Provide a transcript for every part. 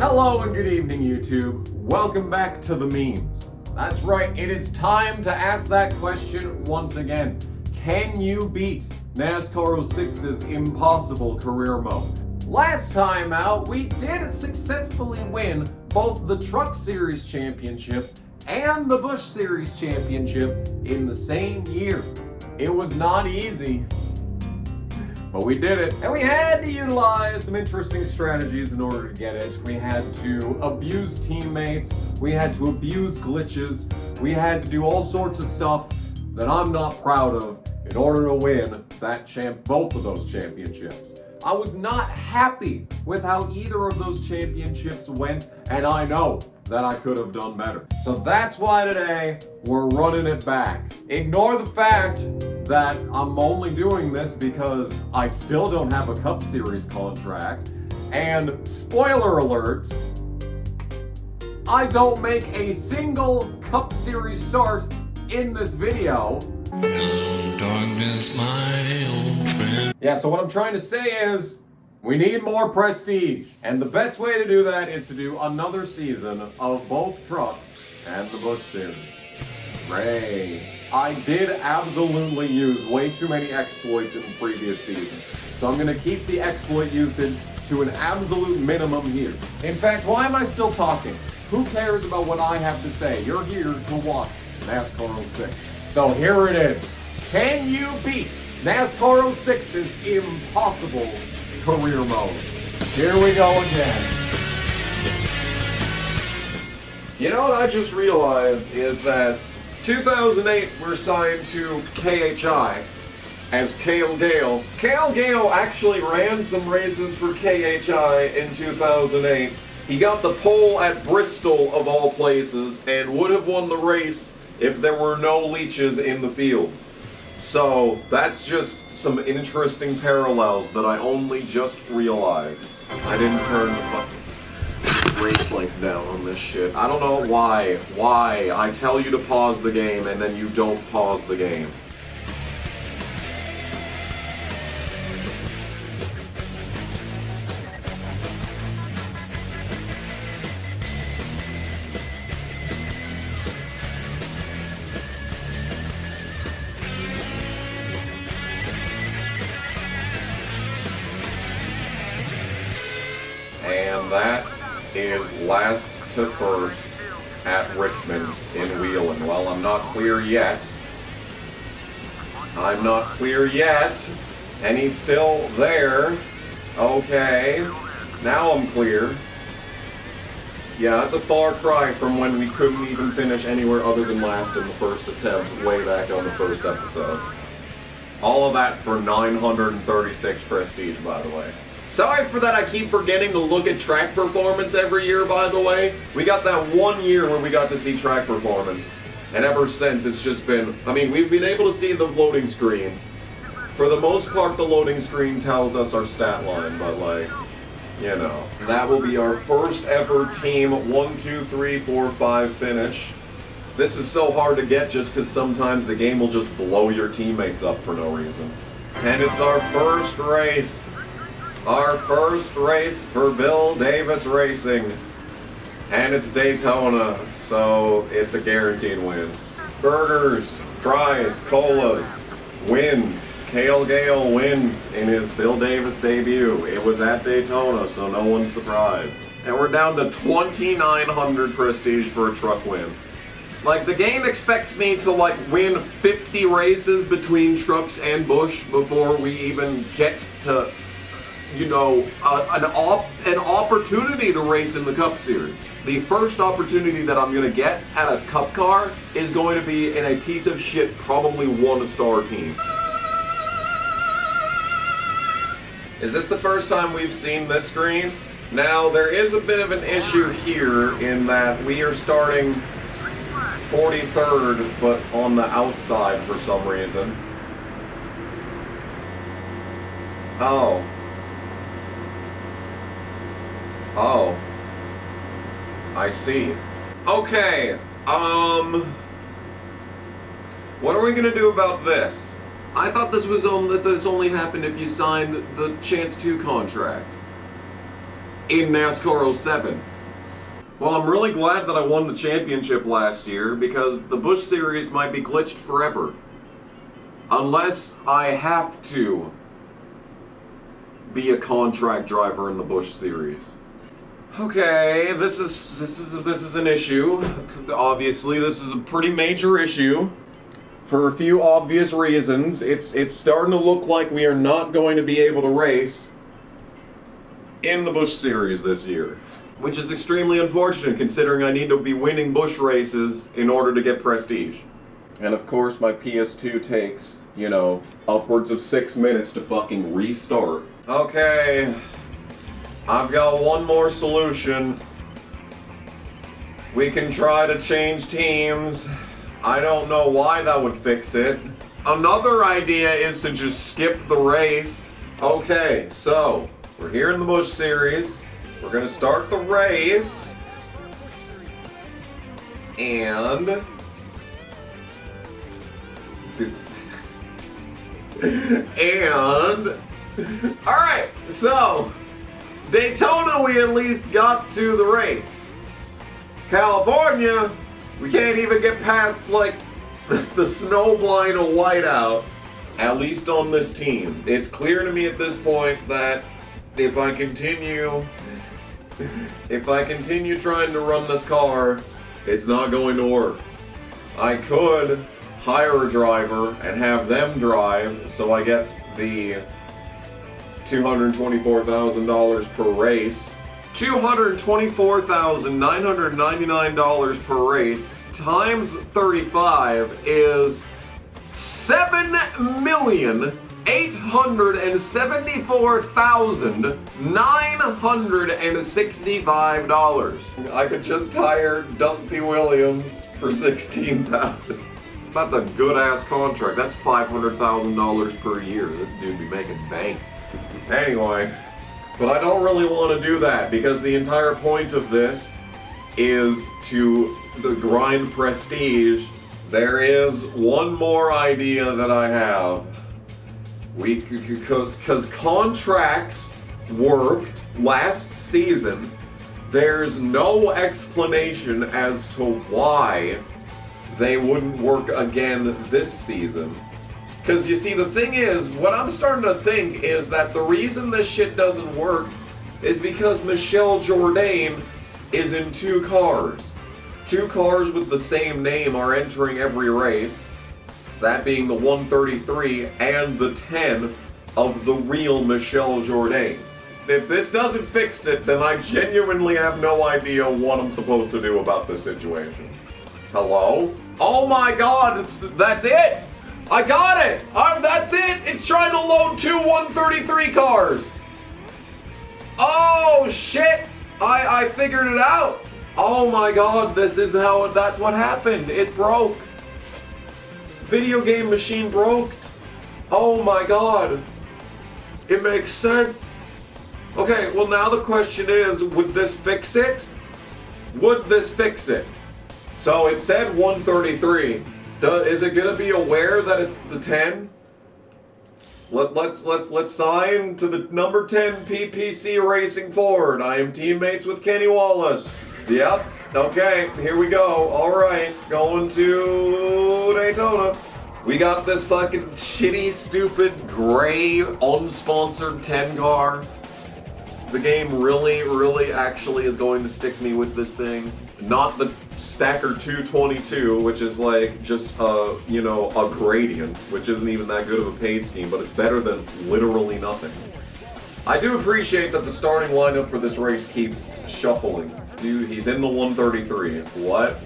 Hello and good evening, YouTube. Welcome back to the memes. That's right, it is time to ask that question once again. Can you beat NASCAR 06's impossible career mode? Last time out, we did successfully win both the Truck Series Championship and the Busch Series Championship in the same year. It was not easy, but we did it. And we had to utilize some interesting strategies in order to get it. We had to abuse teammates, we had to abuse glitches, we had to do all sorts of stuff that I'm not proud of in order to win both of those championships. I was not happy with how either of those championships went, and I know that I could have done better. So that's why today we're running it back. Ignore the fact that I'm only doing this because I still don't have a Cup Series contract, and spoiler alert, I don't make a single Cup Series start in this video. Darkness, my old friend. Yeah, so what I'm trying to say is, we need more prestige. And the best way to do that is to do another season of both trucks and the Busch Series. Great. I did absolutely use way too many exploits in the previous season. So I'm gonna keep the exploit usage to an absolute minimum here. In fact, why am I still talking? Who cares about what I have to say? You're here to watch NASCAR 06. So here it is. Can you beat NASCAR 06's impossible career mode? Here we go again. You know what I just realized is that 2008 we're signed to KHI as Cale Gale. Cale Gale actually ran some races for KHI in 2008. He got the pole at Bristol of all places and would have won the race if there were no leeches in the field. So that's just some interesting parallels that I only just realized. I didn't turn the fucking race length down on this shit. I don't know why I tell you to pause the game and then you don't pause the game. And that is last to first at Richmond in Wheeling. Well, I'm not clear yet. I'm not clear yet. And he's still there. Okay. Now I'm clear. Yeah, that's a far cry from when we couldn't even finish anywhere other than last in the first attempt way back on the first episode. All of that for 936 prestige, by the way. Sorry for that, I keep forgetting to look at track performance every year, by the way. We got that 1 year where we got to see track performance. And ever since, it's just been, I mean, we've been able to see the loading screens. For the most part, the loading screen tells us our stat line, but like, you know. That will be our first ever team 1, 2, 3, 4, 5 finish. This is so hard to get just because sometimes the game will just blow your teammates up for no reason. And it's our first race. Our first race for Bill Davis Racing. And it's Daytona, so it's a guaranteed win. Burgers, fries, colas, wins. Cale Gale wins in his Bill Davis debut. It was at Daytona, so no one's surprised. And we're down to 2,900 prestige for a truck win. Like, the game expects me to, like, win 50 races between trucks and Busch before we even get to, you know, an opportunity to race in the Cup Series. The first opportunity that I'm going to get at a Cup car is going to be in a piece of shit, probably 1-star team. Is this the first time we've seen this screen? Now, there is a bit of an issue here in that we are starting 43rd, but on the outside for some reason. Oh. Oh. I see. Okay, what are we gonna do about this? I thought this was that this only happened if you signed the Chance 2 contract. in NASCAR 07. Well, I'm really glad that I won the championship last year because the Busch Series might be glitched forever. Unless I have to be a contract driver in the Busch Series. Okay, this is an issue. Obviously, this is a pretty major issue for a few obvious reasons. It's starting to look like we are not going to be able to race in the Busch Series this year, which is extremely unfortunate considering I need to be winning Busch races in order to get prestige. And of course, my PS2 takes, you know, upwards of 6 minutes to fucking restart. Okay, I've got one more solution. We can try to change teams. I don't know why that would fix it. Another idea is to just skip the race. Okay, so we're here in the Busch Series. We're gonna start the race. And alright, so Daytona we at least got to the race. California, we can't even get past like the snowblind of whiteout, at least on this team. It's clear to me at this point that if I continue trying to run this car, it's not going to work. I could hire a driver and have them drive so I get the $224,000 per race. $224,999 per race times 35 is $7,874,965. I could just hire Dusty Williams for $16,000. That's a good ass contract. That's $500,000 per year. This dude be making bank. Anyway, but I don't really want to do that because the entire point of this is to grind prestige. There is one more idea that I have. Because contracts worked last season, there's no explanation as to why they wouldn't work again this season. Because you see, the thing is, what I'm starting to think is that the reason this shit doesn't work is because Michel Jourdain is in 2 cars. 2 cars with the same name are entering every race, that being the 133 and the 10 of the real Michel Jourdain. If this doesn't fix it, then I genuinely have no idea what I'm supposed to do about this situation. Hello? Oh my god, that's it! I got it! That's it! It's trying to load 2 133 cars! Oh shit! I figured it out! Oh my god, that's what happened. It broke. Video game machine broke. Oh my god. It makes sense. Okay, well now the question is, would this fix it? Would this fix it? So it said 133. Is it gonna be aware that it's the 10? Let's sign to the number 10 PPC Racing Ford. I am teammates with Kenny Wallace. Yep. Okay, here we go. Alright, going to Daytona. We got this fucking shitty, stupid, gray, unsponsored 10 car. The game really actually is going to stick me with this thing. Not the Stacker 222, which is like just a gradient, which isn't even that good of a paid scheme, but it's better than literally nothing. I do appreciate that the starting lineup for this race keeps shuffling. Dude, he's in the 133. What?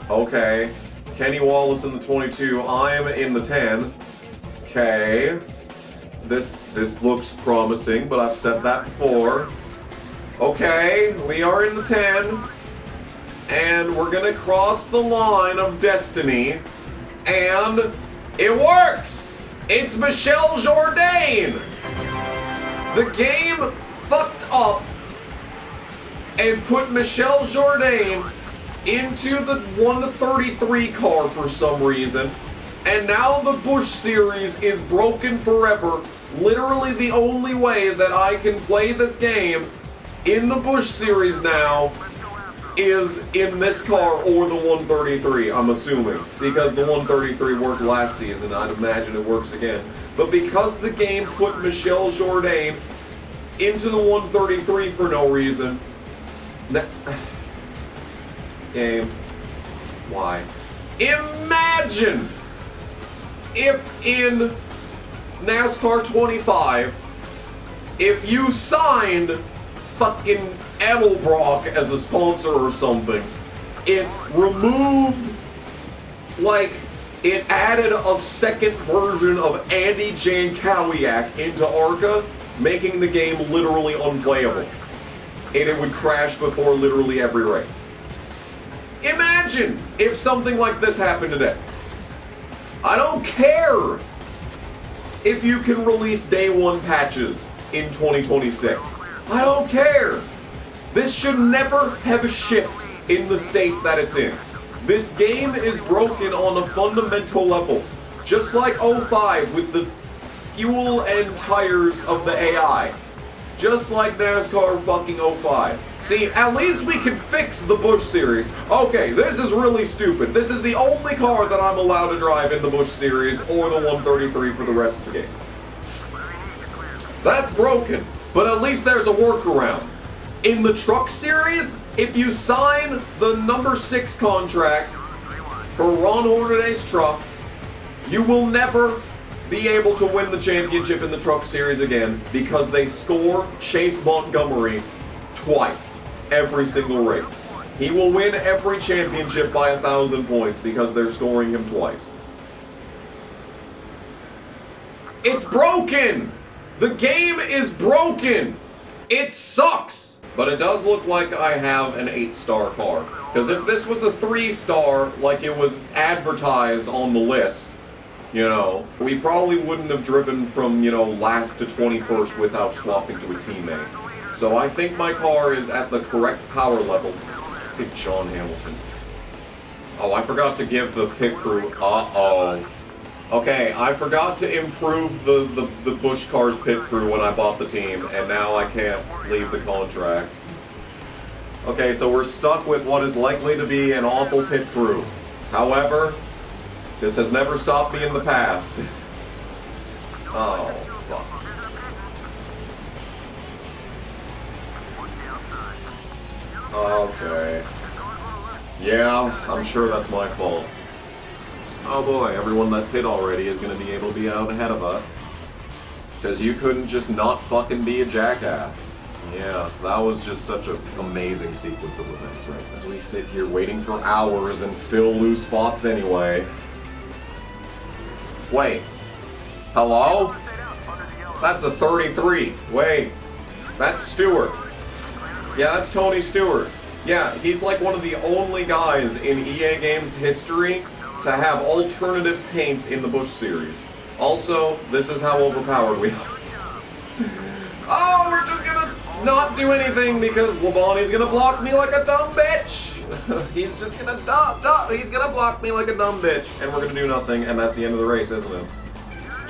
Okay. Kenny Wallace in the 22. I'm in the 10. Okay. This looks promising, but I've said that before. Okay, we are in the 10. And we're gonna cross the line of destiny. And it works! It's Michel Jourdain! The game fucked up and put Michel Jourdain into the 133 car for some reason. And now the Busch Series is broken forever. Literally the only way that I can play this game in the Busch Series now is in this car or the 133, I'm assuming. Because the 133 worked last season, I'd imagine it works again. But because the game put Michel Jourdain into the 133 for no reason, game, why? Imagine if in NASCAR 25, if you signed fucking Edelbrock as a sponsor or something, it removed, like, it added a second version of Andy Jankowiak into ARCA, making the game literally unplayable. And it would crash before literally every race. Imagine if something like this happened today. I don't care if you can release day one patches in 2026. I don't care. This should never have shipped in the state that it's in. This game is broken on a fundamental level. Just like 05 with the fuel and tires of the AI. Just like NASCAR fucking 05. See, at least we can fix the Busch Series. Okay, this is really stupid. This is the only car that I'm allowed to drive in the Busch Series or the 133 for the rest of the game. That's broken, but at least there's a workaround. In the Truck Series, if you sign the number 6 contract for Ron Hornaday's truck, you will never be able to win the championship in the Truck Series again because they score Chase Montgomery twice every single race. He will win every championship by 1,000 points because they're scoring him twice. It's broken! The game is broken! It sucks! But it does look like I have an 8-star car. Because if this was a 3-star, like it was advertised on the list, you know, we probably wouldn't have driven from, you know, last to 21st without swapping to a teammate. So I think my car is at the correct power level. Big Sean Hamilton. Oh, I forgot to give the pit crew. Uh-oh. Okay, I forgot to improve the Busch Cars pit crew when I bought the team, and now I can't leave the contract. Okay, so we're stuck with what is likely to be an awful pit crew. However, this has never stopped me in the past. Oh, fuck. Okay. Yeah, I'm sure that's my fault. Oh boy, everyone that pit already is going to be able to be out ahead of us. Because you couldn't just not fucking be a jackass. Yeah, that was just such an amazing sequence of events, right? As we sit here waiting for hours and still lose spots anyway. Wait. Hello? That's the 33. Wait. That's Stewart. Yeah, that's Tony Stewart. Yeah, he's like one of the only guys in EA Games history to have alternative paints in the Busch Series. Also, this is how overpowered we are. Oh, we're just gonna not do anything because Labonte's gonna block me like a dumb bitch. He's just gonna he's gonna block me like a dumb bitch, and we're gonna do nothing, and that's the end of the race, isn't it?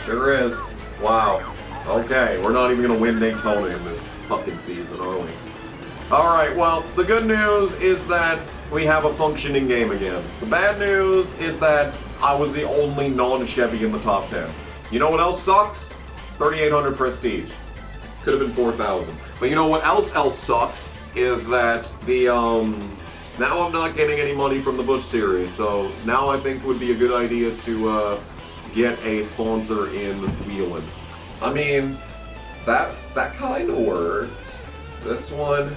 Sure is. Wow. Okay, we're not even gonna win Daytona in this fucking season, are we? Alright, well, the good news is that we have a functioning game again. The bad news is that I was the only non-Chevy in the top 10. You know what else sucks? 3,800 Prestige. Could have been 4,000. But you know what else sucks? Is that the, now I'm not getting any money from the Busch Series, so now I think it would be a good idea to, get a sponsor in Wheelin'. I mean, that kind of works. This one,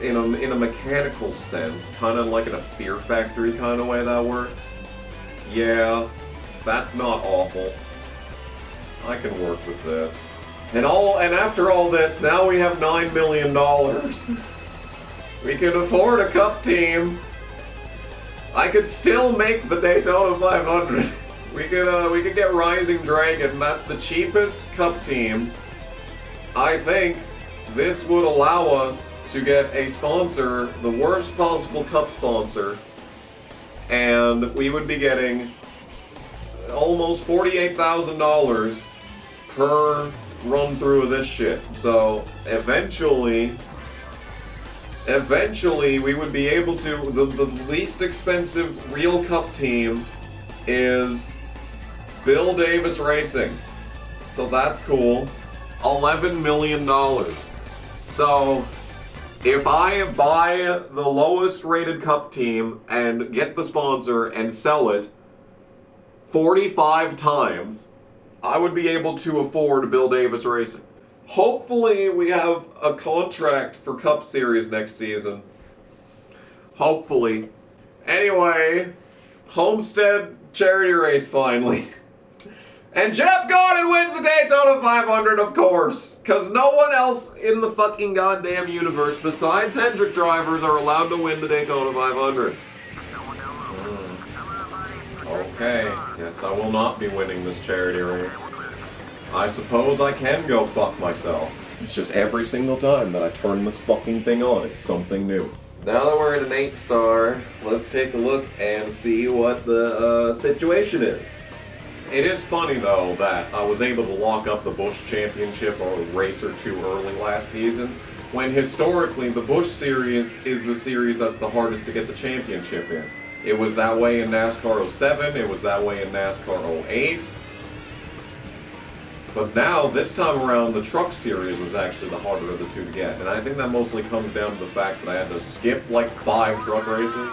in a mechanical sense, kind of like in a Fear Factory kind of way that works. Yeah, that's not awful. I can work with this. And after all this, now we have $9 million. We can afford a cup team. I could still make the Daytona 500. We could get Rising Dragon. That's the cheapest cup team. I think this would allow us to get a sponsor, the worst possible cup sponsor, and we would be getting almost $48,000 per run through this shit. So eventually we would be able to, the least expensive real cup team is Bill Davis Racing. So that's cool. $11 million. So if I buy the lowest rated cup team and get the sponsor and sell it 45 times, I would be able to afford Bill Davis Racing. Hopefully we have a contract for Cup Series next season. Hopefully. Anyway, Homestead charity race finally. And Jeff Gordon wins the Daytona 500, of course. Because no one else in the fucking goddamn universe besides Hendrick drivers are allowed to win the Daytona 500. Okay, guess I will not be winning this charity race. I suppose I can go fuck myself. It's just every single time that I turn this fucking thing on, it's something new. Now that we're at an 8-star, let's take a look and see what the situation is. It is funny though that I was able to lock up the Busch Championship a race or two early last season, when historically the Busch Series is the series that's the hardest to get the championship in. It was that way in NASCAR 07, it was that way in NASCAR 08. But now, this time around, the Truck Series was actually the harder of the two to get. And I think that mostly comes down to the fact that I had to skip like 5 truck races.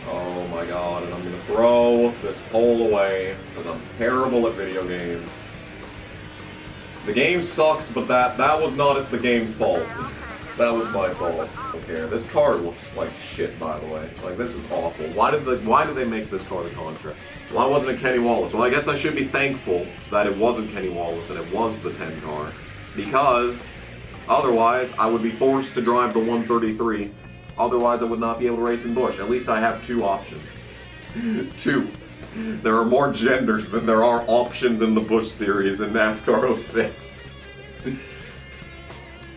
Oh my god, and I'm gonna throw this pole away because I'm terrible at video games. The game sucks, but that was not the game's fault. That was my fault. Okay, this car looks like shit, by the way. Like, this is awful. Why did they make this car the contract? Why wasn't it Kenny Wallace? Well, I guess I should be thankful that it wasn't Kenny Wallace and it was the 10 car. Because otherwise, I would be forced to drive the 133. Otherwise, I would not be able to race in Busch. At least I have 2 options. 2. There are more genders than there are options in the Busch Series in NASCAR 06.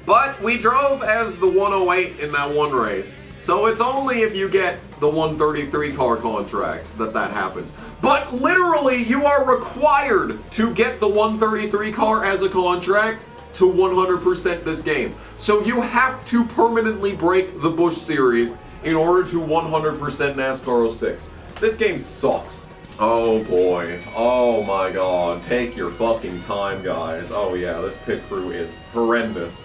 But we drove as the 108 in that one race. So it's only if you get the 133 car contract that happens. But literally, you are required to get the 133 car as a contract to 100% this game. So you have to permanently break the Busch Series in order to 100% NASCAR 06. This game sucks. Oh boy. Oh my god. Take your fucking time, guys. Oh yeah, this pit crew is horrendous.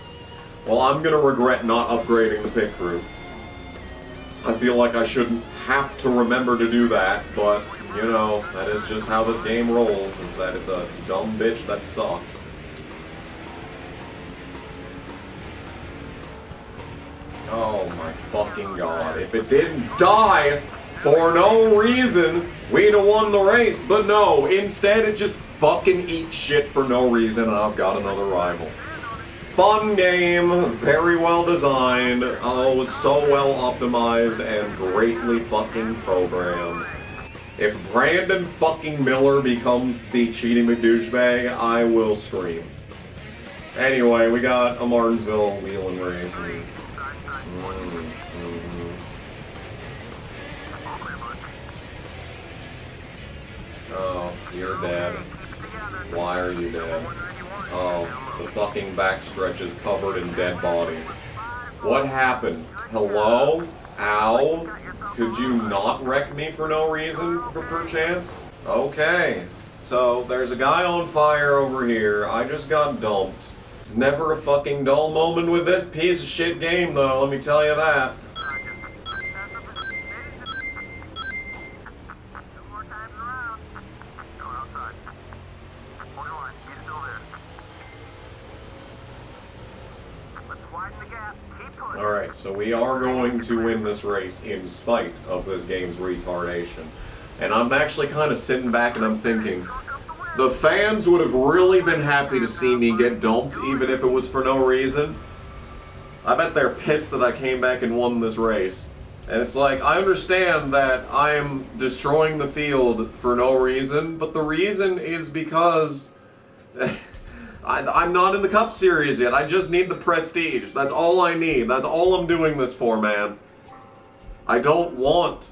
Well, I'm gonna regret not upgrading the pit crew. I feel like I shouldn't have to remember to do that, but, you know, that is just how this game rolls, is that it's a dumb bitch that sucks. Oh my fucking god. If it didn't die for no reason, we'd have won the race. But no, instead it just fucking eats shit for no reason, and I've got another rival. Fun game, very well designed, oh, so well optimized, and greatly fucking programmed. If Brandon fucking Miller becomes the cheating McDouchebag, I will scream. Anyway, we got a Martinsville wheel and race. Oh, you're dead. Why are you dead? Oh. The fucking backstretch is covered in dead bodies. What happened? Hello? Ow? Could you not wreck me for no reason, perchance? Okay. So, there's a guy on fire over here. I just got dumped. It's never a fucking dull moment with this piece of shit game, though, let me tell you that. Alright, so we are going to win this race in spite of this game's retardation. And I'm actually kind of sitting back and I'm thinking, the fans would have really been happy to see me get dumped, even if it was for no reason. I bet they're pissed that I came back and won this race. And it's like, I understand that I am destroying the field for no reason, but the reason is because I'm not in the Cup Series yet. I just need the prestige. That's all I need. That's all I'm doing this for, man. I don't want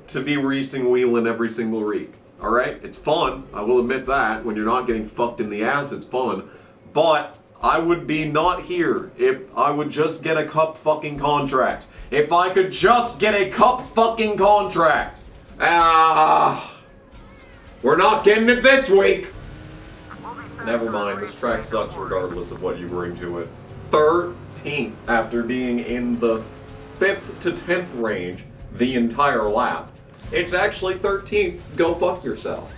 to be racing wheeling every single week. alright? It's fun, I will admit that. When you're not getting fucked in the ass, it's fun. But I would be not here if I would just get a cup fucking contract. If I could just get a cup fucking contract. We're not getting it this week. Never mind, this track sucks regardless of what you bring to it. 13th after being in the 5th to 10th range the entire lap. It's actually 13th. Go fuck yourself.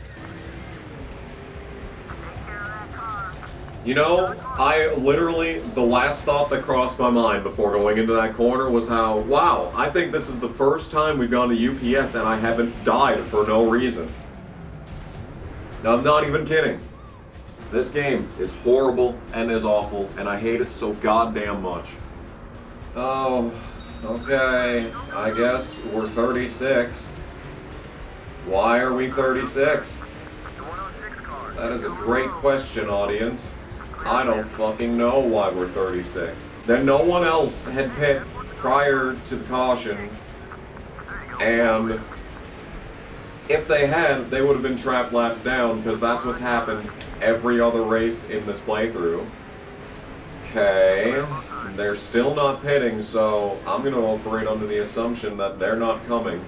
You know, I literally, the last thought that crossed my mind before going into that corner was how, wow, I think this is the first time we've gone to UPS and I haven't died for no reason. I'm not even kidding. This game is horrible and is awful, and I hate it so goddamn much. Oh, okay, I guess we're 36. Why are we 36? That is a great question, audience. I don't fucking know why we're 36. Then no one else had pit prior to the caution, and if they had, they would have been trap laps down, because that's what's happened every other race in this playthrough. Okay, they're still not pitting, so I'm going to operate under the assumption that they're not coming.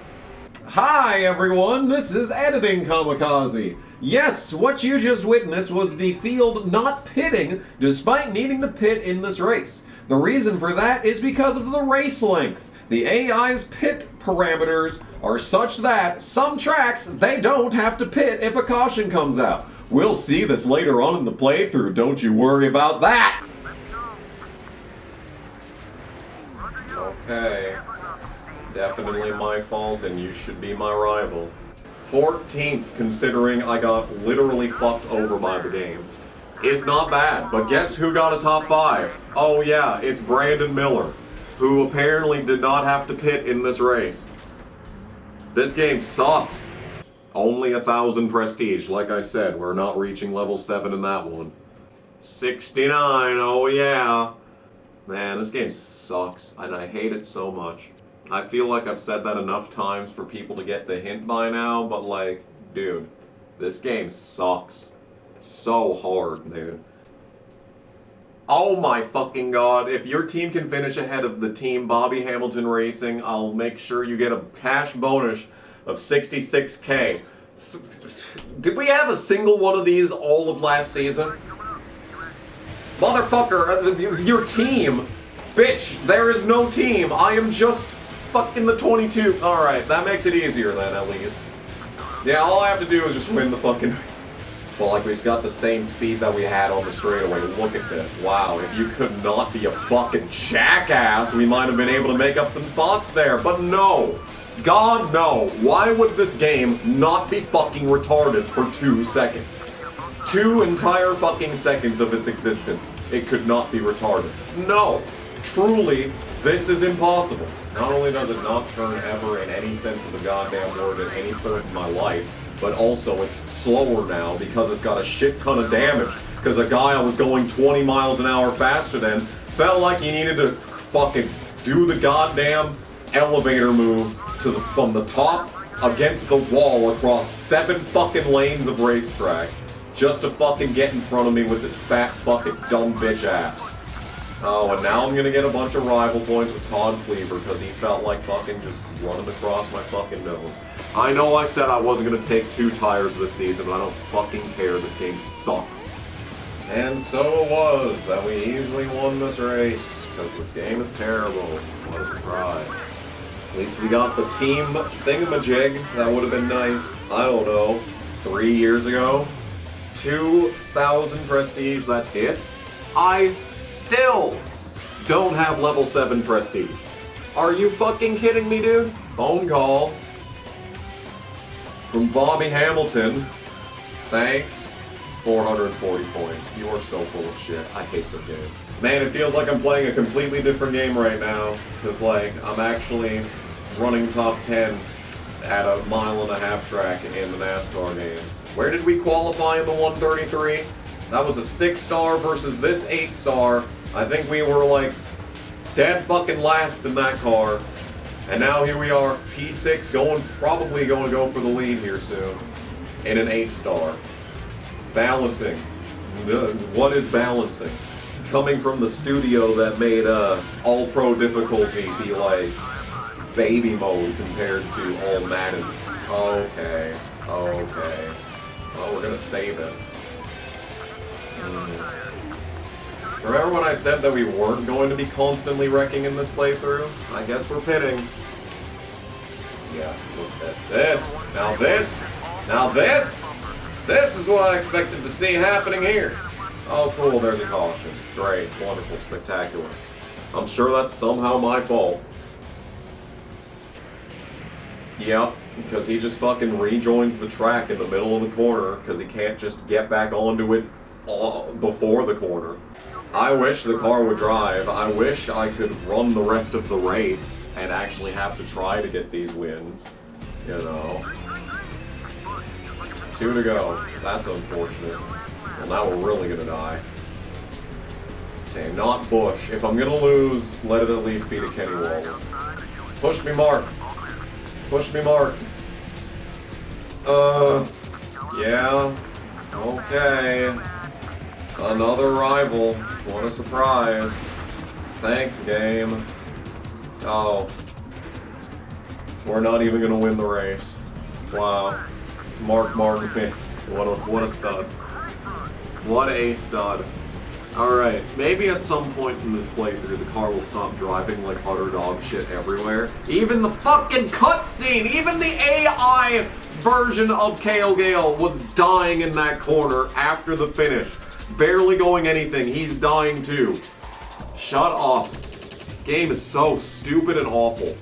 Hi everyone, this is Editing Kamikaze. Yes, what you just witnessed was the field not pitting despite needing to pit in this race. The reason for that is because of the race length. The AI's pit parameters are such that some tracks, they don't have to pit if a caution comes out. We'll see this later on in the playthrough, don't you worry about that! Okay. Definitely my fault, and you should be my rival. 14th, considering I got literally fucked over by the game. Is not bad, but guess who got a top 5? Oh yeah, it's Brandon Miller, who apparently did not have to pit in this race. This game sucks. Only 1,000 prestige, like I said, we're not reaching level 7 in that one. 69, oh yeah. Man, this game sucks, and I hate it so much. I feel like I've said that enough times for people to get the hint by now, but like, dude, this game sucks. So hard, dude. Oh my fucking god, if your team can finish ahead of the team Bobby Hamilton Racing, I'll make sure you get a cash bonus of 66K. Did we have a single one of these all of last season? Motherfucker, your team. Bitch, there is no team. I am just fucking the 22. Alright, that makes it easier then, at least. Yeah, all I have to do is just win the fucking... Well, like, we've got the same speed that we had on the straightaway. Look at this. Wow, if you could not be a fucking jackass, we might have been able to make up some spots there. But no. God, no. Why would this game not be fucking retarded for 2 seconds? 2 entire fucking seconds of its existence. It could not be retarded. No. Truly, this is impossible. Not only does it not turn ever in any sense of the goddamn word at any point in my life, but also it's slower now because it's got a shit ton of damage. Because a guy I was going 20 miles an hour faster than felt like he needed to fucking do the goddamn elevator move to from the top against the wall across 7 fucking lanes of racetrack just to fucking get in front of me with this fat fucking dumb bitch ass. Oh, and now I'm gonna get a bunch of rival points with Todd Cleaver because he felt like fucking just running across my fucking nose. I know I said I wasn't gonna take 2 tires this season, but I don't fucking care. This game sucks. And so it was that we easily won this race because this game is terrible. What a surprise. At least we got the team thingamajig. That would have been nice. I don't know. 3 years ago? 2,000 prestige, that's hit. I still don't have level 7 prestige. Are you fucking kidding me, dude? Phone call from Bobby Hamilton. Thanks. 440 points. You are so full of shit. I hate this game. Man, it feels like I'm playing a completely different game right now. Because, like, I'm actually running top 10 at a 1.5 mile track in the Nascar game. Where did we qualify in the 133? That was a 6-star versus this 8-star. I think we were like dead fucking last in that car. And now here we are, P6 probably going to go for the lead here soon. in an 8-star. Balancing. What is balancing? Coming from the studio that made All-Pro difficulty be like baby mode compared to All Madden. Okay. Okay. Oh, we're gonna save it. Remember when I said that we weren't going to be constantly wrecking in this playthrough? I guess we're pitting. Yeah, look, that's this. Now this. Now this. This is what I expected to see happening here. Oh, cool, there's a caution. Great, wonderful, spectacular. I'm sure that's somehow my fault. Yep, because he just fucking rejoins the track in the middle of the corner because he can't just get back onto it before the corner. I wish the car would drive. I wish I could run the rest of the race and actually have to try to get these wins. You know. 2 to go. That's unfortunate. Well, now we're really gonna die. Okay, not Bush. If I'm gonna lose, let it at least be to Kenny Wallace. Push me, Mark. Push me, Mark. Yeah. Okay. Another rival. What a surprise. Thanks, game. Oh. We're not even gonna win the race. Wow. Mark Martin wins. What a stud. What a stud. Alright, maybe at some point in this playthrough the car will stop driving like utter dog shit everywhere. Even the fucking cutscene, even the AI version of Kale Gale was dying in that corner after the finish. Barely going anything, he's dying too. Shut up. This game is so stupid and awful.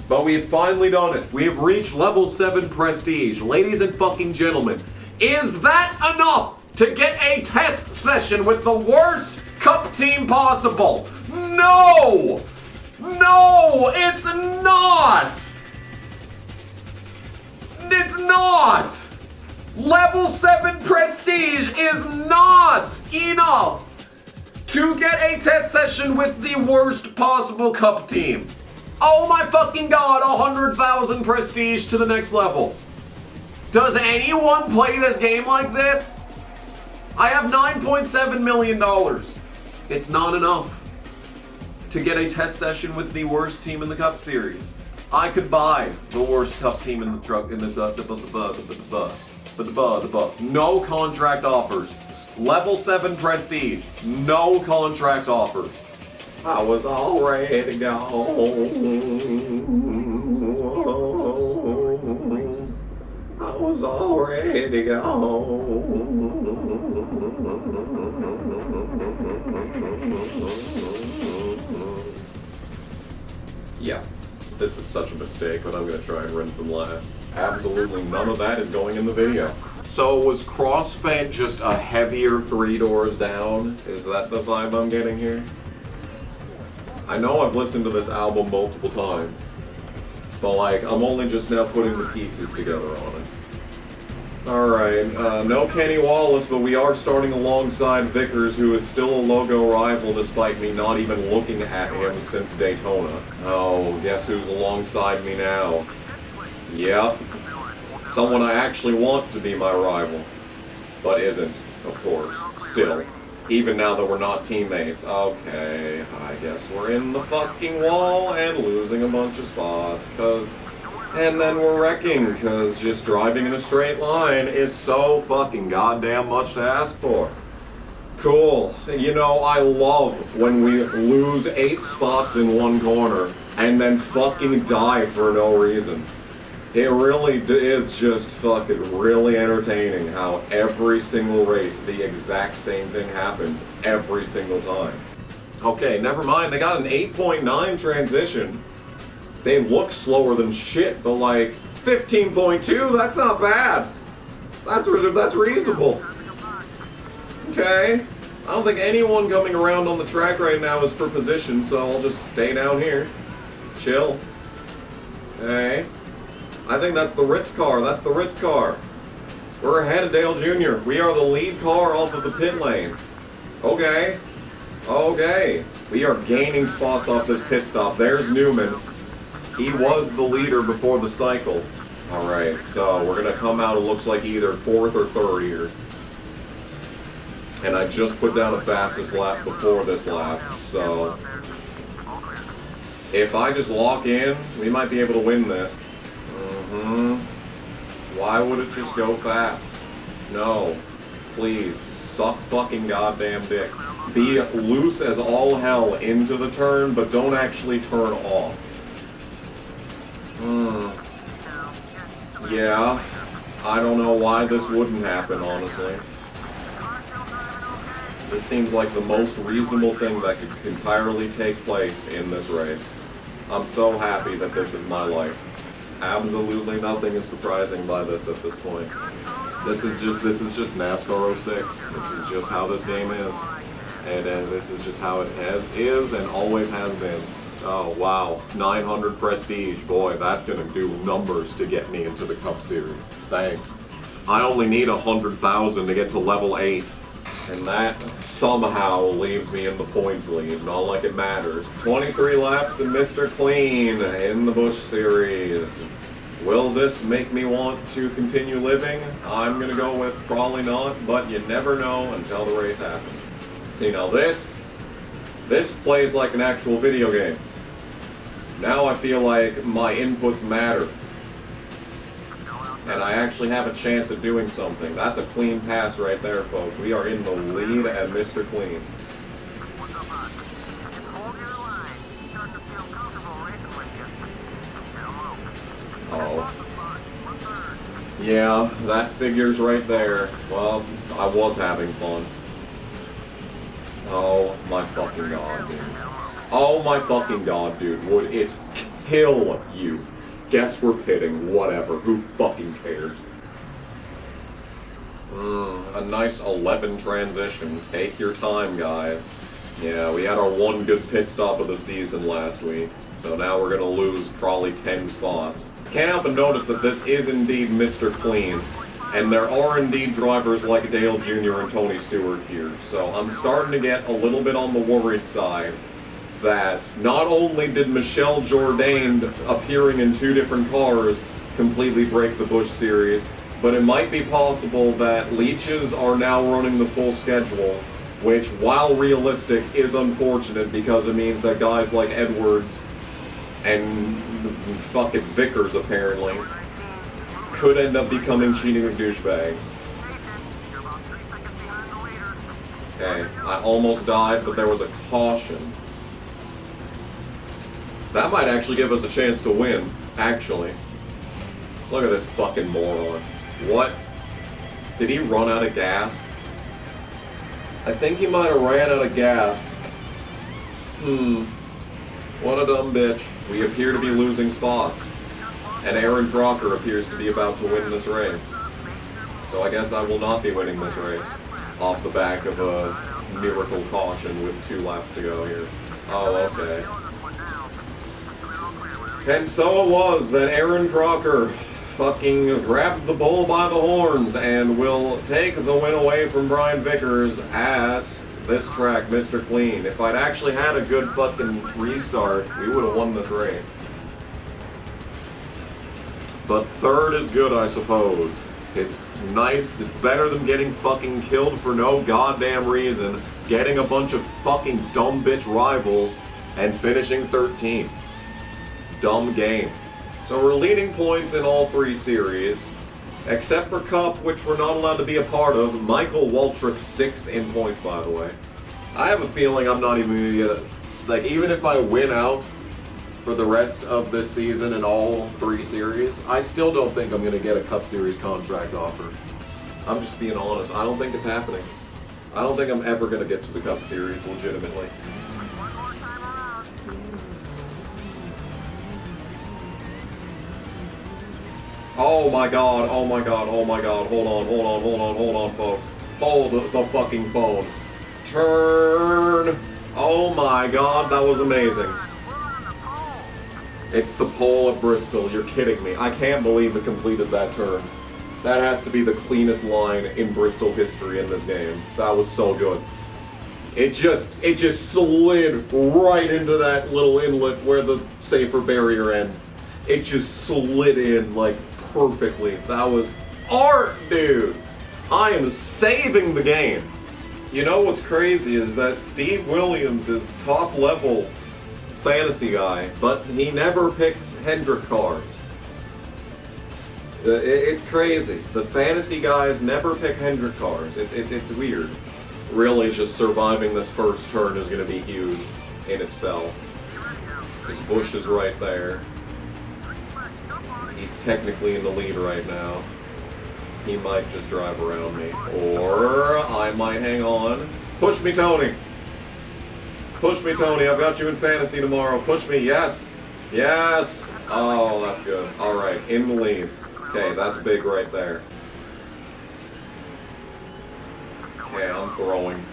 But we have finally done it. We have reached level 7 prestige. Ladies and fucking gentlemen, is that enough to get a test session with the worst cup team possible? No! No, it's not! It's not! Level 7 prestige is not enough to get a test session with the worst possible cup team. Oh my fucking god, 100,000 prestige to the next level. Does anyone play this game like this? I have $9.7 million. It's not enough to get a test session with the worst team in the Cup Series. I could buy the worst Cup team in the truck in the no contract offers. Level 7 prestige. No contract offers. I was all ready to go. I was all ready to go. Yeah, this is such a mistake, but I'm going to try and run from last. Absolutely none of that is going in the video. So was CrossFit just a heavier 3 doors down? Is that the vibe I'm getting here? I know I've listened to this album multiple times, but like, I'm only just now putting the pieces together on it. Alright, no Kenny Wallace, but we are starting alongside Vickers, who is still a logo rival despite me not even looking at him since Daytona. Oh, guess who's alongside me now? Yep. Someone I actually want to be my rival, but isn't, of course, still. Even now that we're not teammates. Okay, I guess we're in the fucking wall and losing a bunch of spots, and then we're wrecking, cause just driving in a straight line is so fucking goddamn much to ask for. Cool. You know, I love when we lose 8 spots in one corner and then fucking die for no reason. It really is just fucking really entertaining how every single race, the exact same thing happens every single time. Okay, never mind, they got an 8.9 transition. They look slower than shit, but like, 15.2, that's not bad. That's reasonable. Okay, I don't think anyone coming around on the track right now is for position, so I'll just stay down here. Chill. Okay. I think that's the Ritz car. That's the Ritz car. We're ahead of Dale Jr. We are the lead car off of the pit lane. Okay. Okay. We are gaining spots off this pit stop. There's Newman. He was the leader before the cycle. Alright, so we're gonna come out, it looks like either 4th or 3rd here. And I just put down a fastest lap before this lap, so if I just lock in, we might be able to win this. Why would it just go fast? No. Please. Suck fucking goddamn dick. Be loose as all hell into the turn, but don't actually turn off. Yeah. I don't know why this wouldn't happen, honestly. This seems like the most reasonable thing that could entirely take place in this race. I'm so happy that this is my life. Absolutely nothing is surprising by this at this point. This is just NASCAR 06. This is just how this game is. And this is just how it is and always has been. Oh wow, 900 prestige. Boy, that's gonna do numbers to get me into the Cup Series. Thanks. I only need 100,000 to get to level 8. And that somehow leaves me in the points lead, not like it matters. 23 laps and Mr. Clean in the Busch Series. Will this make me want to continue living? I'm gonna go with probably not, but you never know until the race happens. See, now this plays like an actual video game. Now I feel like my inputs matter. And I actually have a chance of doing something. That's a clean pass right there, folks. We are in the lead at Mr. Clean. Oh. Yeah, that figures right there. Well, I was having fun. Oh my fucking god, dude. Oh my fucking god, dude. Would it kill you? Guess we're pitting, whatever, who fucking cares? A nice 11 transition. Take your time, guys. Yeah, we had our one good pit stop of the season last week, so now we're gonna lose probably 10 spots. Can't help but notice that this is indeed Mr. Clean, and there are indeed drivers like Dale Jr. and Tony Stewart here, so I'm starting to get a little bit on the worried side that not only did Michel Jourdain appearing in 2 different cars completely break the Busch Series, but it might be possible that Leeches are now running the full schedule, which, while realistic, is unfortunate because it means that guys like Edwards and fucking Vickers, apparently, could end up becoming cheating douchebags. Okay, I almost died, but there was a caution. That might actually give us a chance to win, actually. Look at this fucking moron. What? Did he run out of gas? I think he might have ran out of gas. What a dumb bitch. We appear to be losing spots. And Aaron Crocker appears to be about to win this race. So I guess I will not be winning this race. Off the back of a miracle caution with 2 laps to go here. Oh, okay. And so it was that Aaron Crocker fucking grabs the bull by the horns and will take the win away from Brian Vickers at this track, Mr. Clean. If I'd actually had a good fucking restart, we would have won this race. But 3rd is good, I suppose. It's nice, it's better than getting fucking killed for no goddamn reason, getting a bunch of fucking dumb bitch rivals, and finishing 13th. Dumb game. So we're leading points in all 3 series, except for Cup, which we're not allowed to be a part of. Michael Waltrip 6th in points, by the way. I have a feeling I'm not even gonna get, like, even if I win out for the rest of this season in all 3 series, I still don't think I'm gonna get a Cup Series contract offer. I'm just being honest. I don't think it's happening. I don't think I'm ever gonna get to the Cup Series legitimately. Oh my god, oh my god, oh my god, hold on, folks. Hold the fucking phone. Turn! Oh my god, that was amazing. It's the pole at Bristol, you're kidding me. I can't believe it completed that turn. That has to be the cleanest line in Bristol history in this game. That was so good. It just slid right into that little inlet where the safer barrier ends. It just slid in like perfectly. That was art, dude. I am saving the game. You know what's crazy is that Steve Williams is top level fantasy guy, but he never picks Hendrick cars. It's crazy. The fantasy guys never pick Hendrick cars. It's weird. Really, just surviving this first turn is going to be huge in itself. Because Bush is right there. He's technically in the lead right now. He might just drive around me. Or I might hang on. Push me, Tony! Push me, Tony. I've got you in fantasy tomorrow. Push me. Yes. Yes. Oh, that's good. All right. In the lead. Okay, that's big right there. Okay, I'm throwing.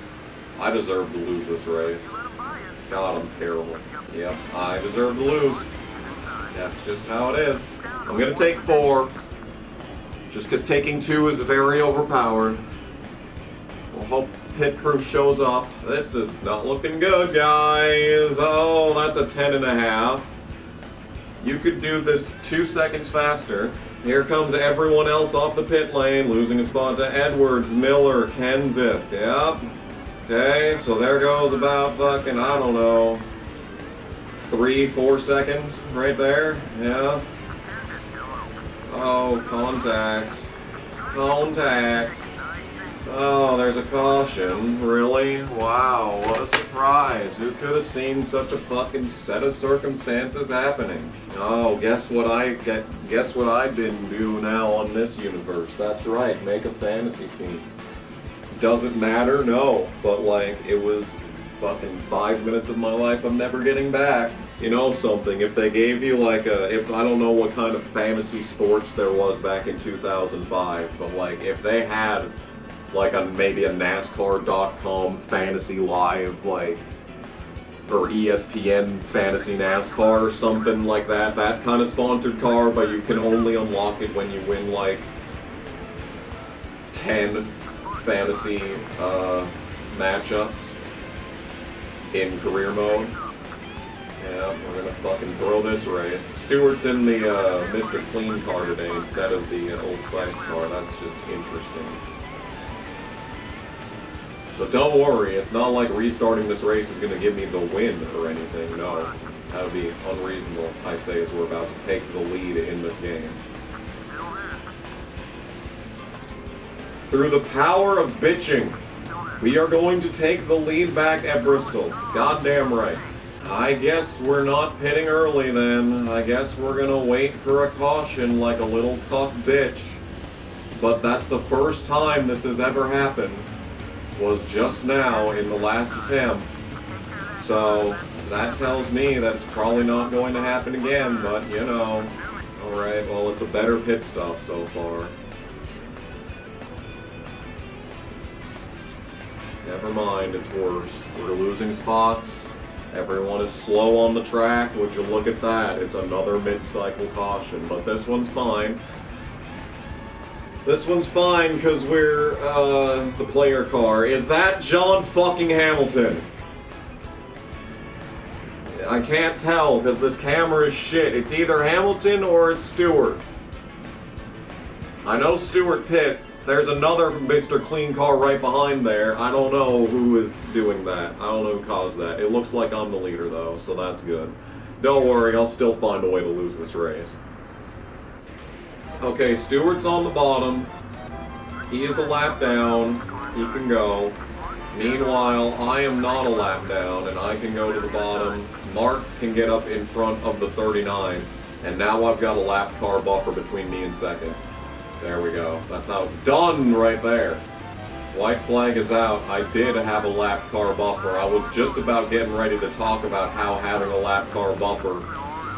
I deserve to lose this race. God, I'm terrible. Yep, I deserve to lose. That's just how it is. I'm going to take 4. Just because taking 2 is very overpowered. We'll hope pit crew shows up. This is not looking good, guys. Oh, that's a 10.5. You could do this 2 seconds faster. Here comes everyone else off the pit lane, losing a spot to Edwards, Miller, Kenseth. Yep. Okay, so there goes about fucking, I don't know, 3-4 seconds right there. Yeah. Oh, contact. Contact. Oh, there's a caution. Really? Wow, what a surprise. Who could have seen such a fucking set of circumstances happening? Oh, guess what I didn't do now on this universe. That's right, make a fantasy team. Doesn't matter? No. But like, it was fucking 5 minutes of my life I'm never getting back. You know something, if they gave you like if I don't know what kind of fantasy sports there was back in 2005, but like if they had like maybe a NASCAR.com fantasy live, like, or ESPN fantasy NASCAR or something like that, that kind of sponsored car, but you can only unlock it when you win like 10 fantasy matchups in career mode. Yeah, we're gonna fucking throw this race. Stewart's in the Mr. Clean car today instead of the Old Spice car. That's just interesting. So don't worry, it's not like restarting this race is going to give me the win or anything, no. That would be unreasonable, I say, as we're about to take the lead in this game. Through the power of bitching, we are going to take the lead back at Bristol. Goddamn right. I guess we're not pitting early then. I guess we're going to wait for a caution like a little cuck bitch. But that's the first time this has ever happened. Was just now in the last attempt. So that tells me that it's probably not going to happen again, but you know. Alright, well, it's a better pit stop so far. Never mind, it's worse. We're losing spots. Everyone is slow on the track. Would you look at that? It's another mid-cycle caution, but this one's fine. This one's fine because we're the player car. Is that John fucking Hamilton? I can't tell because this camera is shit. It's either Hamilton or it's Stewart. I know Stewart pit. There's another Mr. Clean car right behind there. I don't know who is doing that. I don't know who caused that. It looks like I'm the leader though, so that's good. Don't worry, I'll still find a way to lose this race. Okay, Stewart's on the bottom. He is a lap down. He can go. Meanwhile, I am not a lap down, and I can go to the bottom. Mark can get up in front of the 39, and now I've got a lap car buffer between me and second. There we go. That's how it's done right there. White flag is out. I did have a lap car buffer. I was just about getting ready to talk about how having a lap car buffer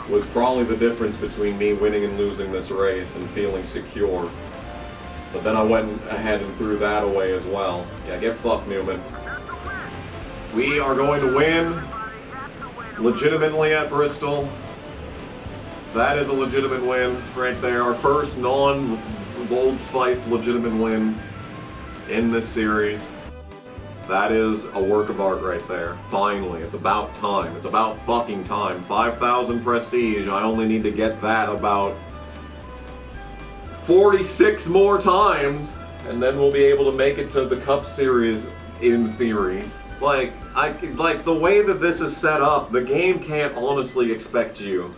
was probably the difference between me winning and losing this race and feeling secure. But then I went ahead and threw that away as well. Yeah, get fucked, Newman. We are going to win legitimately at Bristol. That is a legitimate win right there. Our first non-Old Spice legitimate win in this series. That is a work of art right there. Finally, it's about time. It's about fucking time. 5,000 prestige. I only need to get that about 46 more times, and then we'll be able to make it to the Cup Series in theory. Like the way that this is set up, the game can't honestly expect you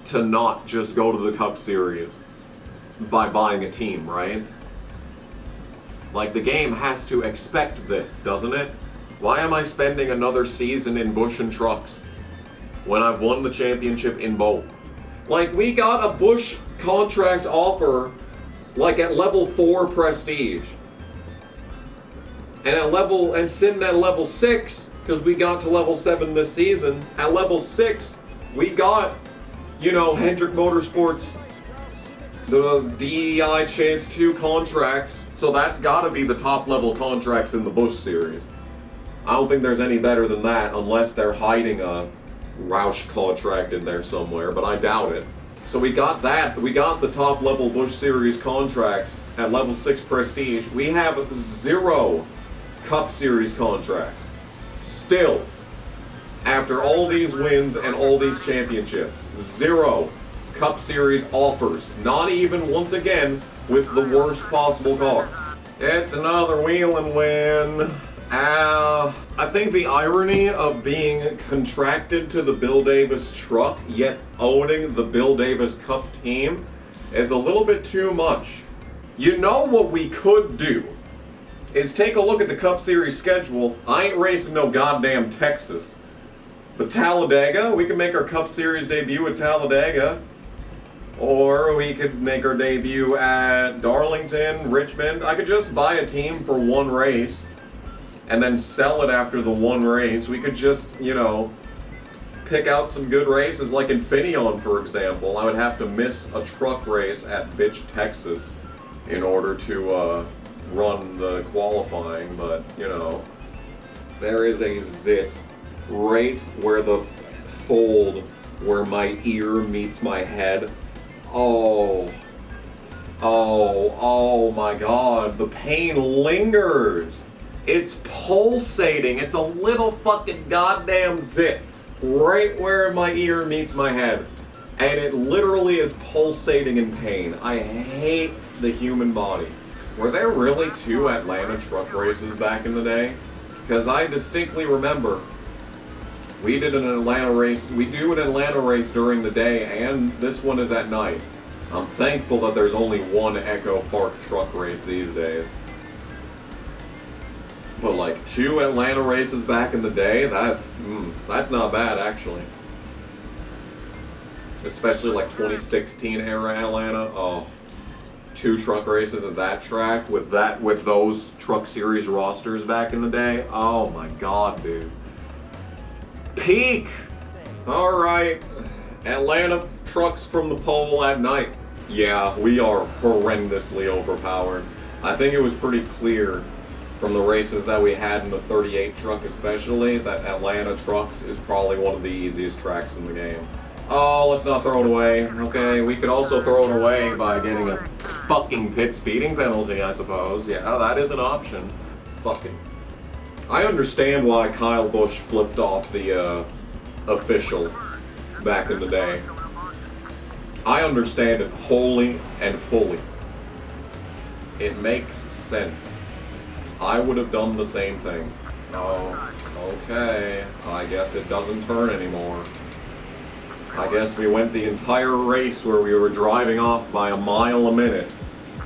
to not just go to the Cup Series by buying a team, right? Like, the game has to expect this, doesn't it? Why am I spending another season in Busch and Trucks when I've won the championship in both? Like, we got a Busch contract offer, like, at level 4 Prestige. And sitting at level 6, because we got to level 7 this season, at level 6, we got, you know, Hendrick Motorsports, the DEI Chance 2 contracts, so that's gotta be the top level contracts in the Busch series. I don't think there's any better than that, unless they're hiding a Roush contract in there somewhere, but I doubt it. So we got that, we got the top level Busch series contracts at level 6 Prestige. We have 0 Cup Series contracts. Still, after all these wins and all these championships, 0 Cup Series offers. Not even, once again, with the worst possible car. It's another wheel and win. I think the irony of being contracted to the Bill Davis truck, yet owning the Bill Davis Cup team, is a little bit too much. You know what we could do? Is take a look at the Cup Series schedule. I ain't racing no goddamn Texas. But Talladega, we can make our Cup Series debut at Talladega. Or we could make our debut at Darlington, Richmond. I could just buy a team for 1 race and then sell it after the 1 race. We could just, you know, pick out some good races, like Infineon, for example. I would have to miss a truck race at bitch Texas in order to run the qualifying, but, you know, there is a zit right where the fold where my ear meets my head. Oh my god, the pain lingers. It's pulsating. It's a little fucking goddamn zit right where my ear meets my head. And it literally is pulsating in pain. I hate the human body. Were there really 2 Atlanta truck races back in the day? Because I distinctly remember we did an Atlanta race. We do an Atlanta race during the day, and this one is at night. I'm thankful that there's only 1 Echo Park truck race these days. But like 2 Atlanta races back in the day, that's not bad actually. Especially like 2016 era Atlanta. Oh, 2 truck races at that track with those Truck Series rosters back in the day. Oh my god, dude. Peak! Alright. Atlanta trucks from the pole at night. Yeah, we are horrendously overpowered. I think it was pretty clear from the races that we had in the 38 truck especially that Atlanta trucks is probably one of the easiest tracks in the game. Oh, let's not throw it away. Okay, we could also throw it away by getting a fucking pit speeding penalty, I suppose. Yeah, that is an option. Fucking. I understand why Kyle Busch flipped off the official back in the day. I understand it wholly and fully. It makes sense. I would have done the same thing. Oh, okay. I guess it doesn't turn anymore. I guess we went the entire race where we were driving off by a mile a minute.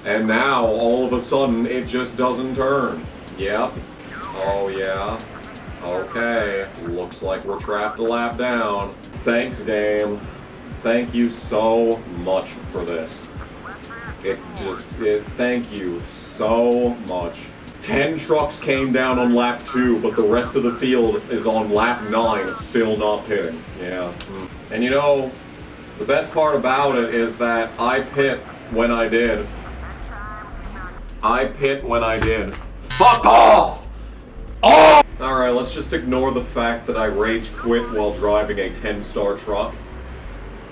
And now, all of a sudden, it just doesn't turn. Yep. Oh, yeah. Okay. Looks like we're trapped a lap down. Thanks, game. Thank you so much for this. Thank you so much. 10 trucks came down on lap 2, but the rest of the field is on lap 9, still not pitting. Yeah. And you know, the best part about it is that I pit when I did. Fuck off! Oh! Alright, let's just ignore the fact that I rage quit while driving a 10-star truck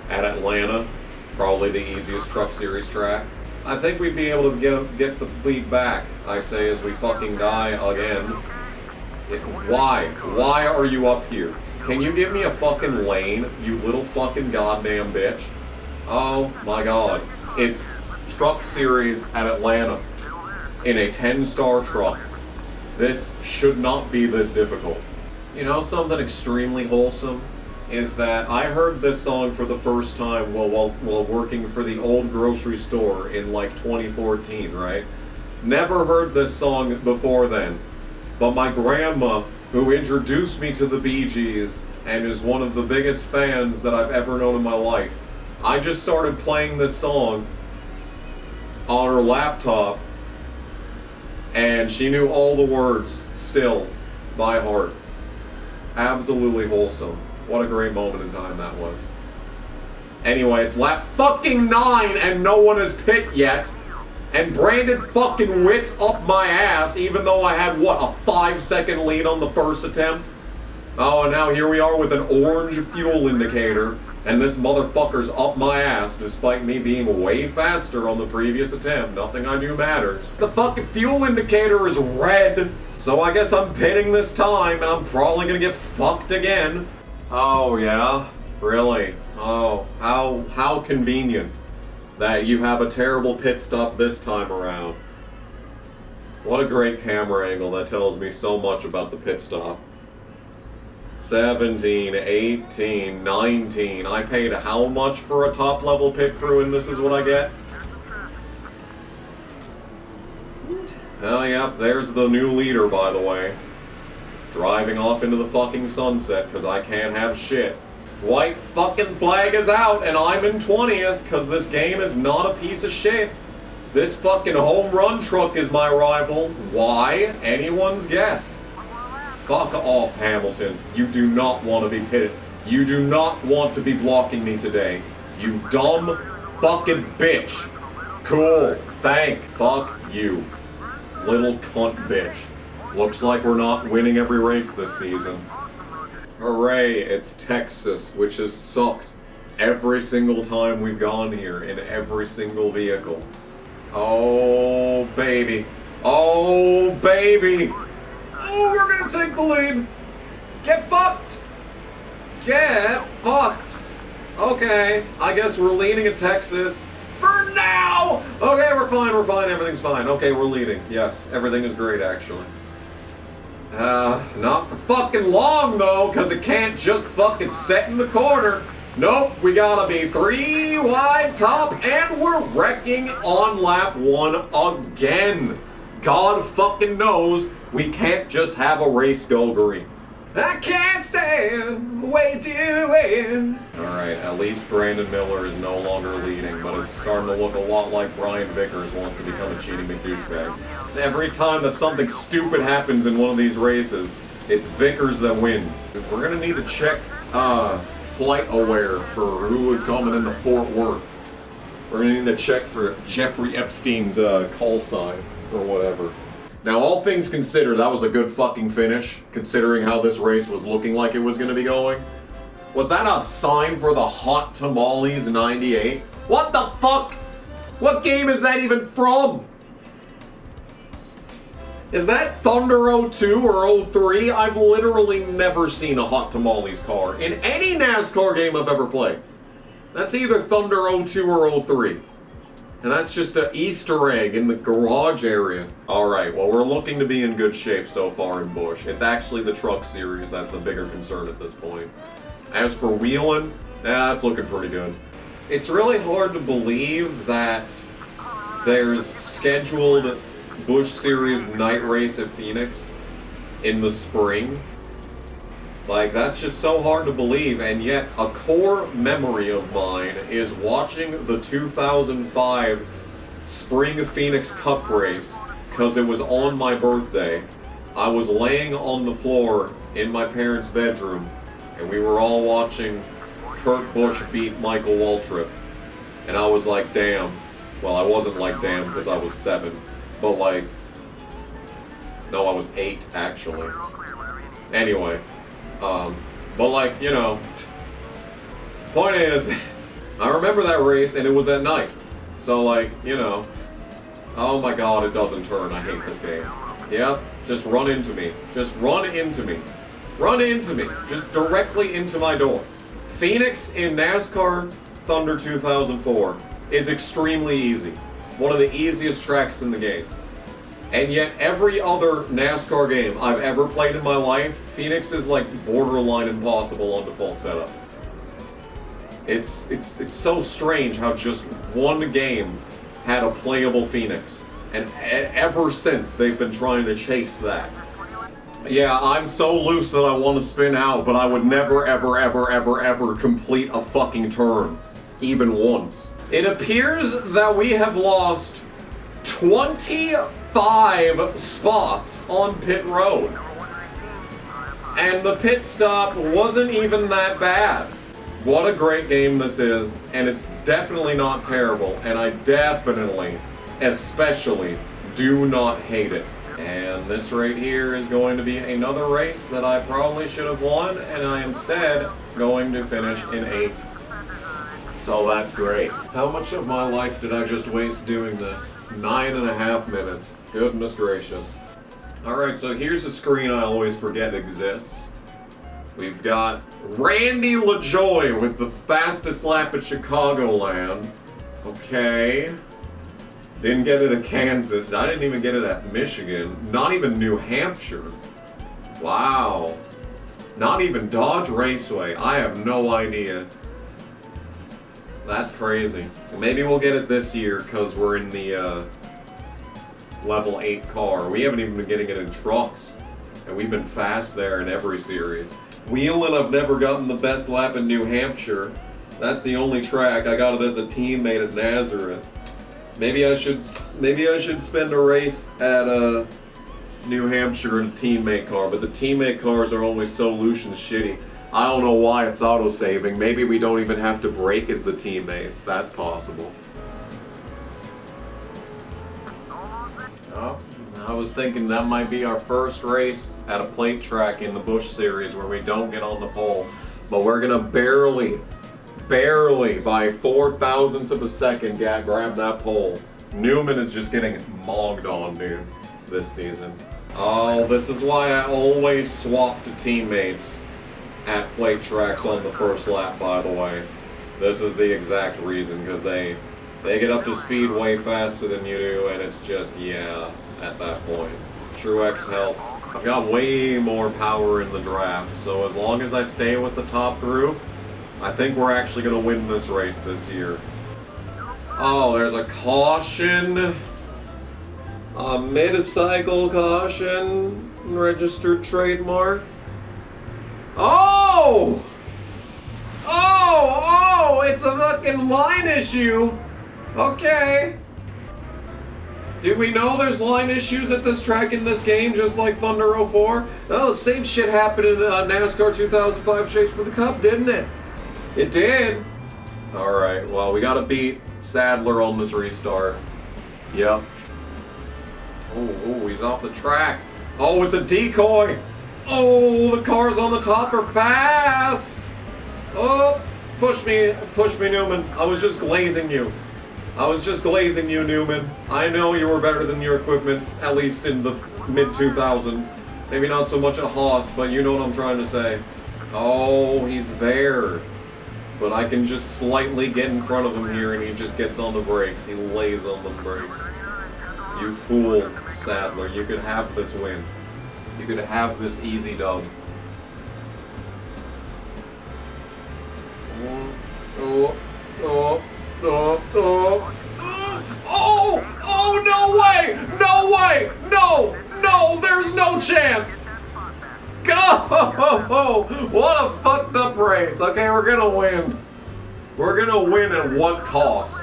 at Atlanta. Probably the easiest Truck Series track. I think we'd be able to get the lead back, I say, as we fucking die again. Why? Why are you up here? Can you give me a fucking lane, you little fucking goddamn bitch? Oh my god. It's Truck Series at Atlanta in a 10-star truck. This should not be this difficult. You know something extremely wholesome? Is that I heard this song for the first time while working for the old grocery store in like 2014, right? Never heard this song before then. But my grandma, who introduced me to the Bee Gees and is one of the biggest fans that I've ever known in my life, I just started playing this song on her laptop, and she knew all the words still by heart. Absolutely wholesome. What a great moment in time that was. Anyway, it's lap fucking 9 and no one has pit yet. And Brayden fucking wits up my ass even though I had, what, a 5-second lead on the first attempt? Oh, and now here we are with an orange fuel indicator. And this motherfucker's up my ass despite me being way faster on the previous attempt. Nothing I do matters. The fucking fuel indicator is red. So I guess I'm pitting this time and I'm probably gonna get fucked again. Oh yeah? Really? Oh, how convenient that you have a terrible pit stop this time around. What a great camera angle. That tells me so much about the pit stop. 17, 18, 19. I paid how much for a top level pit crew and this is what I get? Oh yep, there's the new leader by the way. Driving off into the fucking sunset because I can't have shit. White fucking flag is out and I'm in 20th because this game is not a piece of shit. This fucking home run truck is my rival. Why? Anyone's guess. Fuck off, Hamilton. You do not want to be pitted. You do not want to be blocking me today. You dumb fucking bitch. Cool. Fuck you. Little cunt bitch. Looks like we're not winning every race this season. Hooray, it's Texas, which has sucked every single time we've gone here in every single vehicle. Oh, baby. Oh, baby. Oh, we're gonna take the lead. Get fucked. Get fucked. Okay, I guess we're leading at Texas. For now! Okay, we're fine, everything's fine. Okay, we're leading. Yes, everything is great, actually. Not for fucking long, though, because it can't just fucking set in the corner. Nope, we gotta be 3 wide top, and we're wrecking on lap 1 again. God fucking knows we can't just have a race go green. I can't stand the way to win. Alright, at least Brandon Miller is no longer leading, but it's starting to look a lot like Brian Vickers wants to become a cheating McDouchebag. Because every time that something stupid happens in one of these races, it's Vickers that wins. We're gonna need to check Flight Aware for who is coming into Fort Worth. We're gonna need to check for Jeffrey Epstein's call sign or whatever. Now, all things considered, that was a good fucking finish, considering how this race was looking like it was going to be going. Was that a sign for the Hot Tamales 98? What the fuck? What game is that even from? Is that Thunder 02 or 03? I've literally never seen a Hot Tamales car in any NASCAR game I've ever played. That's either Thunder 02 or 03. And that's just an Easter egg in the garage area. Alright, well we're looking to be in good shape so far in Busch. It's actually the truck series that's a bigger concern at this point. As for wheeling, that's looking pretty good. It's really hard to believe that there's scheduled Busch Series night race at Phoenix in the spring. Like, that's just so hard to believe, and yet a core memory of mine is watching the 2005 Spring Phoenix Cup race, because it was on my birthday. I was laying on the floor in my parents' bedroom, and we were all watching Kurt Busch beat Michael Waltrip. And I was like, damn. Well, I wasn't like damn, because I was 7. But like, no, I was 8, actually. Anyway. But like, you know, point is, I remember that race and it was at night. So like, you know, oh my god, it doesn't turn. I hate this game. Yep, just run into me. Just run into me. Run into me. Just directly into my door. Phoenix in NASCAR Thunder 2004 is extremely easy. One of the easiest tracks in the game. And yet every other NASCAR game I've ever played in my life, Phoenix is like borderline impossible on default setup. It's so strange how just one game had a playable Phoenix. And ever since, they've been trying to chase that. Yeah, I'm so loose that I want to spin out, but I would never, ever, ever, ever, ever complete a fucking turn. Even once. It appears that we have lost 25 spots on pit road. And the pit stop wasn't even that bad. What a great game this is, and it's definitely not terrible, and I definitely, especially, do not hate it. And this right here is going to be another race that I probably should have won, and I am instead going to finish in 8th. So that's great. How much of my life did I just waste doing this? 9.5 minutes. Goodness gracious. Alright, so here's a screen I always forget exists. We've got Randy LaJoy with the fastest lap at Chicagoland. Okay. Didn't get it at Kansas. I didn't even get it at Michigan. Not even New Hampshire. Wow. Not even Dodge Raceway. I have no idea. That's crazy. Maybe we'll get it this year because we're in the level 8 car. We haven't even been getting it in trucks. And we've been fast there in every series. Wheeling, I've never gotten the best lap in New Hampshire. That's the only track. I got it as a teammate at Nazareth. Maybe I should spend a race at New Hampshire in a teammate car, but the teammate cars are always so loose and shitty. I don't know why it's auto-saving. Maybe we don't even have to brake as the teammates. That's possible. Oh, I was thinking that might be our first race at a plate track in the Busch Series where we don't get on the pole. But we're gonna barely, by 4,000ths of a second, grab that pole. Newman is just getting mogged on, dude, this season. Oh, this is why I always swap to teammates at plate tracks on the first lap, by the way. This is the exact reason, because they get up to speed way faster than you do, and it's just, yeah, at that point. Truex help. I've got way more power in the draft, so as long as I stay with the top group, I think we're actually going to win this race this year. Oh, there's a caution. A mid-cycle caution. Registered trademark. Oh! Oh! It's a fucking line issue. Okay. Do we know there's line issues at this track in this game, just like Thunder 04? Oh, the same shit happened in NASCAR 2005 Chase for the Cup, didn't it? It did. Alright, well, we gotta beat Sadler on this restart. Yep. Oh, he's off the track. Oh, it's a decoy. Oh, the cars on the top are fast. Oh, push me, Newman. I was just glazing you. Newman. I know you were better than your equipment, at least in the mid-2000s. Maybe not so much at Haas, but you know what I'm trying to say. Oh, he's there. But I can just slightly get in front of him here and he just gets on the brakes. He lays on the brakes. You fool, Sadler. You could have this win. You could have this easy dub. Oh, no way! No way! No, there's no chance! Go! What a fucked up race. Okay, we're gonna win. We're gonna win at what cost?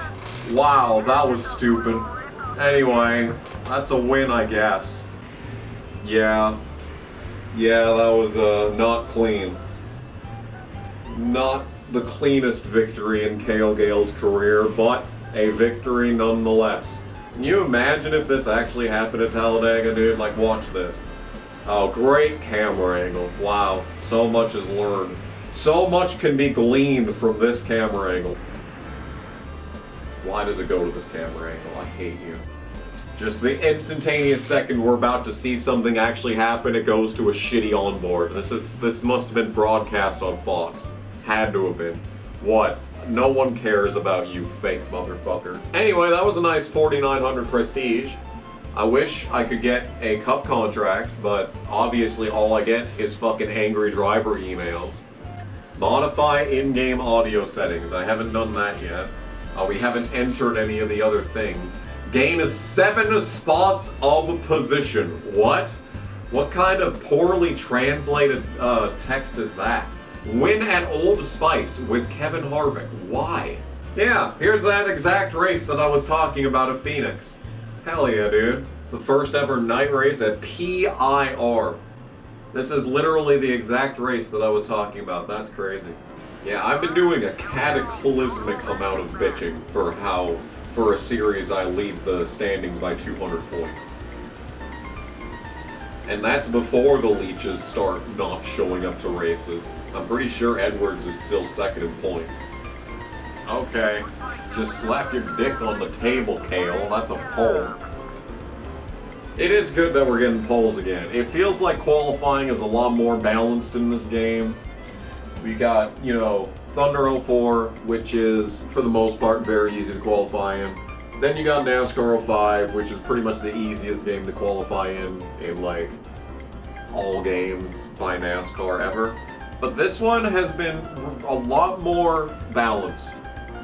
Wow, that was stupid. Anyway, that's a win, I guess. Yeah, that was not clean. Not the cleanest victory in Cale Gale's career, but a victory nonetheless. Can you imagine if this actually happened at Talladega, dude? Like, watch this. Oh, great camera angle. Wow, so much is learned. So much can be gleaned from this camera angle. Why does it go to this camera angle? I hate you. Just the instantaneous second we're about to see something actually happen, it goes to a shitty onboard. This must have been broadcast on Fox. Had to have been. What? No one cares about you, fake motherfucker. Anyway, that was a nice 4,900 prestige. I wish I could get a cup contract, but obviously all I get is fucking angry driver emails. Modify in-game audio settings. I haven't done that yet. We haven't entered any of the other things. Gain 7 spots of position. What? What kind of poorly translated text is that? Win at Old Spice with Kevin Harvick. Why? Yeah, here's that exact race that I was talking about at Phoenix. Hell yeah, dude. The first ever night race at PIR. This is literally the exact race that I was talking about. That's crazy. Yeah, I've been doing a cataclysmic amount of bitching for a series I lead the standings by 200 points. And that's before the leeches start not showing up to races. I'm pretty sure Edwards is still second in points. Okay, just slap your dick on the table, Pehl. That's a pole. It is good that we're getting poles again. It feels like qualifying is a lot more balanced in this game. We got, you know, Thunder 04, which is, for the most part, very easy to qualify in. Then you got NASCAR 05, which is pretty much the easiest game to qualify in like, all games by NASCAR ever. But this one has been a lot more balanced,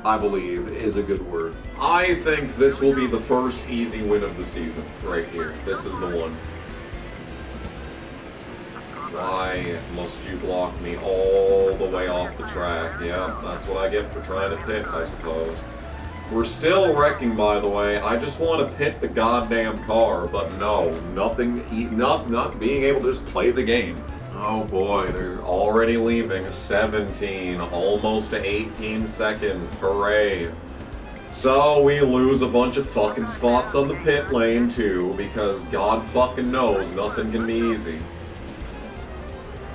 I believe, is a good word. I think this will be the first easy win of the season, right here. This is the one. Why must you block me all the way off the track? Yeah, that's what I get for trying to pit, I suppose. We're still wrecking, by the way. I just want to pit the goddamn car, but no, not being able to just play the game. Oh boy, they're already leaving. 17, almost to 18 seconds. Hooray. So we lose a bunch of fucking spots on the pit lane too, because God fucking knows nothing can be easy.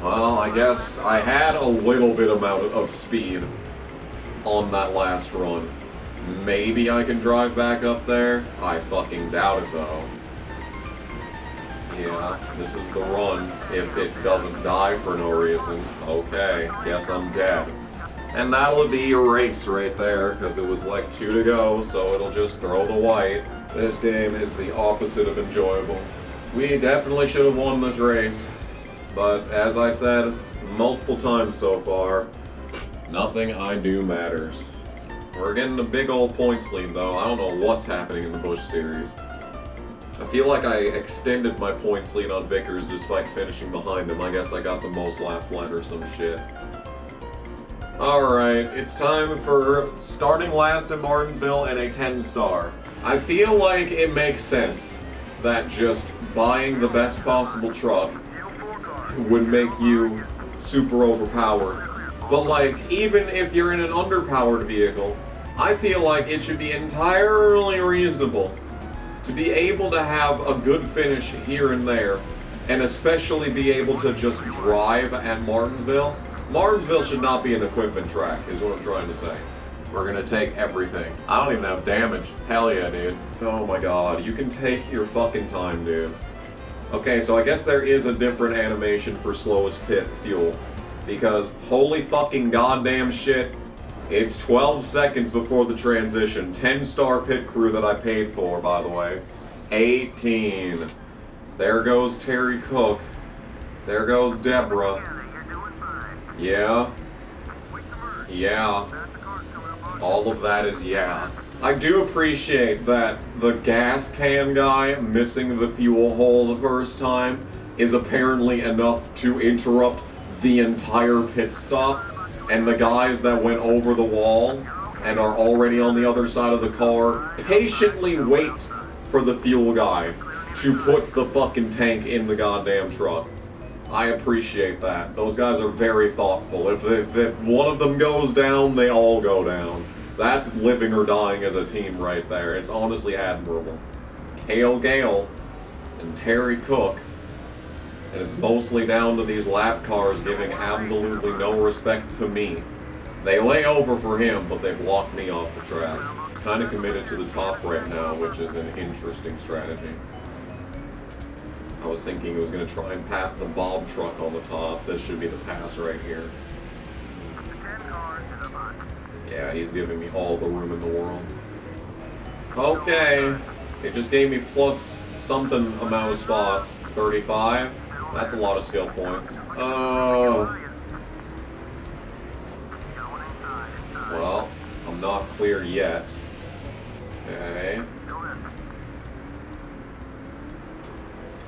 Well, I guess I had a little bit amount of speed on that last run. Maybe I can drive back up there? I fucking doubt it though. Yeah, this is the run. If it doesn't die for no reason, okay, guess I'm dead. And that'll be a race right there, because it was like 2 to go, so it'll just throw the white. This game is the opposite of enjoyable. We definitely should have won this race, but as I said multiple times so far, nothing I do matters. We're getting a big old points lead though. I don't know what's happening in the Busch series. I feel like I extended my points lead on Vickers despite finishing behind him. I guess I got the most laps led or some shit. Alright, it's time for starting last in Martinsville and a 10-star. I feel like it makes sense that just buying the best possible truck would make you super overpowered. But like, even if you're in an underpowered vehicle, I feel like it should be entirely reasonable to be able to have a good finish here and there, and especially be able to just drive at Martinsville. Martinsville should not be an equipment track, is what I'm trying to say. We're gonna take everything. I don't even have damage. Hell yeah, dude. Oh my god, you can take your fucking time, dude. Okay, so I guess there is a different animation for slowest pit fuel, because holy fucking goddamn shit, it's 12 seconds before the transition. 10-star pit crew that I paid for, by the way. 18. There goes Terry Cook. There goes Deborah. Yeah. Yeah. All of that is yeah. I do appreciate that the gas can guy missing the fuel hole the first time is apparently enough to interrupt the entire pit stop, and the guys that went over the wall and are already on the other side of the car patiently wait for the fuel guy to put the fucking tank in the goddamn truck. I appreciate that. Those guys are very thoughtful. If one of them goes down, they all go down. That's living or dying as a team right there. It's honestly admirable. Cale Gale and Terry Cook. And it's mostly down to these lap cars giving absolutely no respect to me. They lay over for him, but they block me off the track. It's kind of committed to the top right now, which is an interesting strategy. I was thinking he was going to try and pass the Bob truck on the top. This should be the pass right here. Yeah, he's giving me all the room in the world. Okay. It just gave me plus something amount of spots. 35. That's a lot of skill points. Well, I'm not clear yet. Okay.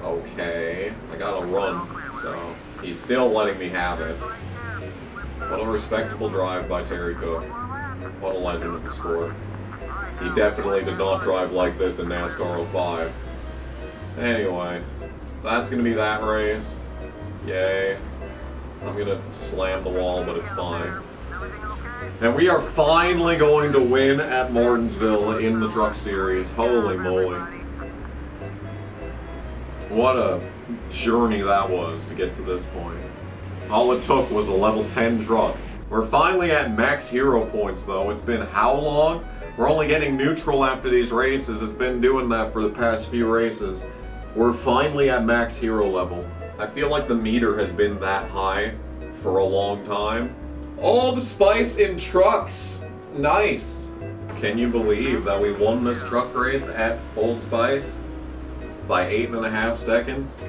Okay. I gotta run, so he's still letting me have it. What a respectable drive by Terry Cook. What a legend of the sport. He definitely did not drive like this in NASCAR 05. Anyway, that's going to be that race. Yay. I'm going to slam the wall, but it's fine. And we are finally going to win at Martinsville in the Truck Series. Holy moly. What a journey that was to get to this point. All it took was a level 10 truck. We're finally at max hero points though. It's been how long? We're only getting neutral after these races. It's been doing that for the past few races. We're finally at max hero level. I feel like the meter has been that high for a long time. Old Spice in trucks. Nice. Can you believe that we won this truck race at Old Spice by 8.5 seconds?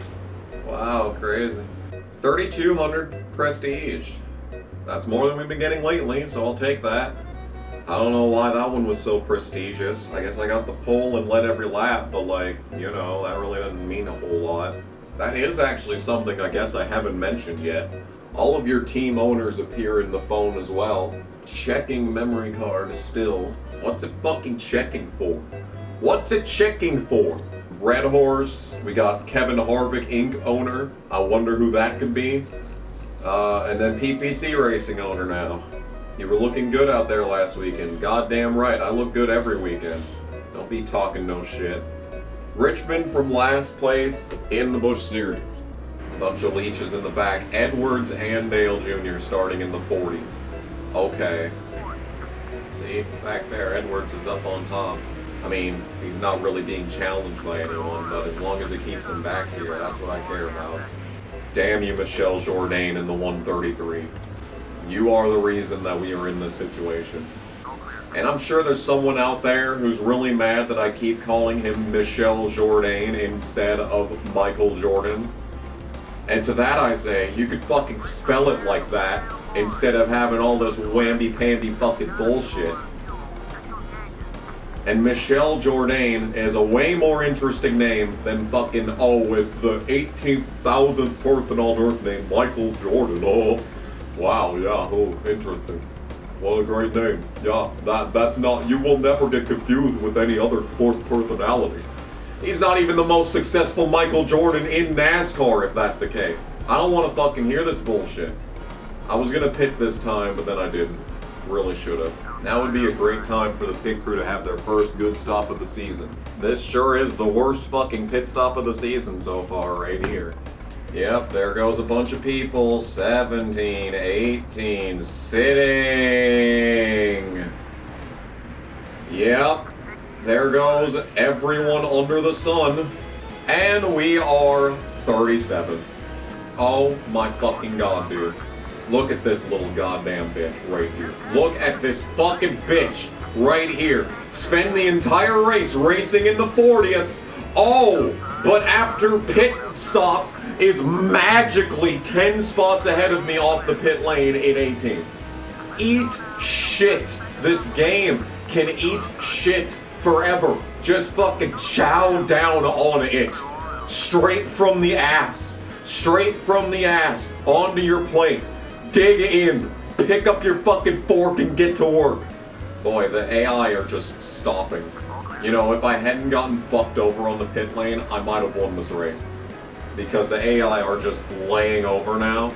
Wow, crazy. 3,200 prestige. That's more than we've been getting lately, so I'll take that. I don't know why that one was so prestigious. I guess I got the pole and led every lap, but like, you know, that really doesn't mean a whole lot. That is actually something I guess I haven't mentioned yet. All of your team owners appear in the phone as well. Checking memory card still. What's it fucking checking for? What's it checking for? Red Horse, we got Kevin Harvick Inc. owner. I wonder who that could be. And then PPC Racing owner now. You were looking good out there last weekend. Goddamn right, I look good every weekend. Don't be talking no shit. Richmond from last place in the Busch Series. Bunch of leeches in the back. Edwards and Dale Jr. starting in the 40s. Okay. See, back there, Edwards is up on top. I mean, he's not really being challenged by anyone, but as long as it keeps him back here, that's what I care about. Damn you, Michel Jourdain in the 133. You are the reason that we are in this situation. And I'm sure there's someone out there who's really mad that I keep calling him Michel Jourdain instead of Michael Jordan. And to that I say, you could fucking spell it like that instead of having all this whamby-pamby fucking bullshit. And Michel Jourdain is a way more interesting name than fucking, oh, with the 18,000th person on earth named Michael Jordan. Oh, wow, yeah, oh, interesting. What a great name. Yeah, that's not, you will never get confused with any other sports personality. He's not even the most successful Michael Jordan in NASCAR, if that's the case. I don't want to fucking hear this bullshit. I was gonna pit this time, but then I didn't. Really should have. Now would be a great time for the pit crew to have their first good stop of the season. This sure is the worst fucking pit stop of the season so far, right here. Yep, there goes a bunch of people. 17, 18, sitting. Yep, there goes everyone under the sun. And we are 37. Oh my fucking god, dude. Look at this little goddamn bitch right here. Look at this fucking bitch right here. Spend the entire race racing in the 40ths. Oh, but after pit stops is magically 10 spots ahead of me off the pit lane in 18. Eat shit. This game can eat shit forever. Just fucking chow down on it. Straight from the ass. Straight from the ass. Onto your plate. Dig in, pick up your fucking fork and get to work. Boy, the AI are just stopping. You know, if I hadn't gotten fucked over on the pit lane, I might have won this race. Because the AI are just laying over now.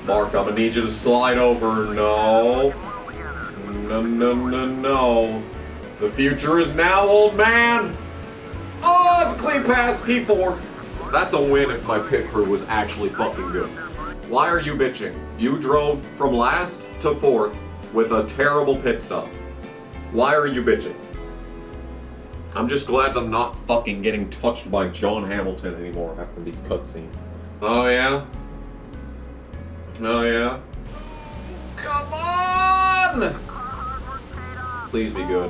Mark, I'm gonna need you to slide over. No. No, no, no, no. The future is now, old man. Oh, that's a clean pass, P4. That's a win if my pit crew was actually fucking good. Why are you bitching? You drove from last to 4th with a terrible pit stop. Why are you bitching? I'm just glad I'm not fucking getting touched by John Hamilton anymore after these cutscenes. Oh yeah? Oh yeah? Come on! Please be good.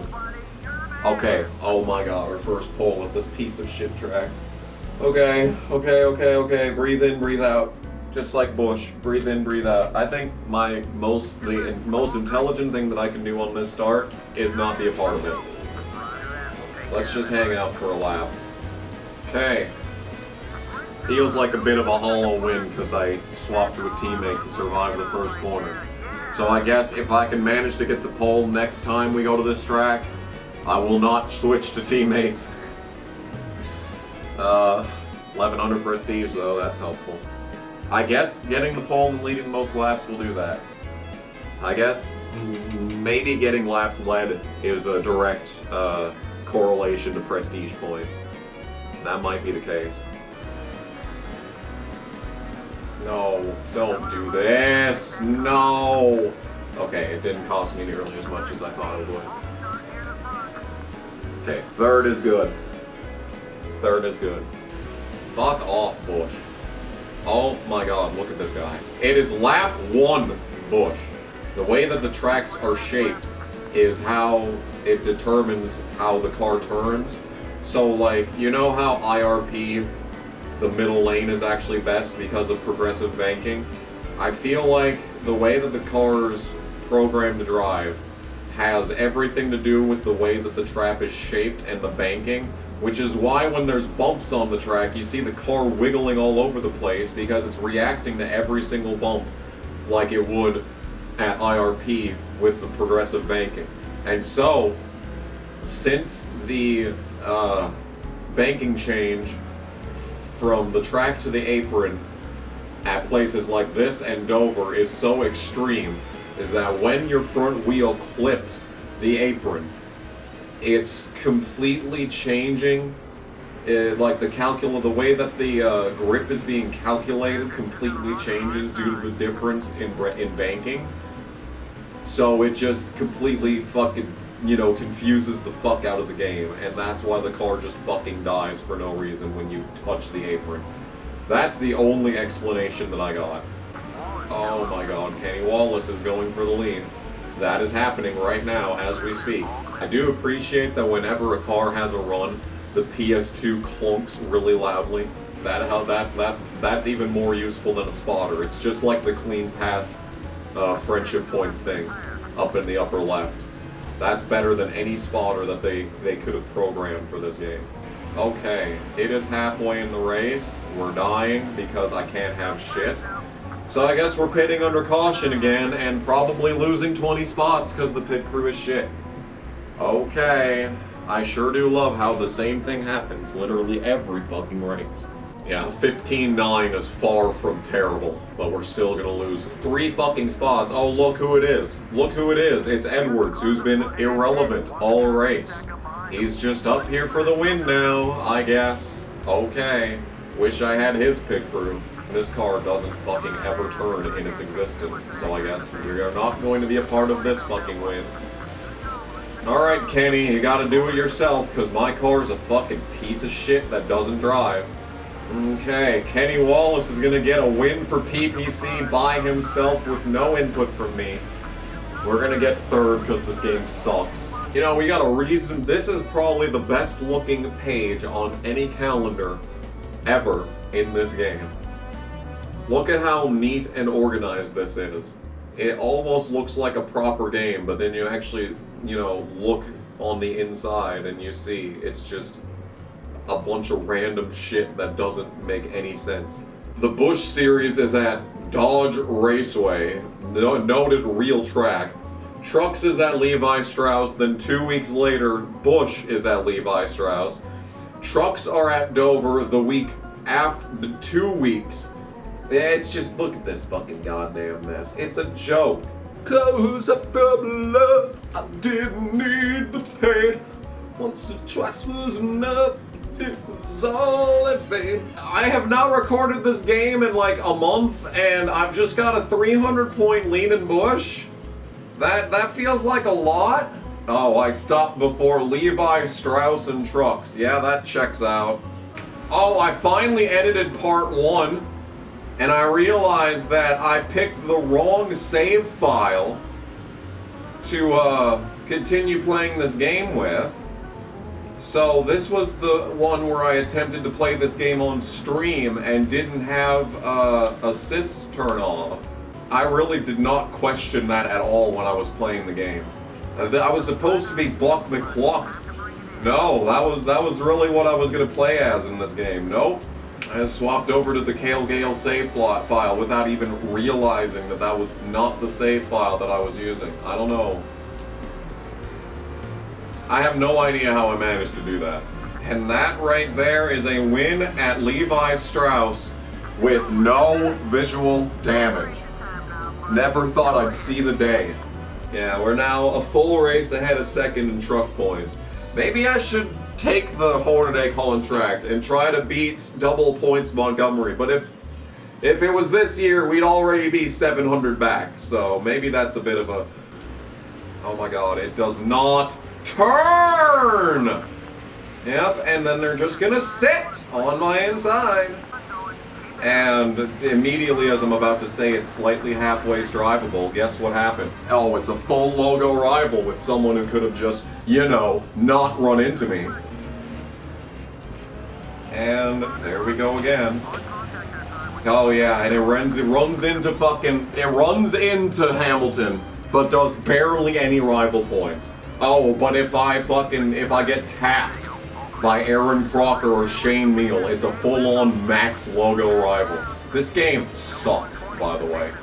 Okay, oh my god, our first pole at this piece of shit track. Okay, breathe in, breathe out. Just like Bush, breathe in, breathe out. I think the most intelligent thing that I can do on this start is not be a part of it. Let's just hang out for a lap. Okay. Feels like a bit of a hollow win because I swapped to a teammate to survive the first corner. So I guess if I can manage to get the pole next time we go to this track, I will not switch to teammates. 1100 prestige though, that's helpful. I guess getting the pole and leading most laps will do that. I guess maybe getting laps led is a direct correlation to prestige points. That might be the case. No, don't do this. No. Okay, it didn't cost me nearly as much as I thought it would. Okay, third is good. Third is good. Fuck off, Bush. Oh my god, look at this guy. It is lap 1, Bush. The way that the tracks are shaped is how it determines how the car turns. So like, you know how IRP, the middle lane is actually best because of progressive banking? I feel like the way that the car's programmed to drive has everything to do with the way that the track is shaped and the banking, which is why when there's bumps on the track, you see the car wiggling all over the place because it's reacting to every single bump like it would at IRP with the progressive banking. And so, since the banking change from the track to the apron at places like this and Dover is so extreme, is that when your front wheel clips the apron, it's completely changing. Like the way that the grip is being calculated completely changes due to the difference in banking. So it just completely fucking, confuses the fuck out of the game, and that's why the car just fucking dies for no reason when you touch the apron. That's the only explanation that I got. Oh my god, Kenny Wallace is going for the lead. That is happening right now as we speak. I do appreciate that whenever a car has a run, the PS2 clunks really loudly. That's even more useful than a spotter. It's just like the clean pass friendship points thing up in the upper left. That's better than any spotter that they could have programmed for this game. Okay, it is halfway in the race. We're dying because I can't have shit. So I guess we're pitting under caution again and probably losing 20 spots because the pit crew is shit. Okay, I sure do love how the same thing happens literally every fucking race. Yeah, 15-9 is far from terrible, but we're still gonna lose 3 fucking spots. Oh, look who it is. Look who it is. It's Edwards, who's been irrelevant all race. He's just up here for the win now, I guess. Okay. Wish I had his pit crew. This car doesn't fucking ever turn in its existence, so I guess we are not going to be a part of this fucking win. Alright, Kenny, you gotta do it yourself, because my car's a fucking piece of shit that doesn't drive. Okay, Kenny Wallace is gonna get a win for PPC by himself with no input from me. We're gonna get third because this game sucks. We got a reason. This is probably the best looking page on any calendar ever in this game. Look at how neat and organized this is. It almost looks like a proper game, but then you actually, look on the inside and you see it's just a bunch of random shit that doesn't make any sense. The Bush series is at Dodge Raceway, noted real track. Trucks is at Levi Strauss, then 2 weeks later, Bush is at Levi Strauss. Trucks are at Dover the week after, the 2 weeks. It's just, look at this fucking goddamn mess. It's a joke. 'Cause I fell in love, I didn't need the pain. Once or twice was enough, it was all in vain. I have not recorded this game in like a month, and I've just got a 300-point lead in Bush. That feels like a lot. Oh, I stopped before Levi Strauss and Trucks. Yeah, that checks out. Oh, I finally edited part 1. And I realized that I picked the wrong save file to continue playing this game with. So this was the one where I attempted to play this game on stream and didn't have assists turn off. I really did not question that at all when I was playing the game. I was supposed to be Buck McCluck. No, that was really what I was going to play as in this game. Nope. I swapped over to the Gale save file without even realizing that that was not the save file that I was using. I don't know. I have no idea how I managed to do that. And that right there is a win at Levi Strauss with no visual damage. Never thought I'd see the day. Yeah, we're now a full race ahead of second in truck points. Maybe I should take the Hornaday contract and try to beat double points Montgomery, but if it was this year, we'd already be 700 back, so maybe that's a bit of a... Oh my god, it does not turn! Yep, and then they're just gonna sit on my inside. And immediately as I'm about to say it's slightly halfway drivable, guess what happens? Oh, it's a full logo rival with someone who could have just, you know, not run into me. And there we go again. Oh yeah, and it runs into Hamilton, but does barely any rival points. Oh, but if I get tapped by Aaron Crocker or Shane Meal, it's a full-on max logo rival. This game sucks, by the way.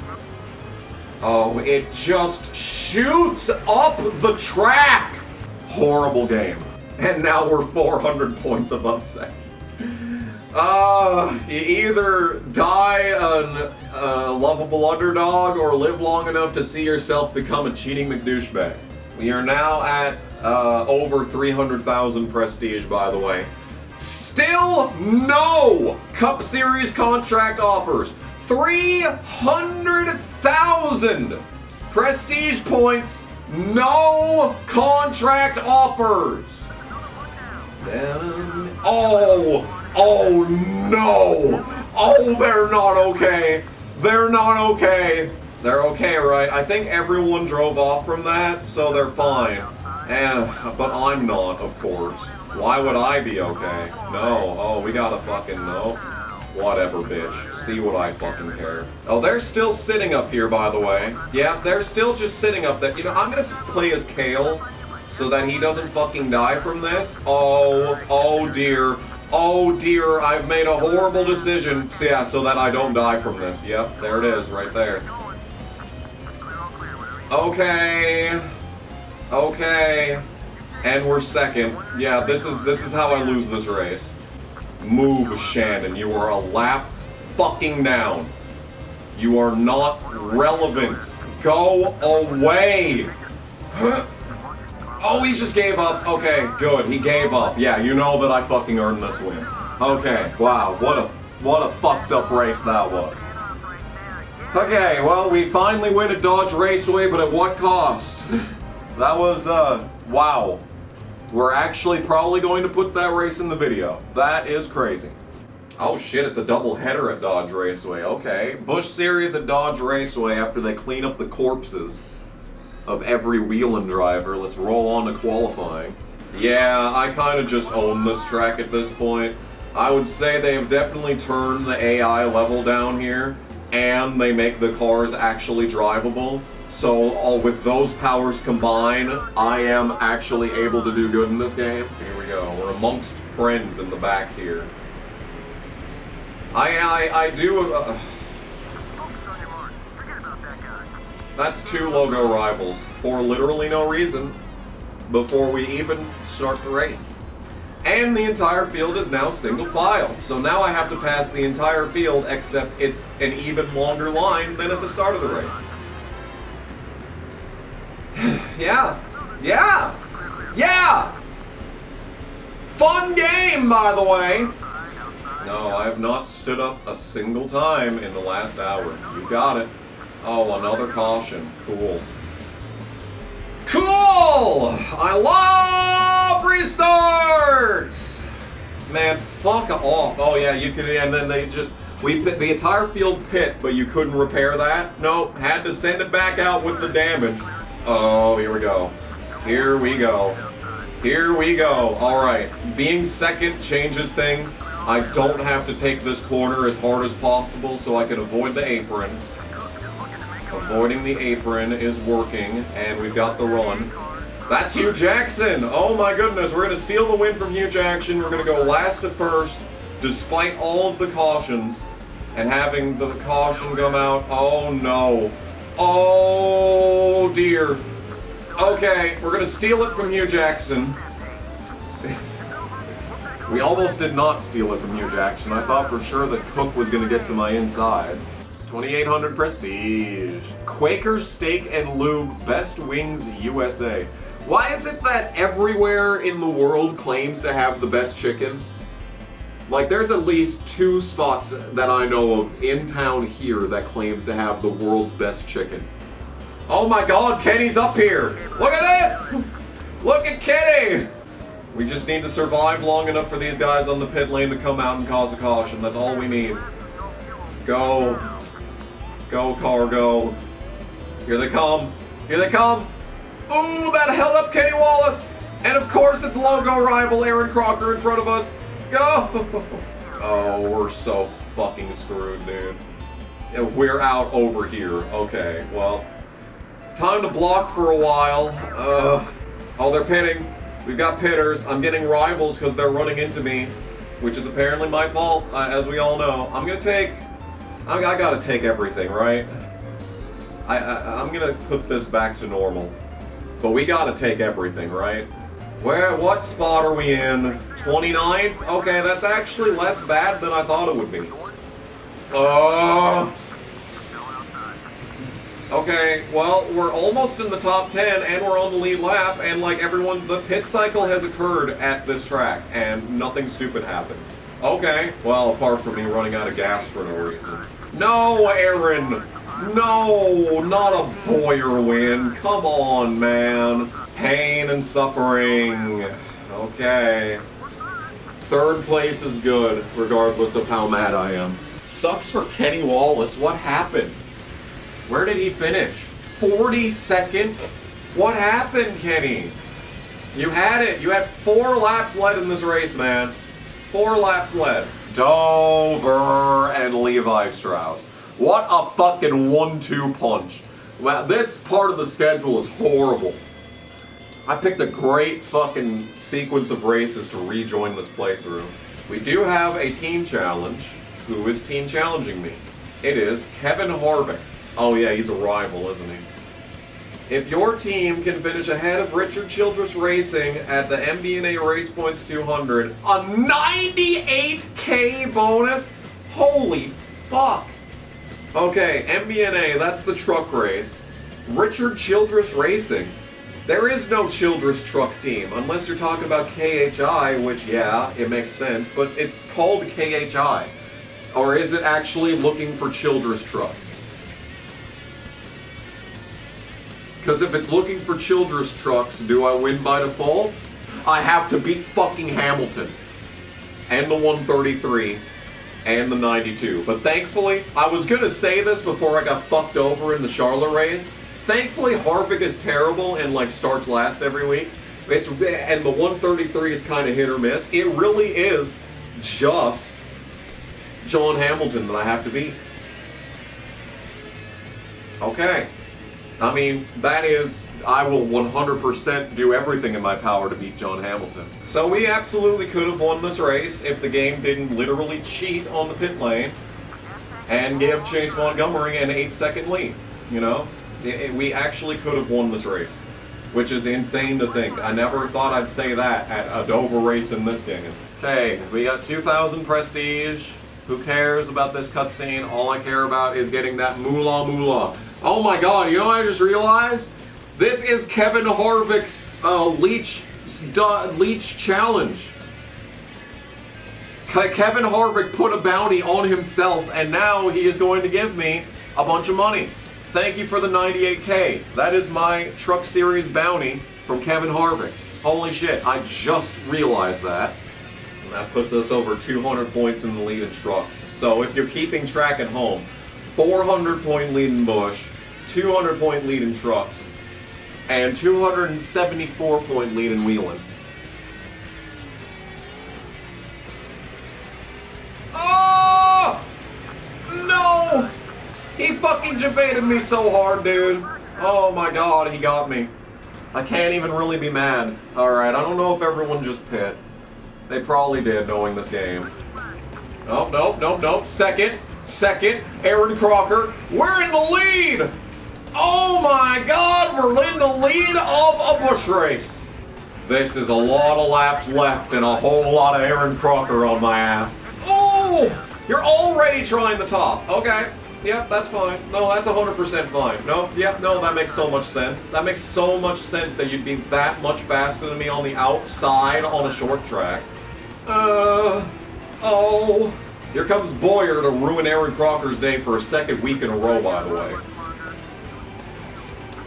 Oh, it just shoots up the track! Horrible game. And now we're 400 points above second. You either die a lovable underdog or live long enough to see yourself become a cheating McDouchebag. We are now at over 300,000 prestige, by the way. Still no Cup Series contract offers. 300,000 prestige points, no contract offers. Oh no! Oh, they're not okay. They're not okay. They're okay, right? I think everyone drove off from that, so they're fine. But I'm not, of course. Why would I be okay? No. Oh, we gotta fucking no. Whatever, bitch. See what I fucking care. Oh, they're still sitting up here, by the way. Yeah, they're still just sitting up there. You know, I'm gonna play as Pehl so that he doesn't fucking die from this. Oh dear. Oh dear, I've made a horrible decision. So yeah, so that I don't die from this. Yep, there it is, right there. Okay. Okay. And we're second. Yeah, this is how I lose this race. Move, Shannon. You are a lap fucking down. You are not relevant. Go away. Oh, he just gave up. Okay, good. He gave up. Yeah, you know that I fucking earned this win. Okay, wow. What a fucked up race that was. Okay, well, we finally win at Dodge Raceway, but at what cost? That was, wow. We're actually probably going to put that race in the video. That is crazy. Oh shit, it's a double header at Dodge Raceway. Okay. Busch Series at Dodge Raceway after they clean up the corpses of every Wheelin' driver. Let's roll on to qualifying. Yeah, I kind of just own this track at this point. I would say they have definitely turned the AI level down here, and they make the cars actually drivable. So with those powers combined, I am actually able to do good in this game. Here we go. We're amongst friends in the back here. I do... That's two logo rivals for literally no reason before we even start the race. And the entire field is now single file. So now I have to pass the entire field, except it's an even longer line than at the start of the race. Yeah. Fun game, by the way. No, I have not stood up a single time in the last hour. You got it. Oh, another caution. Cool. I love restarts! Man, fuck off. Oh yeah, you could, and then they just, we pit the entire field pit, but you couldn't repair that? Nope, had to send it back out with the damage. Oh, here we go. Here we go. Here we go. Alright, being second changes things. I don't have to take this corner as hard as possible so I can avoid the apron. Avoiding the apron is working, and we've got the run. That's Hugh Jackson! Oh my goodness, we're going to steal the win from Hugh Jackson. We're going to go last to first, despite all of the cautions. And having the caution come out, oh no. Oh dear. Okay, we're going to steal it from Hugh Jackson. We almost did not steal it from Hugh Jackson. I thought for sure that Cook was going to get to my inside. 2800 prestige. Quaker Steak and Lube, Best Wings USA. Why is it that everywhere in the world claims to have the best chicken? Like, there's at least 2 spots that I know of in town here that claims to have the world's best chicken. Oh my god, Kenny's up here! Look at this! Look at Kenny! We just need to survive long enough for these guys on the pit lane to come out and cause a caution. That's all we need. Go. Go, car, go. Here they come. Here they come. Ooh, that held up Kenny Wallace. And of course, it's logo rival Aaron Crocker in front of us. Go. Oh, we're so fucking screwed, dude. Yeah, we're out over here. Okay, well, time to block for a while. Oh, they're pitting. We've got pitters. I'm getting rivals because they're running into me, which is apparently my fault, as we all know. I'm gonna take... I gotta take everything, right? I'm gonna put this back to normal. But we gotta take everything, right? What spot are we in? 29th? Okay, that's actually less bad than I thought it would be. Okay, well, we're almost in the top 10, and we're on the lead lap, and like everyone, the pit cycle has occurred at this track, and nothing stupid happened. Okay, well, apart from me running out of gas for no reason. No, Aaron! No, not a Boyer win. Come on, man. Pain and suffering. Okay. 3rd place is good, regardless of how mad I am. Sucks for Kenny Wallace. What happened? Where did he finish? 42nd? What happened, Kenny? You had it. You had 4 laps led in this race, man. 4 laps led. Dover and Levi Strauss. What a fucking 1-2 punch. Well, this part of the schedule is horrible. I picked a great fucking sequence of races to rejoin this playthrough. We do have a team challenge. Who is team challenging me? It is Kevin Harvick. Oh yeah, he's a rival, isn't he? If your team can finish ahead of Richard Childress Racing at the MBNA Race Points 200, a 98K bonus? Holy fuck. Okay, MBNA, that's the truck race. Richard Childress Racing. There is no Childress truck team, unless you're talking about KHI, which, yeah, it makes sense, but it's called KHI. Or is it actually looking for Childress trucks? Because if it's looking for Childress trucks, do I win by default? I have to beat fucking Hamilton. And the 133. And the 92. But thankfully, I was going to say this before I got fucked over in the Charlotte race. Thankfully, Harvick is terrible and like starts last every week. And the 133 is kind of hit or miss. It really is just John Hamilton that I have to beat. Okay. I mean, that is, I will 100% do everything in my power to beat John Hamilton. So we absolutely could have won this race if the game didn't literally cheat on the pit lane and give Chase Montgomery an 8-second lead, you know? We actually could have won this race, which is insane to think. I never thought I'd say that at a Dover race in this game. Okay, we got 2,000 prestige. Who cares about this cutscene? All I care about is getting that moolah moolah. Oh my god, you know what I just realized? This is Kevin Harvick's Leech challenge. Kevin Harvick put a bounty on himself and now he is going to give me a bunch of money. Thank you for the 98K. That is my Truck Series bounty from Kevin Harvick. Holy shit, I just realized that. And that puts us over 200 points in the lead in trucks. So if you're keeping track at home, 400 point lead in Busch, 200 point lead in trucks, and 274-point lead in wheeling. Oh! No! He fucking debated me so hard, dude. Oh my god, he got me. I can't even really be mad. Alright, I don't know if everyone just pit. They probably did, knowing this game. Oh, nope. Second, Aaron Crocker. We're in the lead! Oh my god, we're in the lead of a bush race. This is a lot of laps left and a whole lot of Aaron Crocker on my ass. Oh! You're already trying the top. Okay. Yep, that's fine. No, that's 100% fine. No, yep, no, that makes so much sense. That makes so much sense that you'd be that much faster than me on the outside on a short track. Oh. Here comes Boyer to ruin Aaron Crocker's day for a second week in a row, by the way.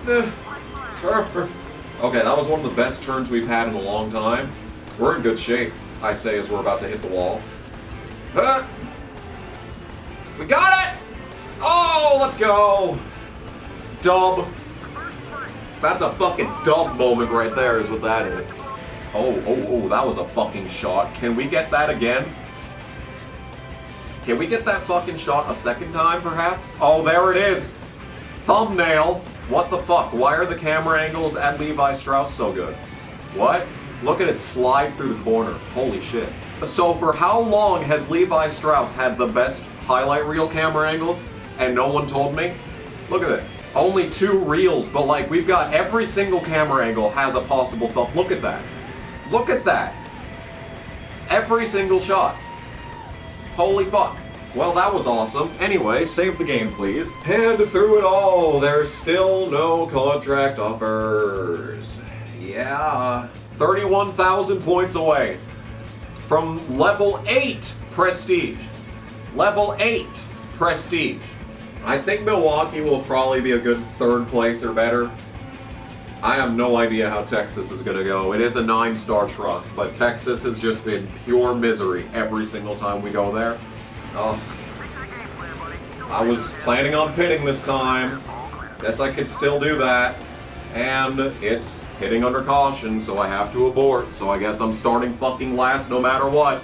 Okay, that was one of the best turns we've had in a long time. We're in good shape, I say, as we're about to hit the wall. We got it! Oh, let's go! Dub. That's a fucking dub moment right there is what that is. Oh, that was a fucking shot. Can we get that again? Can we get that fucking shot a second time, perhaps? Oh, there it is! Thumbnail! What the fuck? Why are the camera angles at Levi Strauss so good? What? Look at it slide through the corner. Holy shit. So for how long has Levi Strauss had the best highlight reel camera angles? And no one told me? Look at this. Only 2 reels, but like we've got every single camera angle has a possible thumb. Look at that. Look at that. Every single shot. Holy fuck. Well, that was awesome. Anyway, save the game, please. And through it all, there's still no contract offers. Yeah. 31,000 points away from level 8 prestige. Level 8 prestige. I think Milwaukee will probably be a good 3rd place or better. I have no idea how Texas is going to go. It is a 9-star truck, but Texas has just been pure misery every single time we go there. I was planning on pitting this time. Guess I could still do that. And it's hitting under caution, so I have to abort. So I guess I'm starting fucking last no matter what.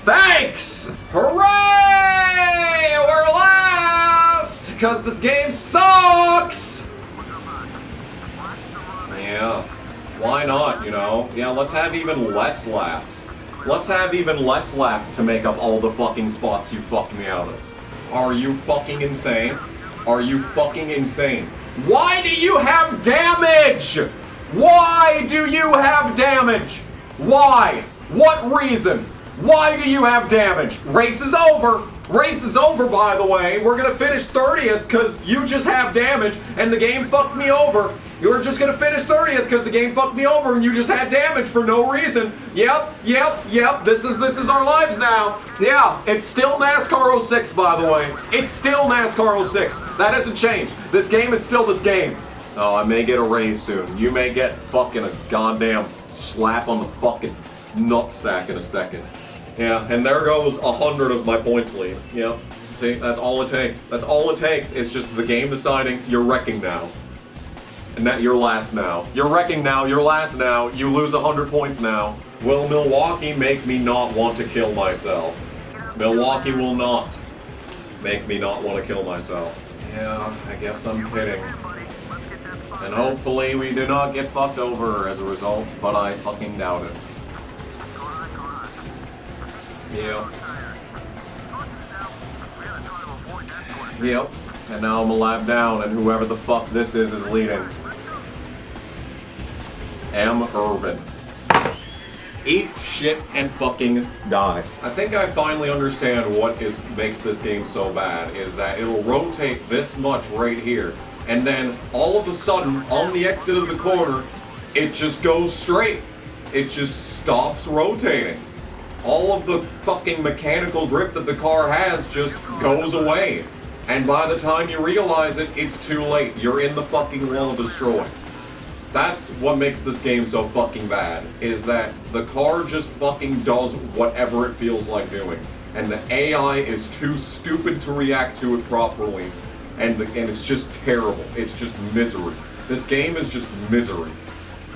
Thanks! Hooray! We're last! Because this game sucks! Yeah. Why not, you know? Yeah, let's have even less laps. Let's have even less laps to make up all the fucking spots you fucked me out of. Are you fucking insane? Are you fucking insane? Why do you have damage? Why do you have damage? Why? What reason? Why do you have damage? Race is over. Race is over, by the way. We're gonna finish 30th because you just have damage and the game fucked me over. You were just gonna finish 30th because the game fucked me over and you just had damage for no reason. Yep. This is our lives now. Yeah, it's still NASCAR 06, by the way. It's still NASCAR 06. That hasn't changed. This game is still this game. Oh, I may get a raise soon. You may get fucking a goddamn slap on the fucking nutsack in a second. Yeah, and there goes 100 of my points lead. Yeah, see, that's all it takes. That's all it takes. It's just the game deciding you're wrecking now. And that you're last now. You're wrecking now, you're last now, you lose 100 points now. Will Milwaukee make me not want to kill myself? Milwaukee will not make me not want to kill myself. Yeah, I guess I'm kidding. And hopefully we do not get fucked over as a result, but I fucking doubt it. Yeah. Yep. And now I'm a lap down, and whoever the fuck this is leading. M. Irvin. Eat shit and fucking die. I think I finally understand what makes this game so bad, is that it'll rotate this much right here, and then all of a sudden, on the exit of the corner, it just goes straight. It just stops rotating. All of the fucking mechanical grip that the car has just goes away. And by the time you realize it, it's too late. You're in the fucking wall destroyed. That's what makes this game so fucking bad, is that the car just fucking does whatever it feels like doing. And the AI is too stupid to react to it properly. And it's just terrible. It's just misery. This game is just misery.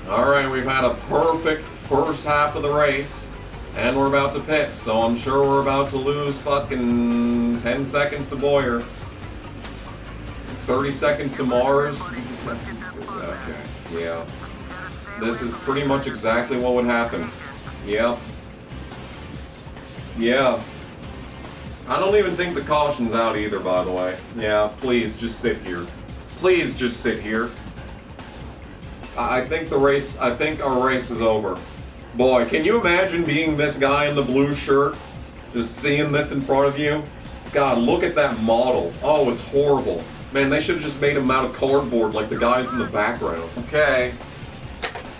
Alright, we've had a perfect first half of the race, and we're about to pit, so I'm sure we're about to lose fucking 10 seconds to Boyer. 30 seconds to Mars. Okay, yeah. This is pretty much exactly what would happen. Yep. Yeah. I don't even think the caution's out either, by the way. Yeah, please, just sit here. Please, just sit here. I think our race is over. Boy, can you imagine being this guy in the blue shirt? Just seeing this in front of you? God, look at that model. Oh, it's horrible. Man, they should have just made him out of cardboard like the guys in the background. Okay.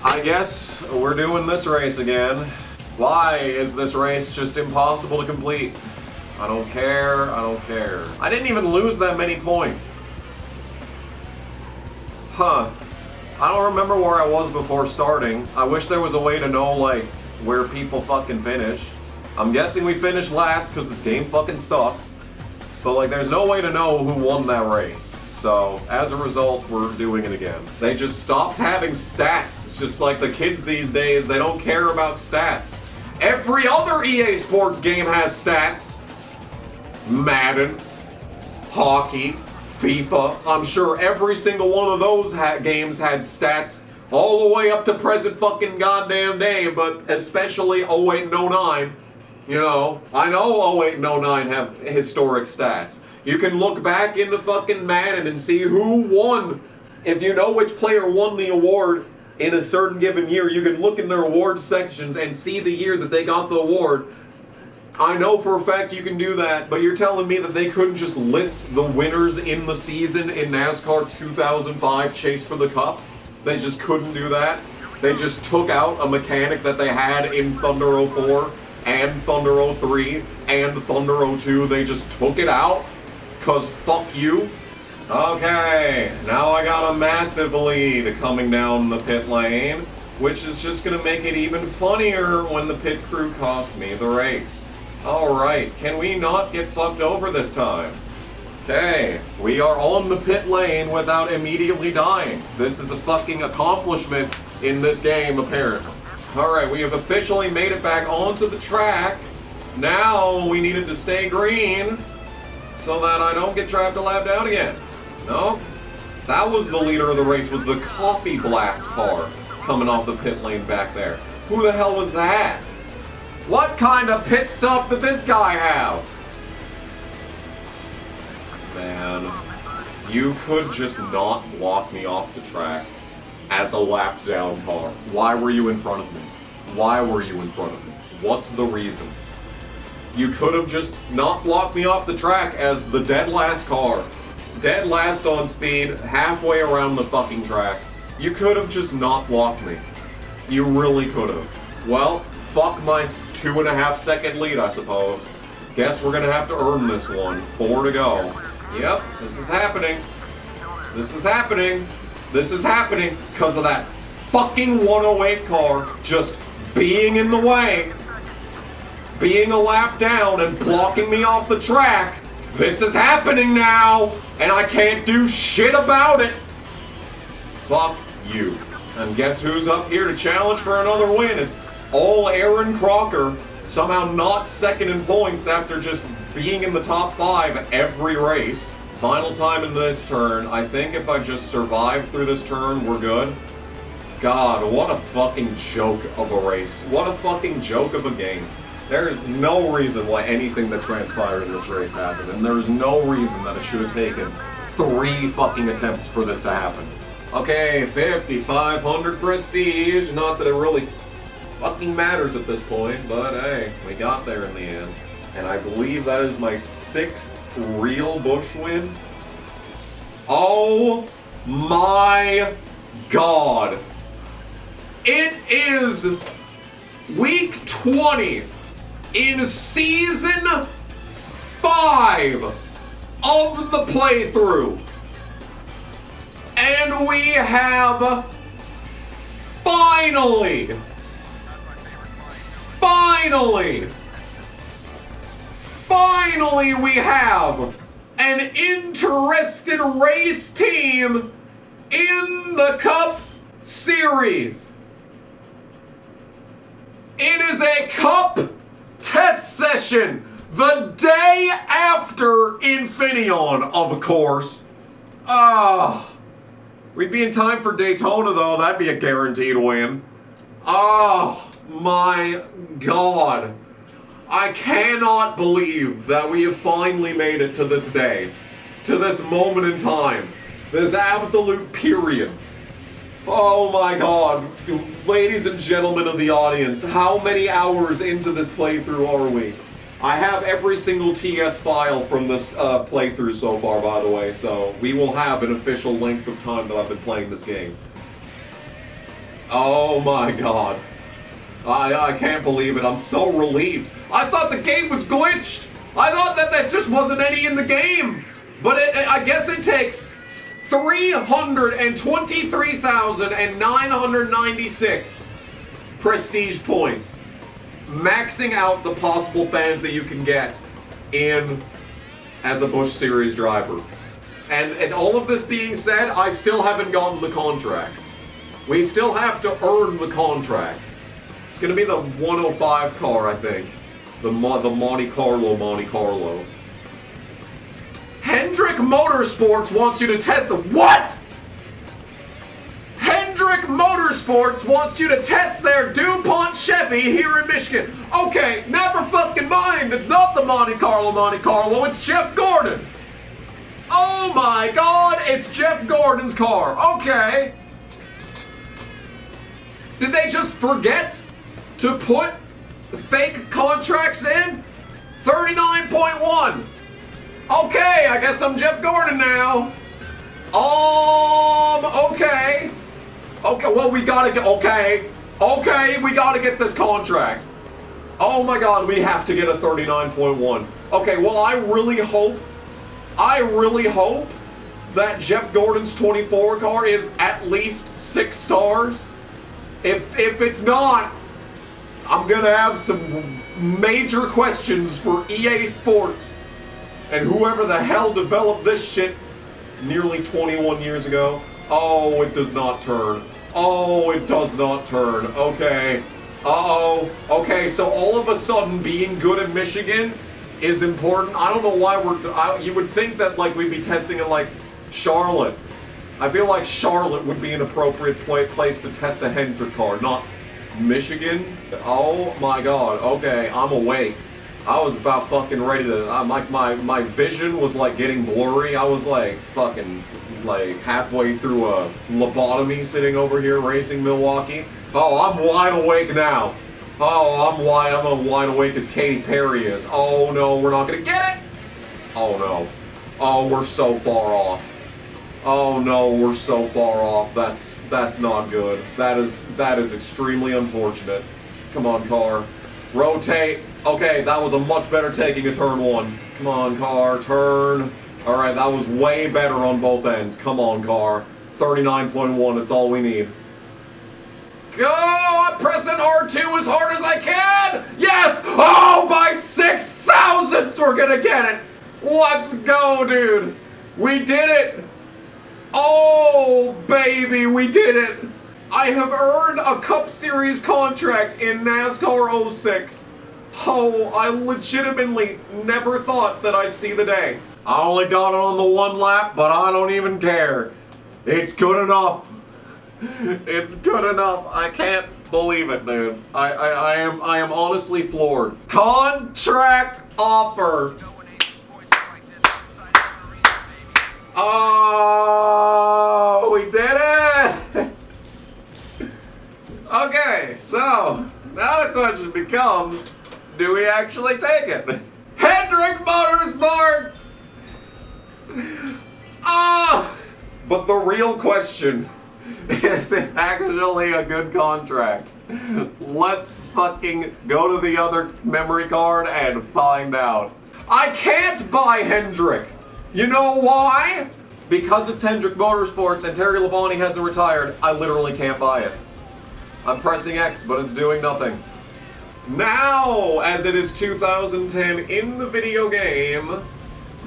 I guess we're doing this race again. Why is this race just impossible to complete? I don't care, I don't care. I didn't even lose that many points. Huh. I don't remember where I was before starting. I wish there was a way to know, like, where people fucking finish. I'm guessing we finished last because this game fucking sucks. But, like, there's no way to know who won that race. So, as a result, we're doing it again. They just stopped having stats. It's just like the kids these days, they don't care about stats. Every other EA Sports game has stats. Madden, hockey, FIFA. I'm sure every single one of those games had stats all the way up to present fucking goddamn day, but especially 08 and 09. You know, I know 08 and 09 have historic stats. You can look back into fucking Madden and see who won. If you know which player won the award in a certain given year, you can look in their award sections and see the year that they got the award. I know for a fact you can do that, but you're telling me that they couldn't just list the winners in the season in NASCAR 2005 Chase for the Cup? They just couldn't do that? They just took out a mechanic that they had in Thunder 04 and Thunder 03 and Thunder 02. They just took it out? 'Cause fuck you? Okay, now I got a massive lead coming down the pit lane, which is just gonna make it even funnier when the pit crew costs me the race. Alright, can we not get fucked over this time? Okay, we are on the pit lane without immediately dying. This is a fucking accomplishment in this game, apparently. Alright, we have officially made it back onto the track. Now we needed to stay green so that I don't get trapped a lap down again. No, that was the leader of the race, was the Coffee Blast car coming off the pit lane back there. Who the hell was that? What kind of pit stop did this guy have? Man, you could just not block me off the track as a lap down car. Why were you in front of me? Why were you in front of me? What's the reason? You could have just not blocked me off the track as the dead last car. Dead last on speed, halfway around the fucking track. You could have just not blocked me. You really could have. Well, fuck my 2.5 second lead, I suppose. Guess we're gonna have to earn this one. 4 to go. Yep, this is happening. This is happening. This is happening because of that fucking 108 car just being in the way. Being a lap down and blocking me off the track. This is happening now, and I can't do shit about it. Fuck you. And guess who's up here to challenge for another win? It's all Aaron Crocker, somehow not second in points after just being in the top 5 every race. Final time in this turn. I think if I just survive through this turn, we're good. God, what a fucking joke of a race. What a fucking joke of a game. There is no reason why anything that transpired in this race happened, and there is no reason that it should have taken 3 fucking attempts for this to happen. Okay, 5,500 prestige. Not that it really fucking matters at this point, but hey, we got there in the end. And I believe that is my 6th real Busch win. Oh my God. It is week 20 in season 5 of the playthrough. And we have finally we have an interested race team in the Cup Series. It is a Cup test session the day after Infineon, of course. We'd be in time for Daytona, though. That'd be a guaranteed win. Oh, my God. I cannot believe that we have finally made it to this day. To this moment in time. This absolute period. Oh my God. Ladies and gentlemen of the audience, how many hours into this playthrough are we? I have every single TS file from this playthrough so far, by the way, so we will have an official length of time that I've been playing this game. Oh my God. I can't believe it. I'm so relieved. I thought the game was glitched. I thought that there just wasn't any in the game. But I guess it takes 323,996 prestige points, maxing out the possible fans that you can get in as a Busch Series driver. And all of this being said, I still haven't gotten the contract. We still have to earn the contract. It's going to be the 105 car, I think. The Monte Carlo. Hendrick Motorsports wants you to test the what? Hendrick Motorsports wants you to test their DuPont Chevy here in Michigan. Okay, never fucking mind. It's not the Monte Carlo. It's Jeff Gordon. Oh my God, it's Jeff Gordon's car. Okay. Did they just forget to put fake contracts in? 39.1. Okay, I guess I'm Jeff Gordon now. Okay. Okay, well, we gotta get, okay, we gotta get this contract. Oh my God, we have to get a 39.1. Okay, well, I really hope that Jeff Gordon's 24 car is at least 6 stars. If it's not, I'm gonna have some major questions for EA Sports and whoever the hell developed this shit nearly 21 years ago. Oh, it does not turn. Oh, it does not turn. Okay. Uh-oh. Okay, so all of a sudden being good at Michigan is important. I don't know why you would think that, like, we'd be testing in, like, Charlotte. I feel like Charlotte would be an appropriate place to test a Hendrick car, not Michigan. Oh my God. Okay, I'm awake. I was about fucking ready to, my vision was like getting blurry. I was like fucking like halfway through a lobotomy sitting over here racing Milwaukee. Oh, I'm wide awake now. Oh, I'm wide awake as Katy Perry is. Oh no, we're not gonna get it. Oh no. Oh, we're so far off. Oh no, we're so far off. That's not good. That is extremely unfortunate. Come on, car. Rotate. Okay, that was a much better taking a turn 1. Come on, car, turn. All right, that was way better on both ends. Come on, car. 39.1, it's all we need. Go! I'm pressing R2 as hard as I can! Yes! Oh, by 6 thousandths we're gonna get it! Let's go, dude! We did it! Oh, baby, we did it! I have earned a Cup Series contract in NASCAR 06. Oh, I legitimately never thought that I'd see the day. I only got it on the 1 lap, but I don't even care. It's good enough. It's good enough. I can't believe it, dude. I am honestly floored. Contract offer. Oh, we did it! Okay, so now the question becomes, do we actually take it? Hendrick Motorsports! But the real question, is it actually a good contract? Let's fucking go to the other memory card and find out. I can't buy Hendrick. You know why? Because it's Hendrick Motorsports and Terry Labonte hasn't retired, I literally can't buy it. I'm pressing X, but it's doing nothing. Now, as it is 2010 in the video game,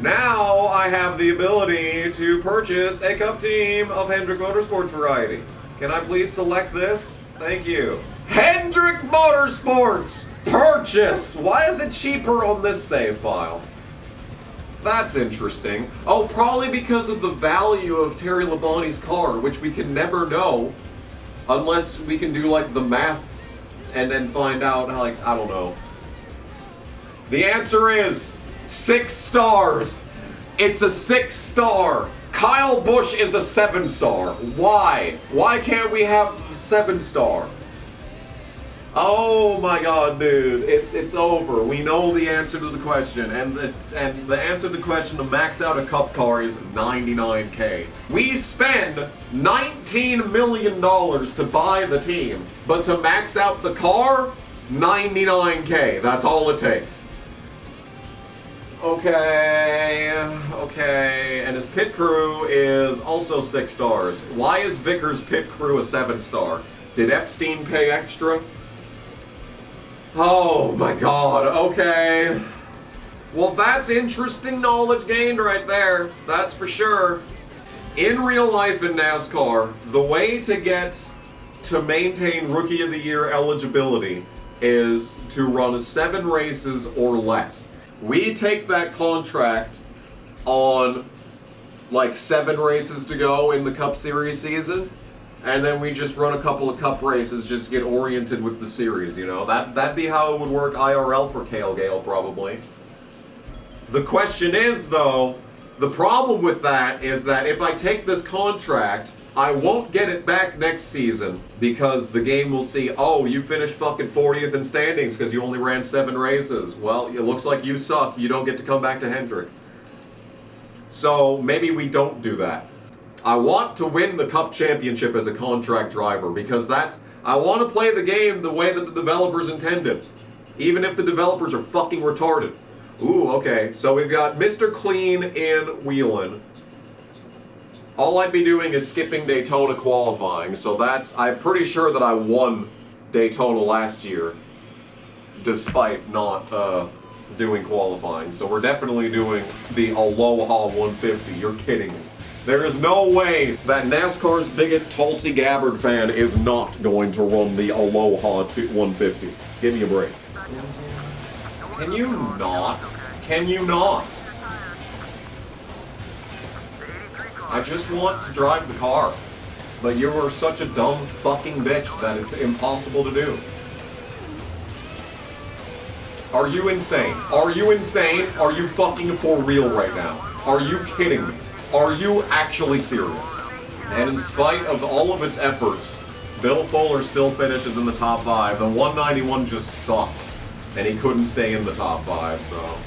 Now I have the ability to purchase a Cup team of Hendrick Motorsports variety. Can I please select this? Thank you. Hendrick Motorsports! Purchase! Why is it cheaper on this save file? That's interesting. Oh, probably because of the value of Terry Labonte's car, which we can never know unless we can do like the math and then find out, like, I don't know. The answer is 6 stars. It's a 6-star. Kyle Busch is a 7-star. Why? Why can't we have 7-star? Oh my god, dude. It's over. We know the answer to the question. And the answer to the question to max out a Cup car is $99K. We spend $19 million to buy the team, but to max out the car, $99K. That's all it takes. Okay, and his pit crew is also 6 stars. Why is Vickers' pit crew a 7-star? Did Epstein pay extra? Oh my god, okay. Well, that's interesting knowledge gained right there, that's for sure. In real life in NASCAR, the way to maintain Rookie of the Year eligibility is to run 7 races or less. We take that contract on like 7 races to go in the Cup Series season, and then we just run a couple of Cup races just to get oriented with the series, you know? That'd be how it would work IRL for Cale Gale, probably. The question is, though, the problem with that is that if I take this contract, I won't get it back next season because the game will see, oh, you finished fucking 40th in standings because you only ran 7 races. Well, it looks like you suck. You don't get to come back to Hendrick. So maybe we don't do that. I want to win the Cup Championship as a contract driver because I want to play the game the way that the developers intended, even if the developers are fucking retarded. Ooh, okay, so we've got Mr. Clean in Wheelin'. All I'd be doing is skipping Daytona qualifying, so I'm pretty sure that I won Daytona last year, despite not doing qualifying. So we're definitely doing the Aloha 150, you're kidding me. There is no way that NASCAR's biggest Tulsi Gabbard fan is not going to run the Aloha 150. Give me a break. Can you not? Can you not? I just want to drive the car. But you are such a dumb fucking bitch that it's impossible to do. Are you insane? Are you insane? Are you fucking for real right now? Are you kidding me? Are you actually serious? And in spite of all of its efforts, Bill Fuller still finishes in the top 5. The 191 just sucked, and he couldn't stay in the top 5, so.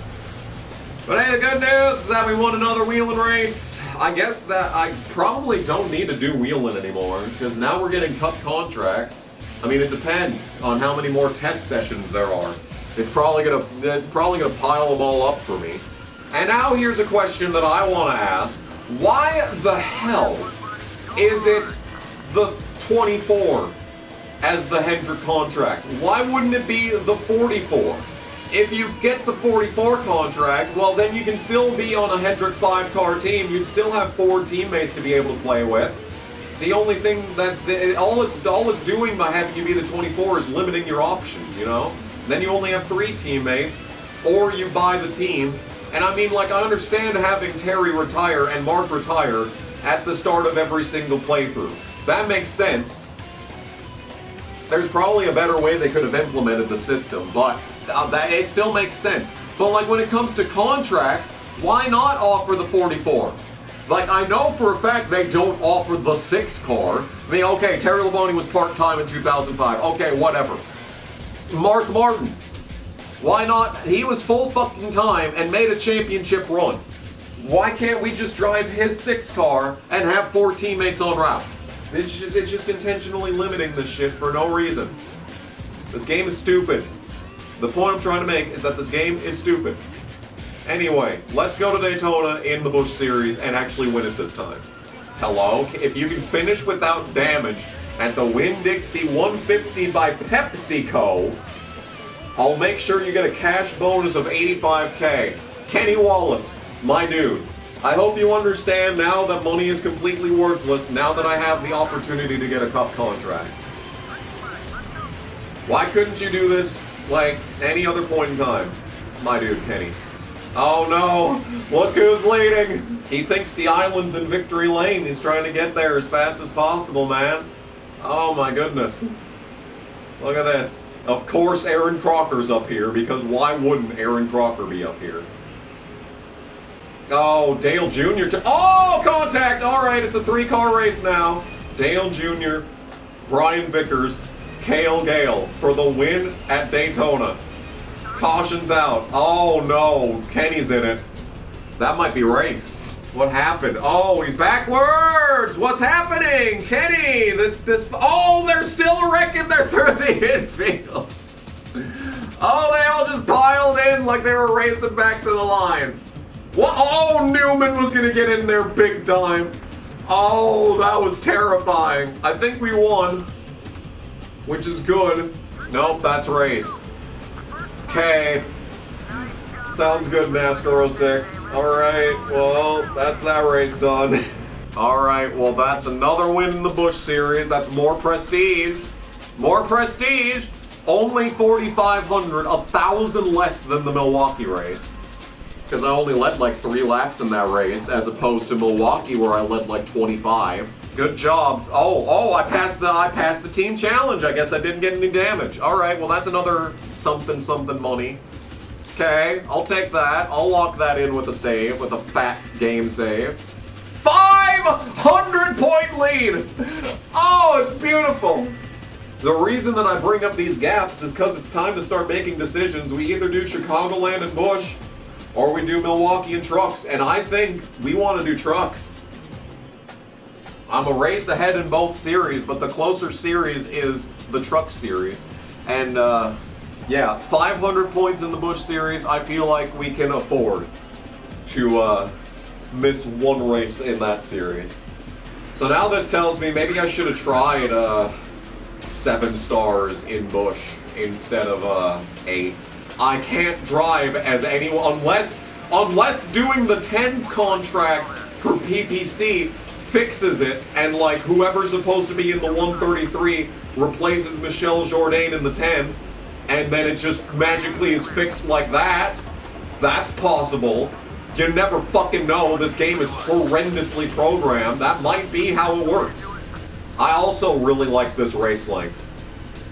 But hey, the good news is that we won another wheeling race. I guess that I probably don't need to do wheeling anymore, because now we're getting Cup contracts. I mean, it depends on how many more test sessions there are. It's probably gonna pile them all up for me. And now here's a question that I want to ask. Why the hell is it the 24 as the Hendrick contract? Why wouldn't it be the 44? If you get the 44 contract, well then you can still be on a Hendrick 5-car team. You'd still have 4 teammates to be able to play with. The only thing all it's doing by having you be the 24 is limiting your options, you know? Then you only have 3 teammates, or you buy the team. And I mean, like, I understand having Terry retire and Mark retire at the start of every single playthrough. That makes sense. There's probably a better way they could have implemented the system, but it still makes sense. But like when it comes to contracts, why not offer the 44? Like, I know for a fact they don't offer the 6 car. I mean, okay, Terry Labonte was part-time in 2005. Okay, whatever. Mark Martin. Why not? He was full fucking time and made a championship run. Why can't we just drive his 6 car and have 4 teammates on route? It's just intentionally limiting this shit for no reason. This game is stupid. The point I'm trying to make is that this game is stupid. Anyway, let's go to Daytona in the Busch Series and actually win it this time. Hello? If you can finish without damage at the Winn-Dixie 150 by PepsiCo, I'll make sure you get a cash bonus of $85K. Kenny Wallace, my dude, I hope you understand now that money is completely worthless now that I have the opportunity to get a cup contract. Why couldn't you do this like any other point in time? My dude, Kenny. Oh no, look who's leading. He thinks the island's in victory lane. He's trying to get there as fast as possible, man. Oh my goodness. Look at this. Of course Aaron Crocker's up here, because why wouldn't Aaron Crocker be up here? Oh, Dale Jr. Oh, contact! Alright, it's a 3-car race now. Dale Jr., Brian Vickers, Cale Gale for the win at Daytona. Caution's out. Oh no, Kenny's in it. That might be race. What happened? Oh, he's backwards! What's happening? Kenny! Oh, they're still wrecking their through the infield. Oh, they all just piled in like they were racing back to the line. What? Oh, Newman was gonna get in there big time. Oh, that was terrifying. I think we won, which is good. Nope, that's race. Okay. Sounds good, Nascar 06. Alright, well, that's that race done. Alright, well, that's another win in the Busch Series. That's more prestige. More prestige. Only 4,500, 1,000 less than the Milwaukee race. Because I only led like 3 laps in that race, as opposed to Milwaukee where I led like 25. Good job. Oh, I passed the team challenge. I guess I didn't get any damage. Alright, well, that's another something money. Okay, I'll take that. I'll lock that in with a save, with a fat game save. 500-point lead! Oh, it's beautiful! The reason that I bring up these gaps is because it's time to start making decisions. We either do Chicagoland and Busch, or we do Milwaukee and Trucks, and I think we want to do Trucks. I'm a race ahead in both series, but the closer series is the Truck Series. And, yeah, 500 points in the Busch Series, I feel like we can afford to miss one race in that series. So now this tells me maybe I should have tried 7 stars in Busch instead of 8. I can't drive as anyone unless doing the 10 contract for PPC fixes it, and like whoever's supposed to be in the 133 replaces Michel Jourdain in the 10. And then it just magically is fixed like that. That's possible. You never fucking know. This game is horrendously programmed. That might be how it works. I also really like this race length.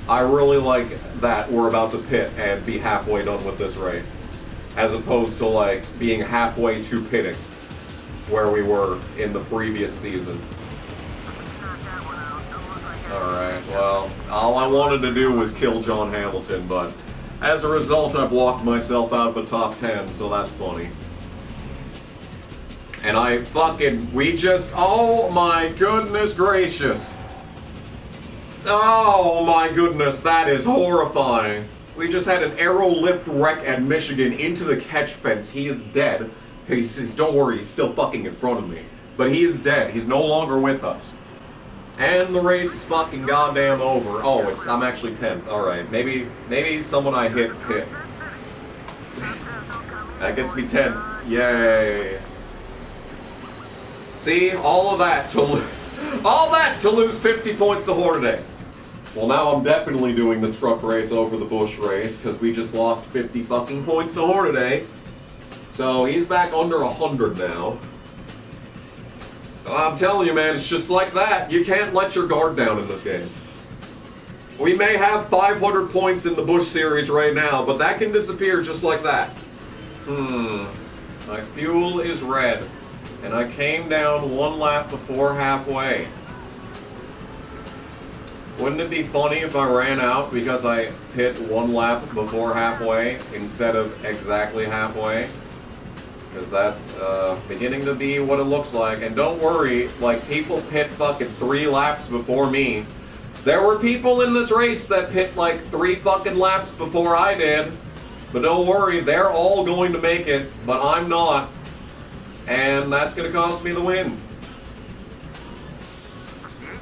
I really like that we're about to pit and be halfway done with this race, as opposed to like being halfway to pitting, where we were in the previous season. Alright, well, all I wanted to do was kill John Hamilton, but as a result, I've locked myself out of the top 10, so that's funny. And oh my goodness gracious. Oh my goodness, that is horrifying. We just had an aero-lift wreck at Michigan into the catch fence. He is dead. Don't worry, he's still fucking in front of me. But he is dead. He's no longer with us. And the race is fucking goddamn over. Oh, I'm actually 10th. Alright, maybe someone I hit. That gets me 10th. Yay. See, all that to lose 50 points to Hornaday. Well, now I'm definitely doing the truck race over the Busch race, because we just lost 50 fucking points to Hornaday. So he's back under 100 now. I'm telling you, man, it's just like that. You can't let your guard down in this game. We may have 500 points in the Busch Series right now, but that can disappear just like that. My fuel is red, and I came down 1 lap before halfway. Wouldn't it be funny if I ran out because I pit 1 lap before halfway instead of exactly halfway? Because that's beginning to be what it looks like. And don't worry, like, people pit fucking 3 laps before me. There were people in this race that pit like 3 fucking laps before I did. But don't worry, they're all going to make it, but I'm not. And that's going to cost me the win.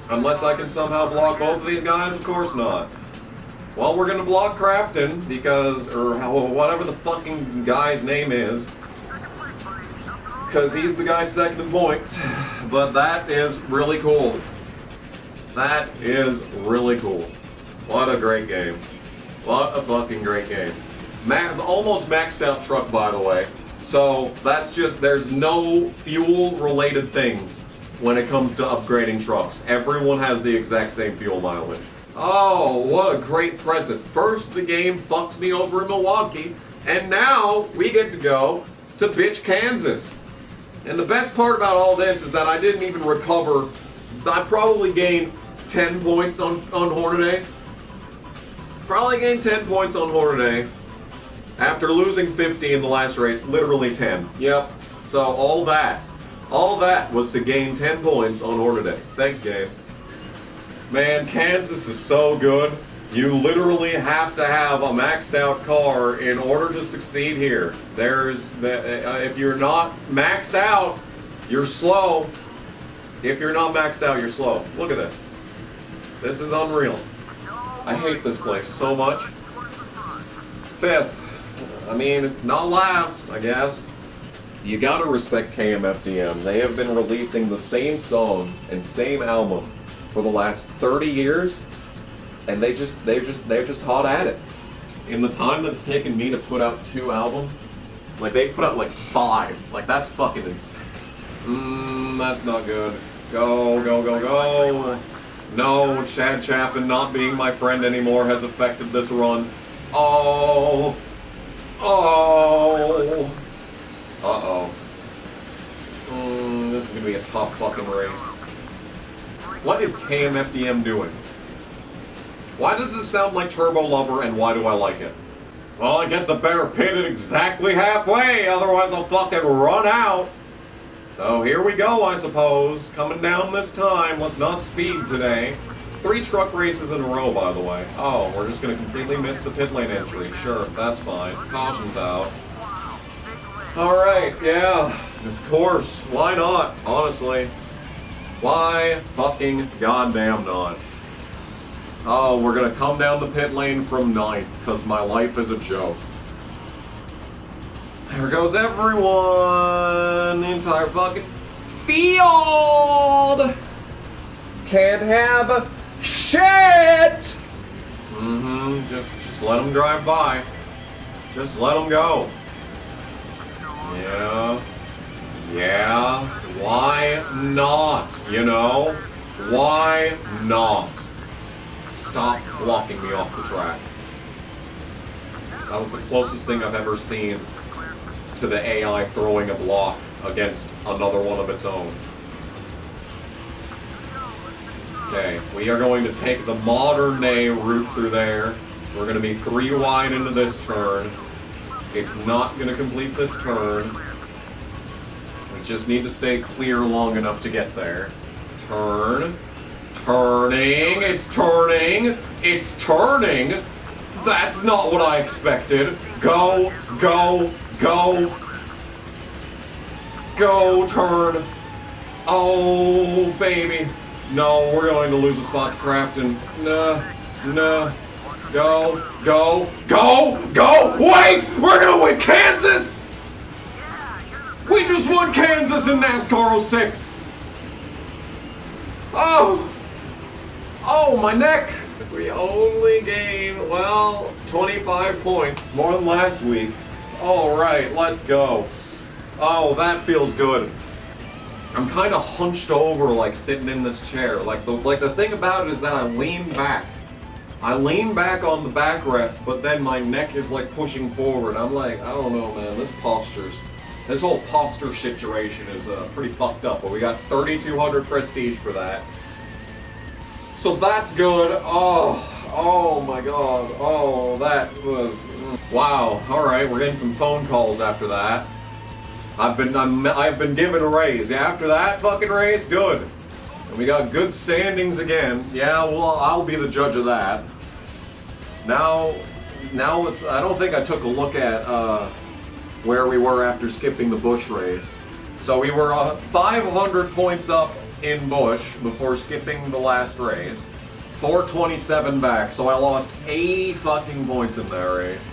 Unless I can somehow block both of these guys, of course not. Well, we're going to block Crafton, because, or whatever the fucking guy's name is. because he's the guy second in points. But that is really cool. That is really cool. What a great game. What a fucking great game. Almost maxed out truck, by the way. So that's just, there's no fuel related things when it comes to upgrading trucks. Everyone has the exact same fuel mileage. Oh, what a great present. First the game fucks me over in Milwaukee, and now we get to go to bitch Kansas. And the best part about all this is that I didn't even recover. I probably gained 10 points on Hornaday. Probably gained 10 points on Hornaday. After losing 50 in the last race, literally 10. Yep. So all that was to gain 10 points on Hornaday. Thanks, game. Man, Kansas is so good. You literally have to have a maxed out car in order to succeed here. If you're not maxed out, you're slow. If you're not maxed out, you're slow. Look at this. This is unreal. I hate this place so much. Fifth. I mean, it's not last, I guess. You gotta respect KMFDM. They have been releasing the same song and same album for the last 30 years, and they're just hot at it. In the time that's taken me to put out 2 albums, like they put out like 5. Like that's fucking insane. That's not good. Go, go, go, go. No, Chad Chaffin not being my friend anymore has affected this run. Oh. Oh. Uh-oh. This is gonna be a tough fucking race. What is KMFDM doing? Why does this sound like Turbo Lover, and why do I like it? Well, I guess I better pit it exactly halfway, otherwise I'll fucking run out. So here we go, I suppose. Coming down this time. Let's not speed today. 3 truck races in a row, by the way. Oh, we're just gonna completely miss the pit lane entry. Sure, that's fine. Caution's out. Alright, yeah, of course. Why not, honestly? Why fucking goddamn not? Oh, we're gonna come down the pit lane from 9th, because my life is a joke. There goes everyone! The entire fucking field! Can't have shit! Just let them drive by. Just let them go. Yeah. Yeah. Why not? You know? Why not? Stop blocking me off the track. That was the closest thing I've ever seen to the AI throwing a block against another one of its own. Okay, we are going to take the modern day route through there. We're going to be 3 wide into this turn. It's not going to complete this turn. We just need to stay clear long enough to get there. Turn. Turning. It's turning. It's turning. That's not what I expected. Go, go, go. Go, turn. Oh, baby. No, we're going to lose a spot to Crafton. Nah, nah. Go, go, go, go! Wait! We're gonna win Kansas! We just won Kansas in NASCAR 06. Oh! Oh, my neck! We only gain, well, 25 points. It's more than last week. Alright, let's go. Oh, that feels good. I'm kind of hunched over, like, sitting in this chair. Like the thing about it is that I lean back. I lean back on the backrest, but then my neck is, like, pushing forward. I'm like, I don't know, man. This whole posture situation is pretty fucked up. But we got 3,200 prestige for that. So that's good. Oh my god. Oh, that was... Wow. Alright, we're getting some phone calls after that. I've been given a raise. Yeah, after that fucking raise, good. And we got good standings again. Yeah, well, I'll be the judge of that. Now it's... I don't think I took a look at where we were after skipping the Busch race. So we were 500 points up in Busch before skipping the last race. 427 back, so I lost 80 fucking points in that race.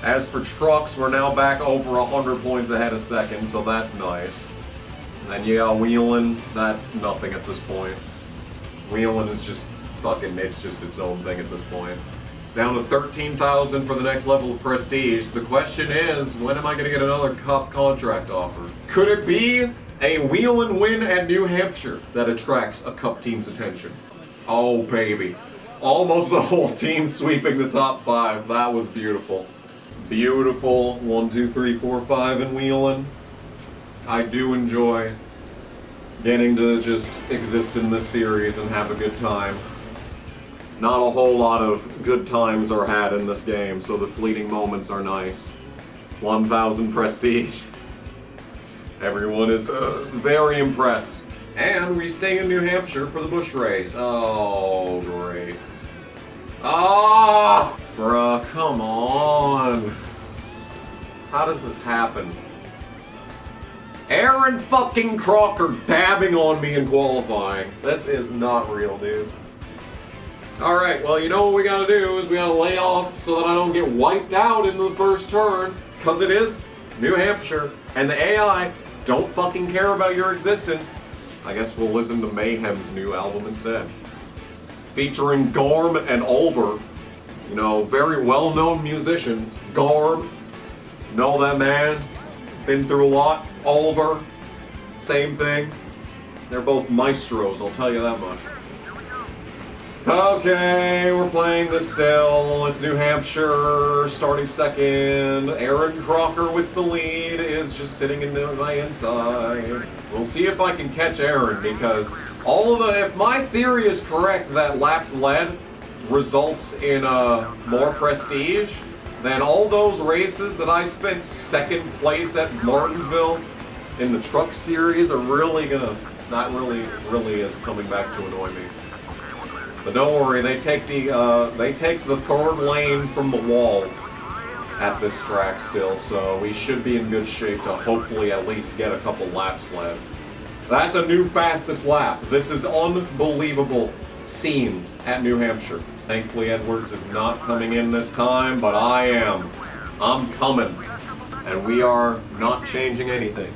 As for trucks, we're now back over 100 points ahead of second, so that's nice. And then you got wheeling, that's nothing at this point. Wheeling is just fucking, it's just its own thing at this point. Down to 13,000 for the next level of prestige. The question is, when am I gonna get another cup contract offer? Could it be a wheelin' win at New Hampshire that attracts a cup team's attention? Oh baby. Almost the whole team sweeping the top 5. That was beautiful. Beautiful. 1, 2, 3, 4, 5 and wheeling. I do enjoy getting to just exist in this series and have a good time. Not a whole lot of good times are had in this game, so the fleeting moments are nice. 1,000 prestige. Everyone is very impressed. And we stay in New Hampshire for the bush race. Oh, great. Ah! Bruh, come on. How does this happen? Aaron fucking Crocker dabbing on me in qualifying. This is not real, dude. Alright, well, you know what we gotta do is we gotta lay off so that I don't get wiped out in the first turn. Because it is New Hampshire. And the AI don't fucking care about your existence. I guess we'll listen to Mayhem's new album instead. Featuring Garm and Ulver. You know, very well-known musicians. Garm, know that man. Been through a lot. Ulver, same thing. They're both maestros, I'll tell you that much. Okay, we're playing this still. It's New Hampshire, starting second. Aaron Crocker with the lead is just sitting in my inside. We'll see if I can catch Aaron, because if my theory is correct that laps led results in more prestige, then all those races that I spent second place at Martinsville in the truck series are really gonna, not really is coming back to annoy me. But don't worry, they take the third lane from the wall at this track still, so we should be in good shape to hopefully at least get a couple laps led. That's a new fastest lap. This is unbelievable scenes at New Hampshire. Thankfully Edwards is not coming in this time, but I am. I'm coming. And we are not changing anything.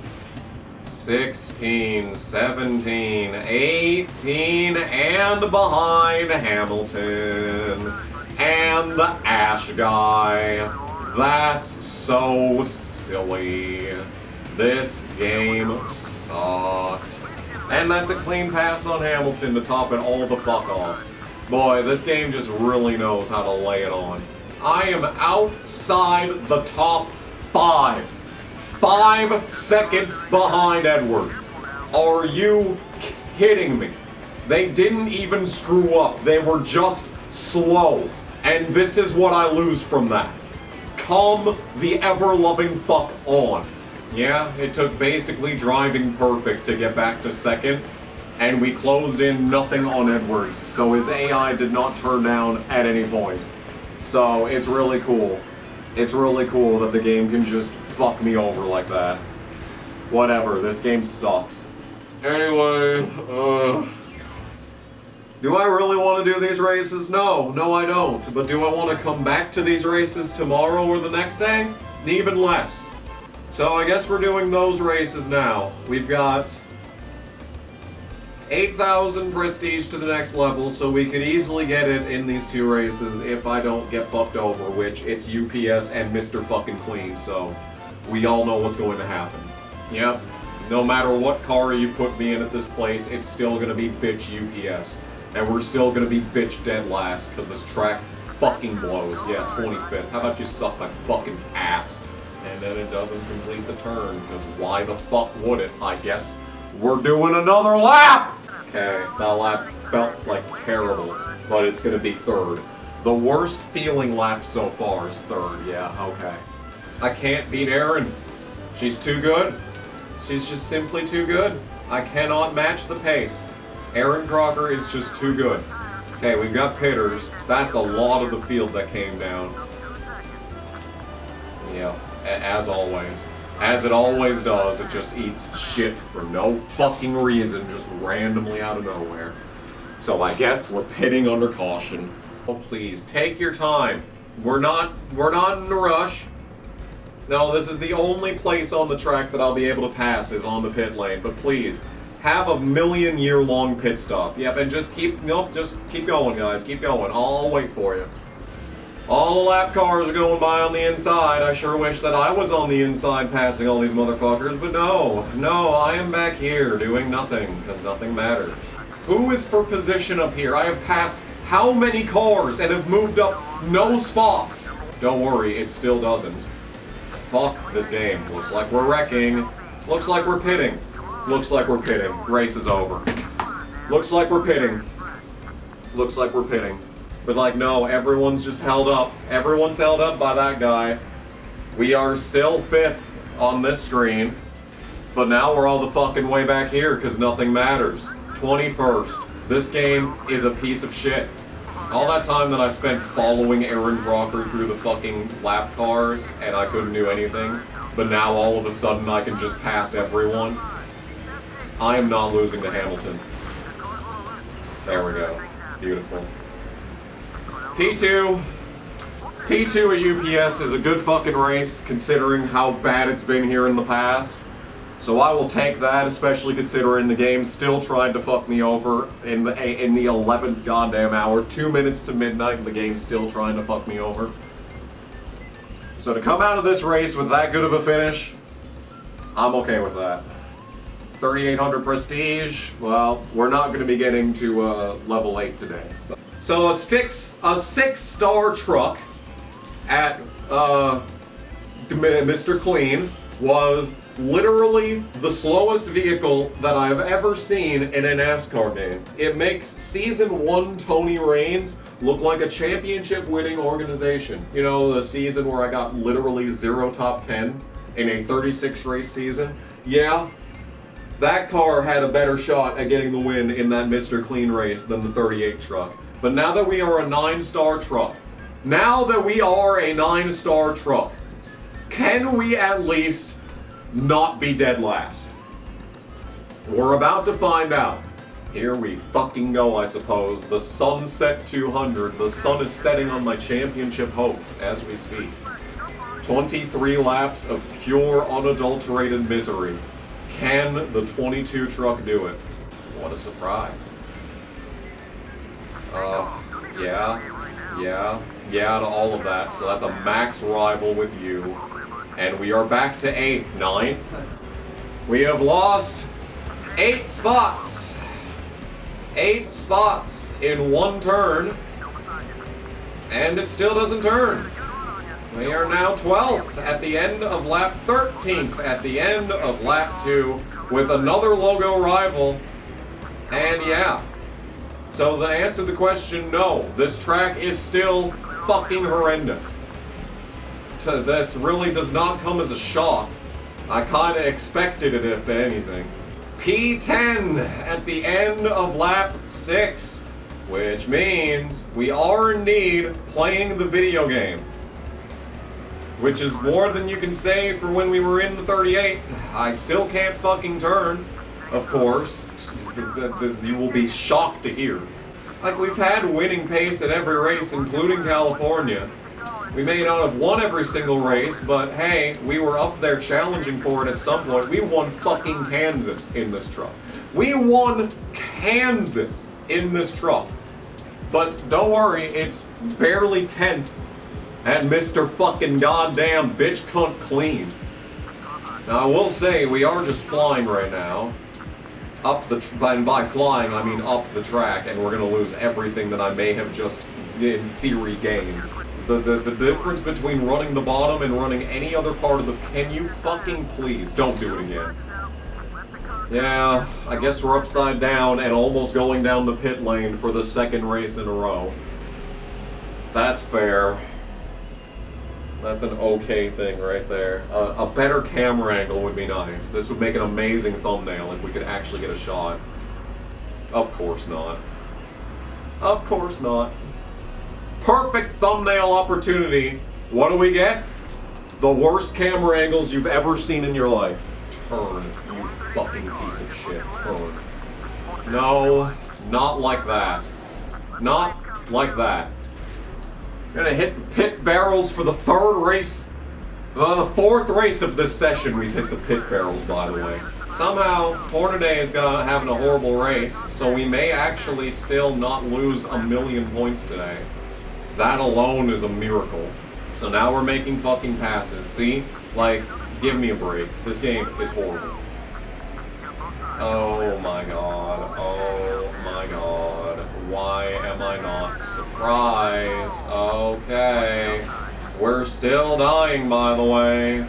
16, 17, 18, and behind Hamilton. And the Ash guy. That's so silly. This game sucks. And that's a clean pass on Hamilton to top it all the fuck off. Boy, this game just really knows how to lay it on. I am outside the top 5. 5 seconds behind Edwards. Are you kidding me? They didn't even screw up. They were just slow. And this is what I lose from that. Come the ever-loving fuck on. Yeah, it took basically driving perfect to get back to second. And we closed in nothing on Edwards, so his AI did not turn down at any point. So it's really cool. It's really cool that the game can just fuck me over like that. Whatever, this game sucks. Anyway, do I really want to do these races? No, I don't. But do I want to come back to these races tomorrow or the next day? Even less. So I guess we're doing those races now. We've got 8,000 prestige to the next level, so we could easily get it in these 2 races if I don't get fucked over, which it's UPS and Mr. fucking Clean, so we all know what's going to happen. Yep, no matter what car you put me in at this place, it's still gonna be bitch UPS. And we're still gonna be bitch dead last, because this track fucking blows. Yeah, 25th. How about you suck my fucking ass? And then it doesn't complete the turn, because why the fuck would it, I guess? We're doing another lap! Okay, that lap felt like terrible, but it's gonna be third. The worst feeling lap so far is third, yeah, okay. I can't beat Erin. She's too good. She's just simply too good. I cannot match the pace. Aaron Crocker is just too good. Okay, we've got pitters. That's a lot of the field that came down. Yeah, as always. As it always does, it just eats shit for no fucking reason, just randomly out of nowhere. So I guess we're pitting under caution. Oh, please, take your time. We're not in a rush. No, this is the only place on the track that I'll be able to pass is on the pit lane. But please, have a million-year-long pit stop. Yep, and just keep going, guys. Keep going. I'll wait for you. All the lap cars are going by on the inside. I sure wish that I was on the inside passing all these motherfuckers, but no, I am back here doing nothing, because nothing matters. Who is for position up here? I have passed how many cars and have moved up no spots? Don't worry, it still doesn't. Fuck this game. Looks like we're wrecking. Looks like we're pitting. Looks like we're pitting. Race is over. Looks like we're pitting. Looks like we're pitting. But like, no, everyone's just held up. Everyone's held up by that guy. We are still 5th on this screen. But now we're all the fucking way back here because nothing matters. 21st. This game is a piece of shit. All that time that I spent following Aaron Crocker through the fucking lap cars and I couldn't do anything. But now all of a sudden I can just pass everyone. I am not losing to Hamilton. There we go. Beautiful. P2 at UPS is a good fucking race considering how bad it's been here in the past. So I will take that, especially considering the game still tried to fuck me over in the 11th goddamn hour. 2 minutes to midnight and the game's still trying to fuck me over. So to come out of this race with that good of a finish, I'm okay with that. 3,800 prestige, well, we're not going to be getting to level 8 today. So a 6-star truck at Mr. Clean was literally the slowest vehicle that I've ever seen in a NASCAR game. It makes Season 1 Tony Raines look like a championship-winning organization. You know, the season where I got literally 0 top 10s in a 36-race season? Yeah. That car had a better shot at getting the win in that Mr. Clean race than the 38 truck. But now that we are a 9-star truck, can we at least not be dead last? We're about to find out. Here we fucking go, I suppose. The Sunset 200. The sun is setting on my championship hopes as we speak. 23 laps of pure, unadulterated misery. Can the 22 truck do it? What a surprise. Yeah to all of that. So that's a max rival with you. And we are back to 8th, 9th. We have lost 8 spots. 8 spots in one turn. And it still doesn't turn. We are now 12th at the end of lap 13th at the end of lap 2 with another logo rival. And yeah. So to answer the question, no. This track is still fucking horrendous. This really does not come as a shock. I kind of expected it, if anything. P10 at the end of lap 6, which means we are indeed playing the video game. Which is more than you can say for when we were in the 38. I still can't fucking turn, of course. You will be shocked to hear. Like, we've had winning pace at every race, including California. We may not have won every single race, but hey, we were up there challenging for it at some point. We won fucking Kansas in this truck. We won Kansas in this truck. But don't worry, it's barely 10th at Mr. fucking goddamn bitch cunt clean. Now I will say, we are just flying right now. And by flying, I mean up the track, and we're gonna lose everything that I may have just, in theory, gained. The difference between running the bottom and running any other part of the... Can you fucking please don't do it again? Yeah, I guess we're upside down and almost going down the pit lane for the 2nd race in a row. That's fair. That's an okay thing right there. A better camera angle would be nice. This would make an amazing thumbnail if we could actually get a shot. Of course not. Of course not. Perfect thumbnail opportunity. What do we get? The worst camera angles you've ever seen in your life. Turn, you fucking piece of shit. Turn. No, not like that. Not like that. Gonna hit the pit barrels for the 3rd race The fourth race of this session, we've hit the pit barrels, by the way. Somehow, Hornaday is having a horrible race, so we may actually still not lose 1,000,000 points today. That alone is a miracle. So now we're making fucking passes. See? Like, give me a break. This game is horrible. Oh my god. Oh my god. Why am I not surprised? Okay. We're still dying, by the way.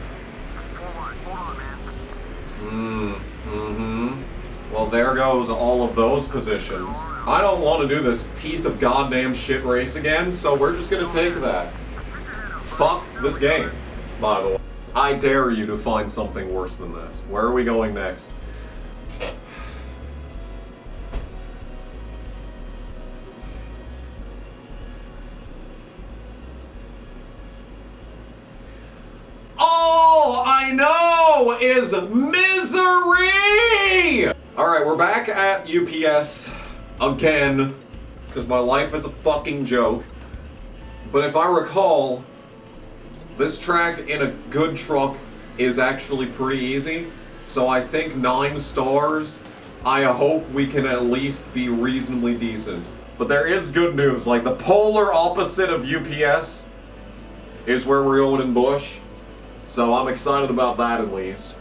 Well, there goes all of those positions. I don't want to do this piece of goddamn shit race again, so we're just gonna take that. Fuck this game, by the way. I dare you to find something worse than this. Where are we going next? All I know is misery! Alright, we're back at UPS again, because my life is a fucking joke. But if I recall, this track in a good truck is actually pretty easy. So I think 9 stars, I hope we can at least be reasonably decent. But there is good news, like the polar opposite of UPS is where we're going in Bush. So I'm excited about that at least.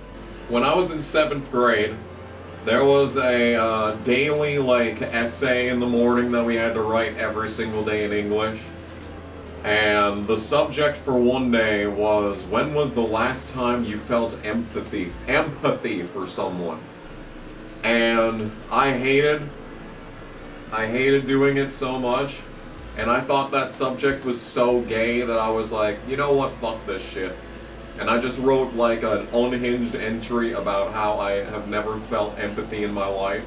When I was in 7th grade, there was a daily essay in the morning that we had to write every single day in English. And the subject for one day was, when was the last time you felt empathy for someone? And I hated doing it so much. And I thought that subject was so gay that I was like, you know what, fuck this shit. And I just wrote like an unhinged entry about how I have never felt empathy in my life.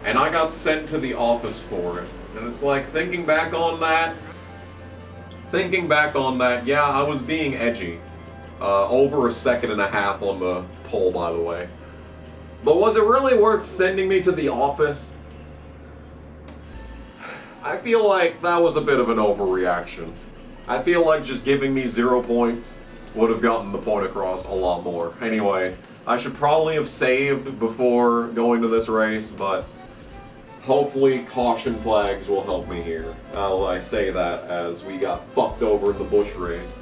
And I got sent to the office for it. And it's like, thinking back on that, yeah, I was being edgy. Over 1.5 seconds on the poll, by the way. But was it really worth sending me to the office? I feel like that was a bit of an overreaction. I feel like just giving me 0 points would have gotten the point across a lot more. Anyway, I should probably have saved before going to this race, but hopefully caution flags will help me here. I say that as we got fucked over in the Bush race.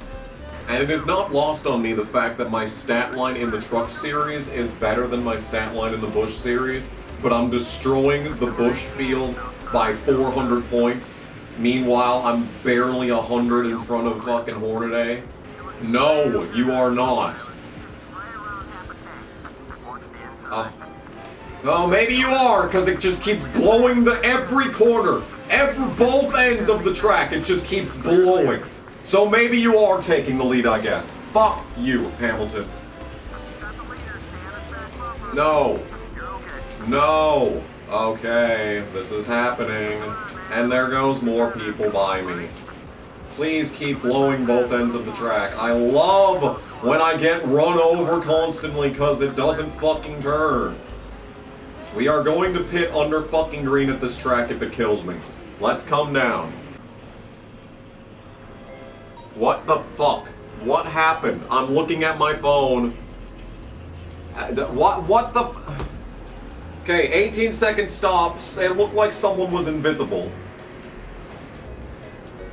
And it is not lost on me the fact that my stat line in the truck series is better than my stat line in the Bush series, but I'm destroying the Bush field by 400 points. Meanwhile, I'm barely 100 in front of fucking Hornaday. No, you are not. Oh, maybe you are, because it just keeps blowing every corner. Both ends of the track, it just keeps blowing. So maybe you are taking the lead, I guess. Fuck you, Hamilton. No. No. Okay, this is happening. And there goes more people by me. Please keep blowing both ends of the track. I love when I get run over constantly because it doesn't fucking turn. We are going to pit under fucking green at this track if it kills me. Let's come down. What the fuck? What happened? I'm looking at my phone. What the f... Okay, 18-second stops. It looked like someone was invisible.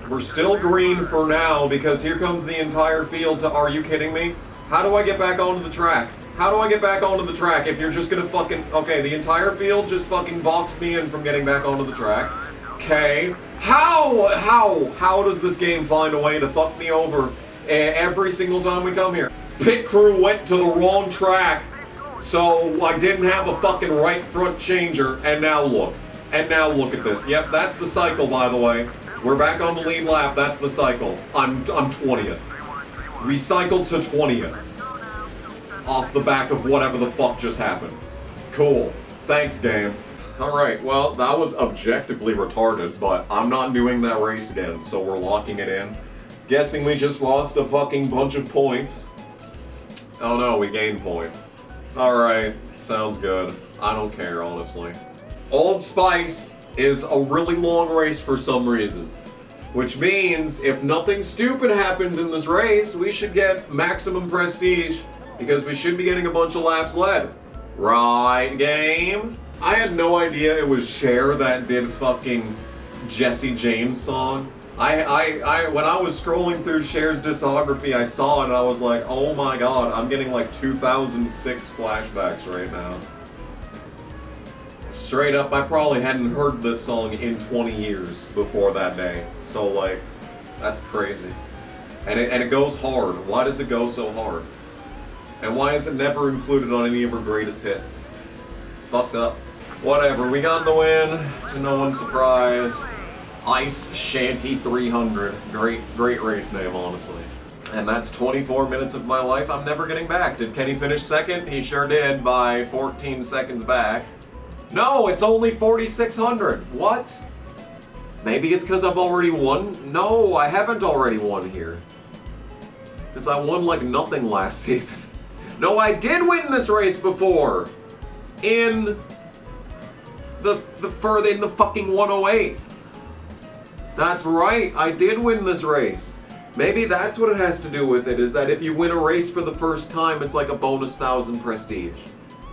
We're still green for now because here comes the entire field to... Are you kidding me? How do I get back onto the track? How do I get back onto the track if you're just gonna fucking... Okay, the entire field just fucking boxed me in from getting back onto the track. Okay. How does this game find a way to fuck me over every single time we come here? Pit crew went to the wrong track, so I didn't have a fucking right front changer, and now look. And now look at this. Yep, that's the cycle, by the way. We're back on the lead lap, that's the cycle. I'm 20th. We cycled to 20th. Off the back of whatever the fuck just happened. Cool. Thanks, game. Alright, well, that was objectively retarded, but I'm not doing that race again, so we're locking it in. Guessing we just lost a fucking bunch of points. Oh no, we gained points. Alright, sounds good. I don't care, honestly. Old Spice is a really long race for some reason. Which means, if nothing stupid happens in this race, we should get maximum prestige, because we should be getting a bunch of laps led. Right, game? I had no idea it was Cher that did fucking Jesse James song. When I was scrolling through Cher's discography, I saw it and I was like, oh my god, I'm getting like 2006 flashbacks right now. Straight up, I probably hadn't heard this song in 20 years before that day. So like, that's crazy. And it goes hard. Why does it go so hard? And why is it never included on any of her greatest hits? It's fucked up. Whatever, we got the win, to no one's surprise. Ice Shanty 300. Great race name, honestly. And that's 24 minutes of my life I'm never getting back. Did Kenny finish second? He sure did, by 14 seconds back. No, it's only 4,600. What? Maybe it's because I've already won? No, I haven't already won here. Because I won like nothing last season. No, I did win this race before. In the fucking 108. That's right, I did win this race. Maybe that's what it has to do with it, is that if you win a race for the first time, it's like a bonus 1,000 prestige.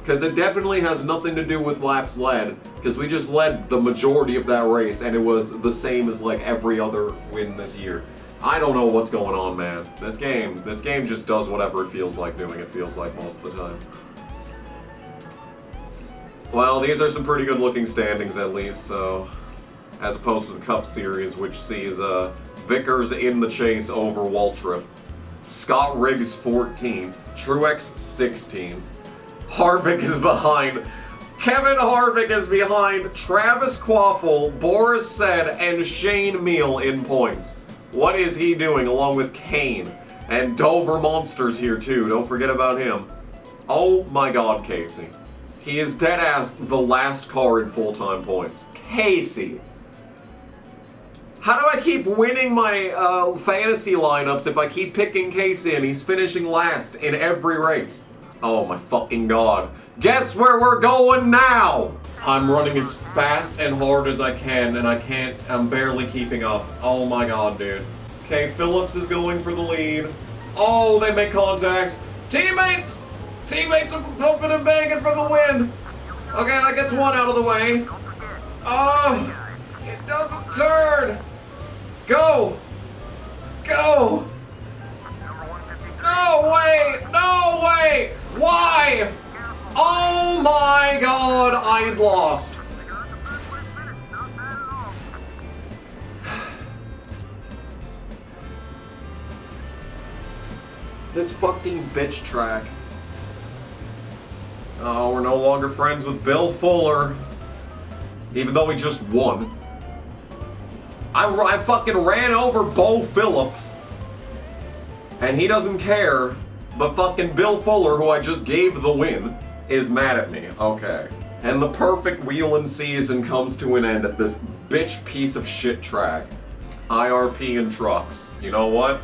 Because it definitely has nothing to do with laps led, because we just led the majority of that race, and it was the same as like every other win this year. I don't know what's going on, man. This game just does whatever it feels like doing, it feels like most of the time. Well, these are some pretty good looking standings at least, so... As opposed to the Cup Series, which sees Vickers in the chase over Waltrip. Scott Riggs 14th, Truex 16th. Harvick is behind. Kevin Harvick is behind Travis Quaffle, Boris Said, and Shane Meal in points. What is he doing along with Kane? And Dover Monster's here too, don't forget about him. Oh my god, Casey. He is dead ass the last car in full-time points. Casey! How do I keep winning my fantasy lineups if I keep picking Casey and he's finishing last in every race? Oh my fucking god. Guess where we're going now? I'm running as fast and hard as I can, and I'm barely keeping up. Oh my god, dude. Okay, Phillips is going for the lead. Oh, they make contact. Teammates! Teammates are pumping and banging for the win. Okay, that gets one out of the way. Oh, it doesn't turn. Go! Go! No way! No way! Why? Oh my god, I lost. This fucking bitch track. Oh, we're no longer friends with Bill Fuller. Even though we just won. I fucking ran over Bo Phillips. And he doesn't care. But fucking Bill Fuller, who I just gave the win, is mad at me. Okay. And the perfect wheeling season comes to an end at this bitch piece of shit track. IRP and trucks. You know what?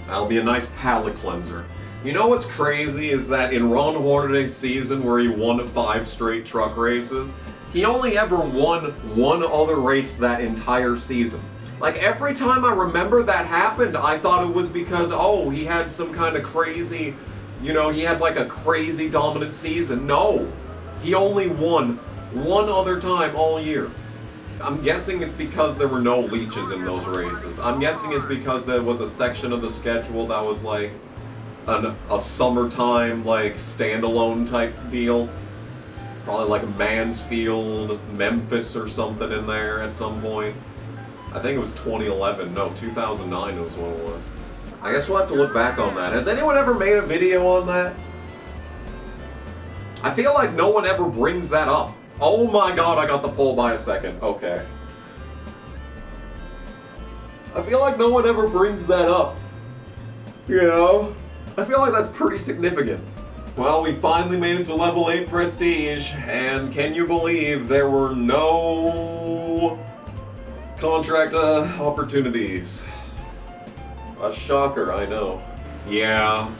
That'll be a nice palate cleanser. You know what's crazy is that in Ron Hornaday's season where he won 5 straight truck races, he only ever won one other race that entire season. Like, every time I remember that happened, I thought it was because, oh, he had some kind of crazy, you know, he had like a crazy dominant season. No, he only won one other time all year. I'm guessing it's because there were no leeches in those races. I'm guessing it's because there was a section of the schedule that was like a summertime, like, standalone type deal. Probably like Mansfield, Memphis or something in there at some point. I think it was 2011. No, 2009 was what it was. I guess we'll have to look back on that. Has anyone ever made a video on that? I feel like no one ever brings that up. Oh my god, I got the pole by a second. Okay. I feel like no one ever brings that up. You know? I feel like that's pretty significant. Well, we finally made it to level 8 prestige, and can you believe there were no contract opportunities? A shocker, I know. Yeah.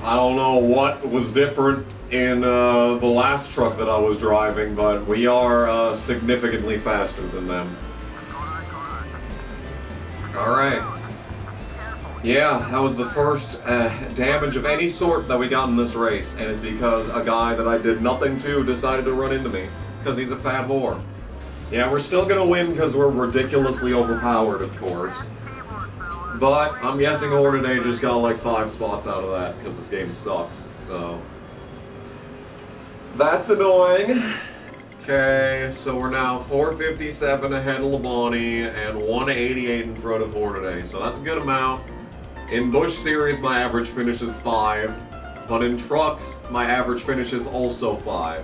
I don't know what was different in the last truck that I was driving, but we are significantly faster than them. Alright. Yeah, that was the first damage of any sort that we got in this race, and it's because a guy that I did nothing to decided to run into me, because he's a fat whore. Yeah, we're still gonna win because we're ridiculously overpowered, of course. But I'm guessing Hornaday just got like 5 spots out of that, because this game sucks, so... That's annoying. Okay, so we're now 457 ahead of Labonte and 188 in front of Hornaday, so that's a good amount. In Busch Series, my average finish is 5, but in trucks, my average finish is also 5.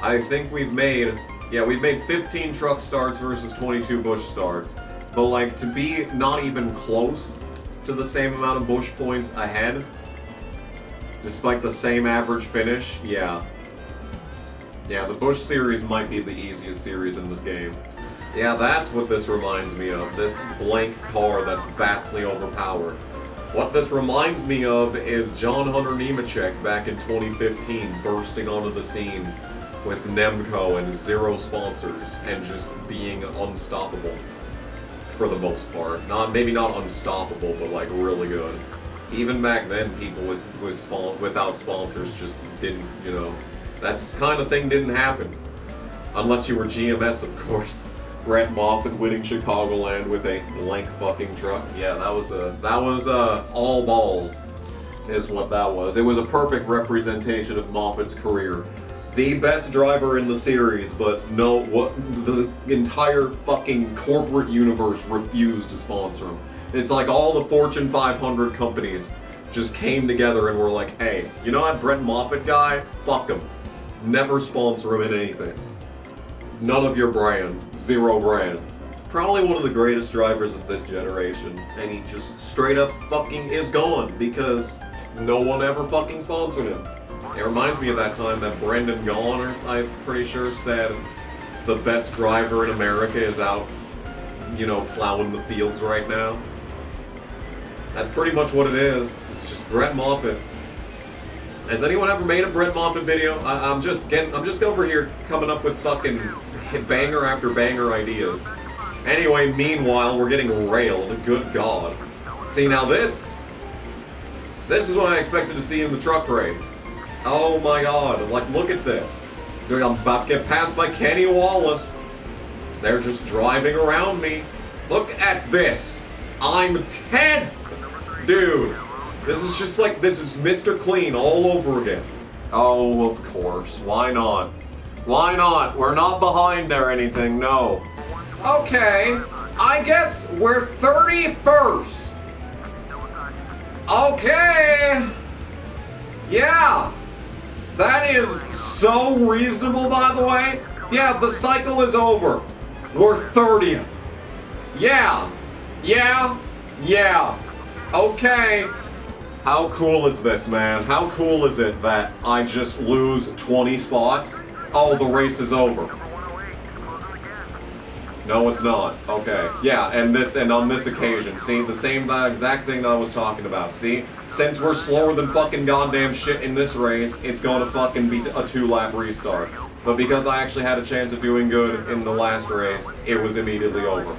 I think we've made 15 truck starts versus 22 Busch starts, but like to be not even close to the same amount of Busch points ahead, despite the same average finish, yeah. Yeah, the Busch Series might be the easiest series in this game. Yeah, that's what this reminds me of, this blank car that's vastly overpowered. What this reminds me of is John Hunter Nemechek back in 2015 bursting onto the scene with Nemco and 0 sponsors and just being unstoppable for the most part. Maybe not unstoppable, but like really good. Even back then, people without sponsors just didn't, you know, that kind of thing didn't happen. Unless you were GMS, of course. Brett Moffitt winning Chicagoland with a blank fucking truck. Yeah, that was all balls, is what that was. It was a perfect representation of Moffitt's career. The best driver in the series, but the entire fucking corporate universe refused to sponsor him. It's like all the Fortune 500 companies just came together and were like, hey, you know that Brett Moffitt guy? Fuck him. Never sponsor him in anything. None of your brands. 0 brands. Probably one of the greatest drivers of this generation, and he just straight up fucking is gone because no one ever fucking sponsored him. It reminds me of that time that Brendan Gaughan, I'm pretty sure, said the best driver in America is out, you know, plowing the fields right now. That's pretty much what it is. It's just Brett Moffitt. Has anyone ever made a Brett Moffitt video? I'm just over here coming up with fucking banger after banger ideas. Anyway, meanwhile, we're getting railed. Good God. See, now this is what I expected to see in the truck race. Oh my God, like, look at this. I'm about to get passed by Kenny Wallace. They're just driving around me. Look at this. I'm 10th. Dude, this is just like, this is Mr. Clean all over again. Oh, of course. Why not? Why not? We're not behind or anything, no. Okay, I guess we're 31st. Okay. Yeah. That is so reasonable, by the way. Yeah, the cycle is over. We're 30th. Yeah. Yeah. Yeah. Okay. How cool is this, man? How cool is it that I just lose 20 spots? Oh, the race is over. No, it's not. Okay. Yeah, and on this occasion, see, the same exact thing that I was talking about. See, since we're slower than fucking goddamn shit in this race, it's gonna fucking be a 2-lap restart. But because I actually had a chance of doing good in the last race, it was immediately over.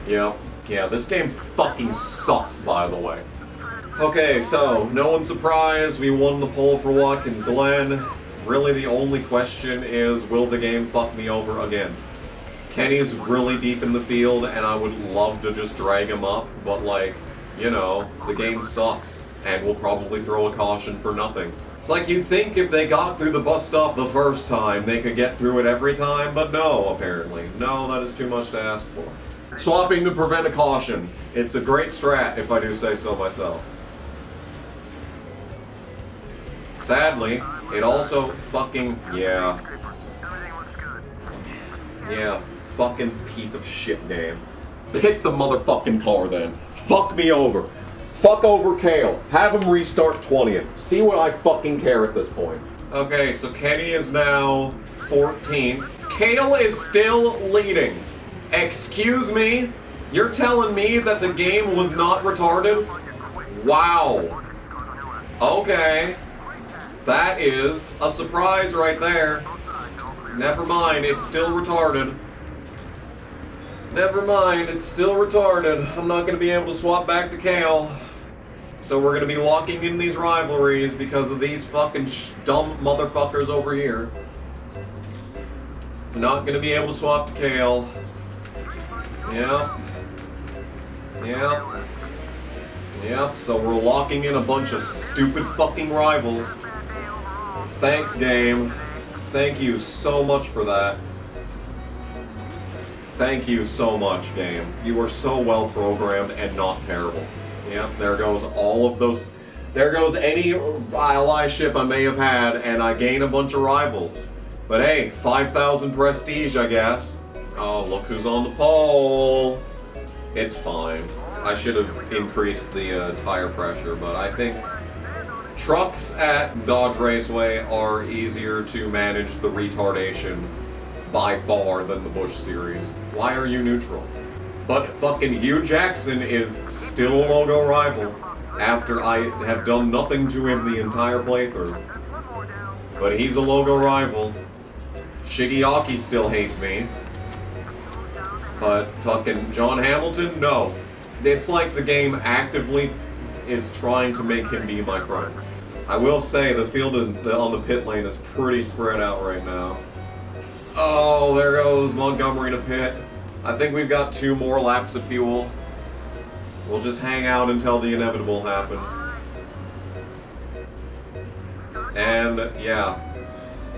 Yep. Yeah, this game fucking sucks, by the way. Okay, so, no one's surprised, we won the pole for Watkins Glen. Really, the only question is, will the game fuck me over again? Kenny's really deep in the field, and I would love to just drag him up, but like, you know, the game sucks, and we'll probably throw a caution for nothing. It's like you'd think if they got through the bus stop the first time, they could get through it every time, but no, apparently. No, that is too much to ask for. Swapping to prevent a caution. It's a great strat, if I do say so myself. Sadly, it also fucking, yeah. Yeah, fucking piece of shit game. Pick the motherfucking car then. Fuck me over. Fuck over Kale. Have him restart 20th. See what I fucking care at this point. Okay, so Kenny is now 14th. Kale is still leading. Excuse me? You're telling me that the game was not retarded? Wow. Okay. That is a surprise right there. Never mind, it's still retarded. Never mind, it's still retarded. I'm not going to be able to swap back to Pehl. So we're going to be locking in these rivalries because of these fucking dumb motherfuckers over here. Not going to be able to swap to Pehl. Yeah. Yeah. Yep, so we're locking in a bunch of stupid fucking rivals. Thanks, game. Thank you so much for that. Thank you so much, game. You are so well programmed and not terrible. Yep, there goes all of those. There goes any ally ship I may have had, and I gain a bunch of rivals. But hey, 5,000 prestige, I guess. Oh, look who's on the pole. It's fine. I should have increased the tire pressure, but I think trucks at Dodge Raceway are easier to manage the retardation by far than the Busch Series. Why are you neutral? But fucking Hugh Jackson is still a logo rival after I have done nothing to him the entire playthrough. But he's a logo rival. Shigeaki still hates me. But fucking John Hamilton, no. It's like the game actively is trying to make him be my friend. I will say the field on the pit lane is pretty spread out right now. Oh, there goes Montgomery to pit. I think we've got 2 more laps of fuel. We'll just hang out until the inevitable happens. And yeah,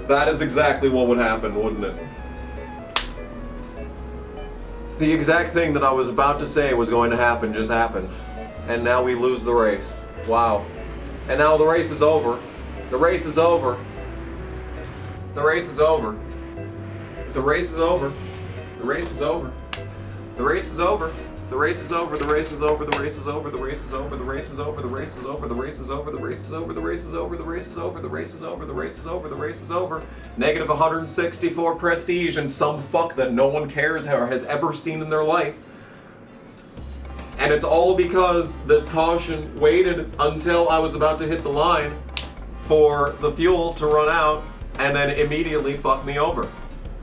that is exactly what would happen, wouldn't it? The exact thing that I was about to say was going to happen just happened. And now we lose the race. Wow. And now the race is over. The race is over. The race is over. The race is over. The race is over. The race is over. The race is over. The race is over. The race is over. The race is over. The race is over. The race is over. The race is over. The race is over. The race is over. The race is over. The race is over. The race is over. The race is over. Negative 164 prestige and some fuck that no one cares or has ever seen in their life. And it's all because the caution waited until I was about to hit the line for the fuel to run out and then immediately fucked me over.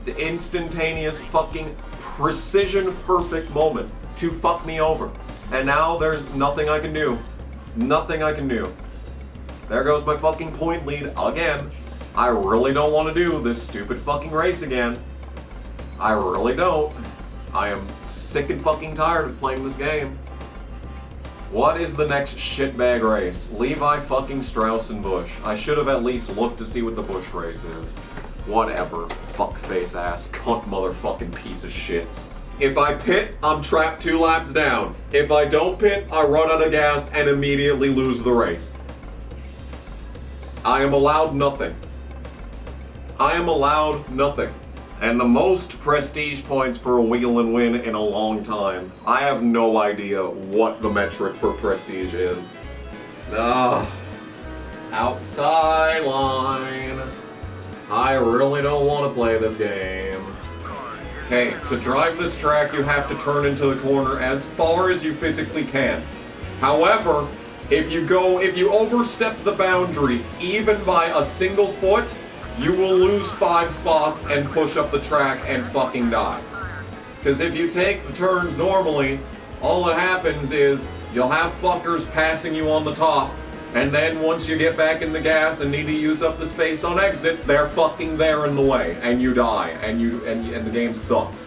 The instantaneous fucking precision perfect moment to fuck me over. And now there's nothing I can do. Nothing I can do. There goes my fucking point lead again. I really don't want to do this stupid fucking race again. I really don't. I am sick and fucking tired of playing this game. What is the next shitbag race? Levi fucking Strauss and Busch. I should have at least looked to see what the Busch race is. Whatever. Fuckface ass, cunt motherfucking piece of shit. If I pit, I'm trapped 2 laps down. If I don't pit, I run out of gas and immediately lose the race. I am allowed nothing. I am allowed nothing. And the most prestige points for a wheel and win in a long time. I have no idea what the metric for prestige is. Outside line. I really don't want to play this game. Okay, to drive this track, you have to turn into the corner as far as you physically can. However, if you overstep the boundary, even by a single foot, you will lose 5 spots and push up the track and fucking die. Because if you take the turns normally, all that happens is you'll have fuckers passing you on the top, and then once you get back in the gas and need to use up the space on exit, they're fucking there in the way, and you die, and the game sucks.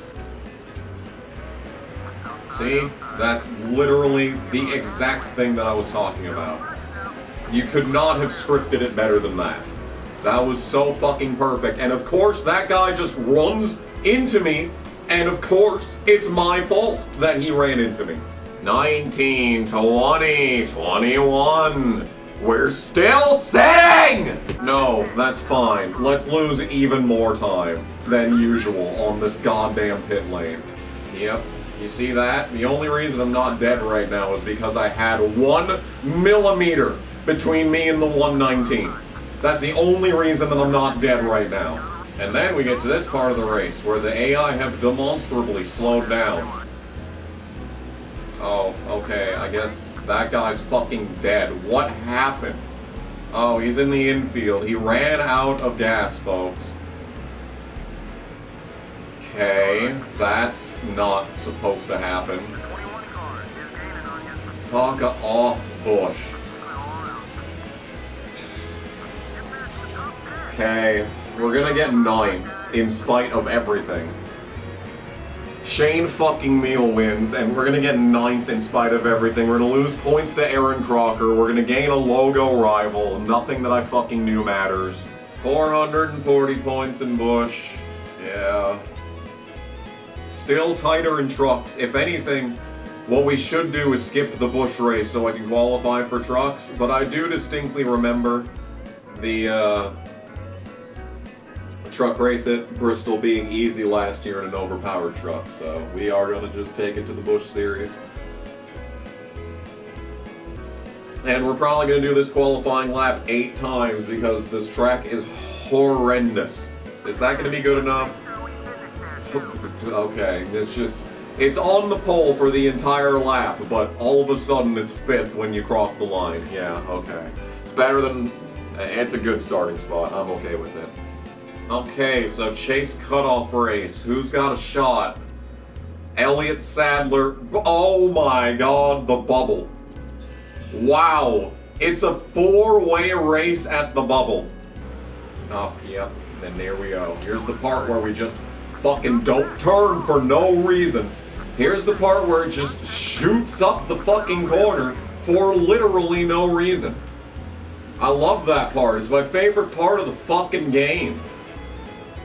See? That's literally the exact thing that I was talking about. You could not have scripted it better than that. That was so fucking perfect. And of course, that guy just runs into me, and of course, it's my fault that he ran into me. 19, 20, 21. We're still sitting! No, that's fine. Let's lose even more time than usual on this goddamn pit lane. Yep, you see that? The only reason I'm not dead right now is because I had 1 millimeter between me and the 119. That's the only reason that I'm not dead right now. And then we get to this part of the race where the AI have demonstrably slowed down. Oh, okay, I guess that guy's fucking dead. What happened? Oh, he's in the infield. He ran out of gas, folks. Okay, that's not supposed to happen. Fuck off, Bush. Okay, we're gonna get 9th in spite of everything. Shane fucking Meal wins, and we're gonna get 9th in spite of everything. We're gonna lose points to Aaron Crocker. We're gonna gain a logo rival. Nothing that I fucking knew matters. 440 points in Bush. Yeah. Still tighter in trucks. If anything, what we should do is skip the Bush race so I can qualify for trucks. But I do distinctly remember the truck race at Bristol being easy last year in an overpowered truck. So we are going to just take it to the Bush Series. And we're probably going to do this qualifying lap 8 times because this track is horrendous. Is that going to be good enough? Okay, it's on the pole for the entire lap, but all of a sudden it's 5th when you cross the line. Yeah, okay. It's better than, it's a good starting spot. I'm okay with it. Okay, so chase cutoff race. Who's got a shot? Elliott Sadler. Oh my god, the bubble. Wow, it's a 4-way race at the bubble. Oh, yep, then there we go. Here's the part where we just fucking don't turn for no reason. Here's the part where it just shoots up the fucking corner for literally no reason. I love that part. It's my favorite part of the fucking game.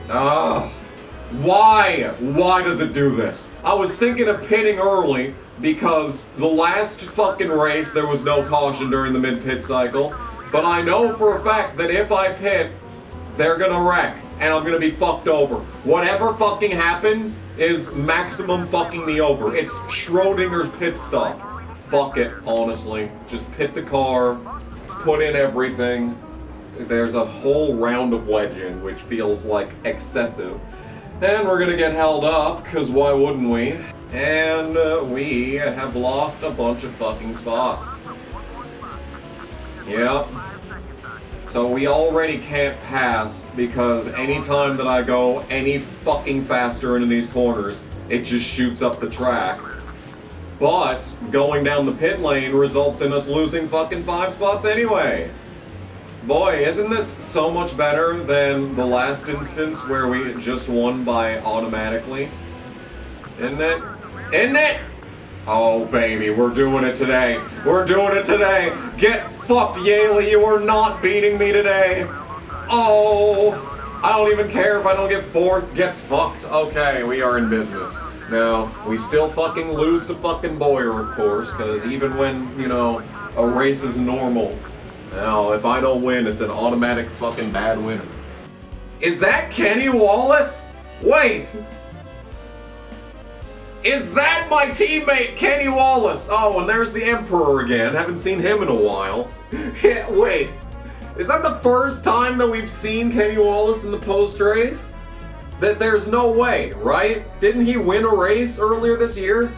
Why? Why does it do this? I was thinking of pitting early because the last fucking race there was no caution during the mid-pit cycle, but I know for a fact that if I pit, they're gonna wreck, and I'm gonna be fucked over. Whatever fucking happens is maximum fucking me over. It's Schrodinger's pit stop. Fuck it, honestly. Just pit the car, put in everything. There's a whole round of wedge in, which feels like excessive. And we're gonna get held up, cause why wouldn't we? And we have lost a bunch of fucking spots. Yep. So we already can't pass because anytime that I go any fucking faster into these corners, it just shoots up the track. But going down the pit lane results in us losing fucking 5 spots anyway. Boy, isn't this so much better than the last instance where we just won by automatically? Isn't it? Isn't it? Oh, baby, we're doing it today. We're doing it today. Get fucked, Yaley. You are not beating me today. Oh, I don't even care if I don't get 4th. Get fucked. Okay, we are in business. Now, we still fucking lose to fucking Boyer, of course, because even when, you know, a race is normal, now, if I don't win, it's an automatic fucking bad winner. Is that Kenny Wallace? Wait! Is that my teammate, Kenny Wallace? Oh, and there's the Emperor again. Haven't seen him in a while. Yeah, wait. Is that the first time that we've seen Kenny Wallace in the post-race? That there's no way, right? Didn't he win a race earlier this year?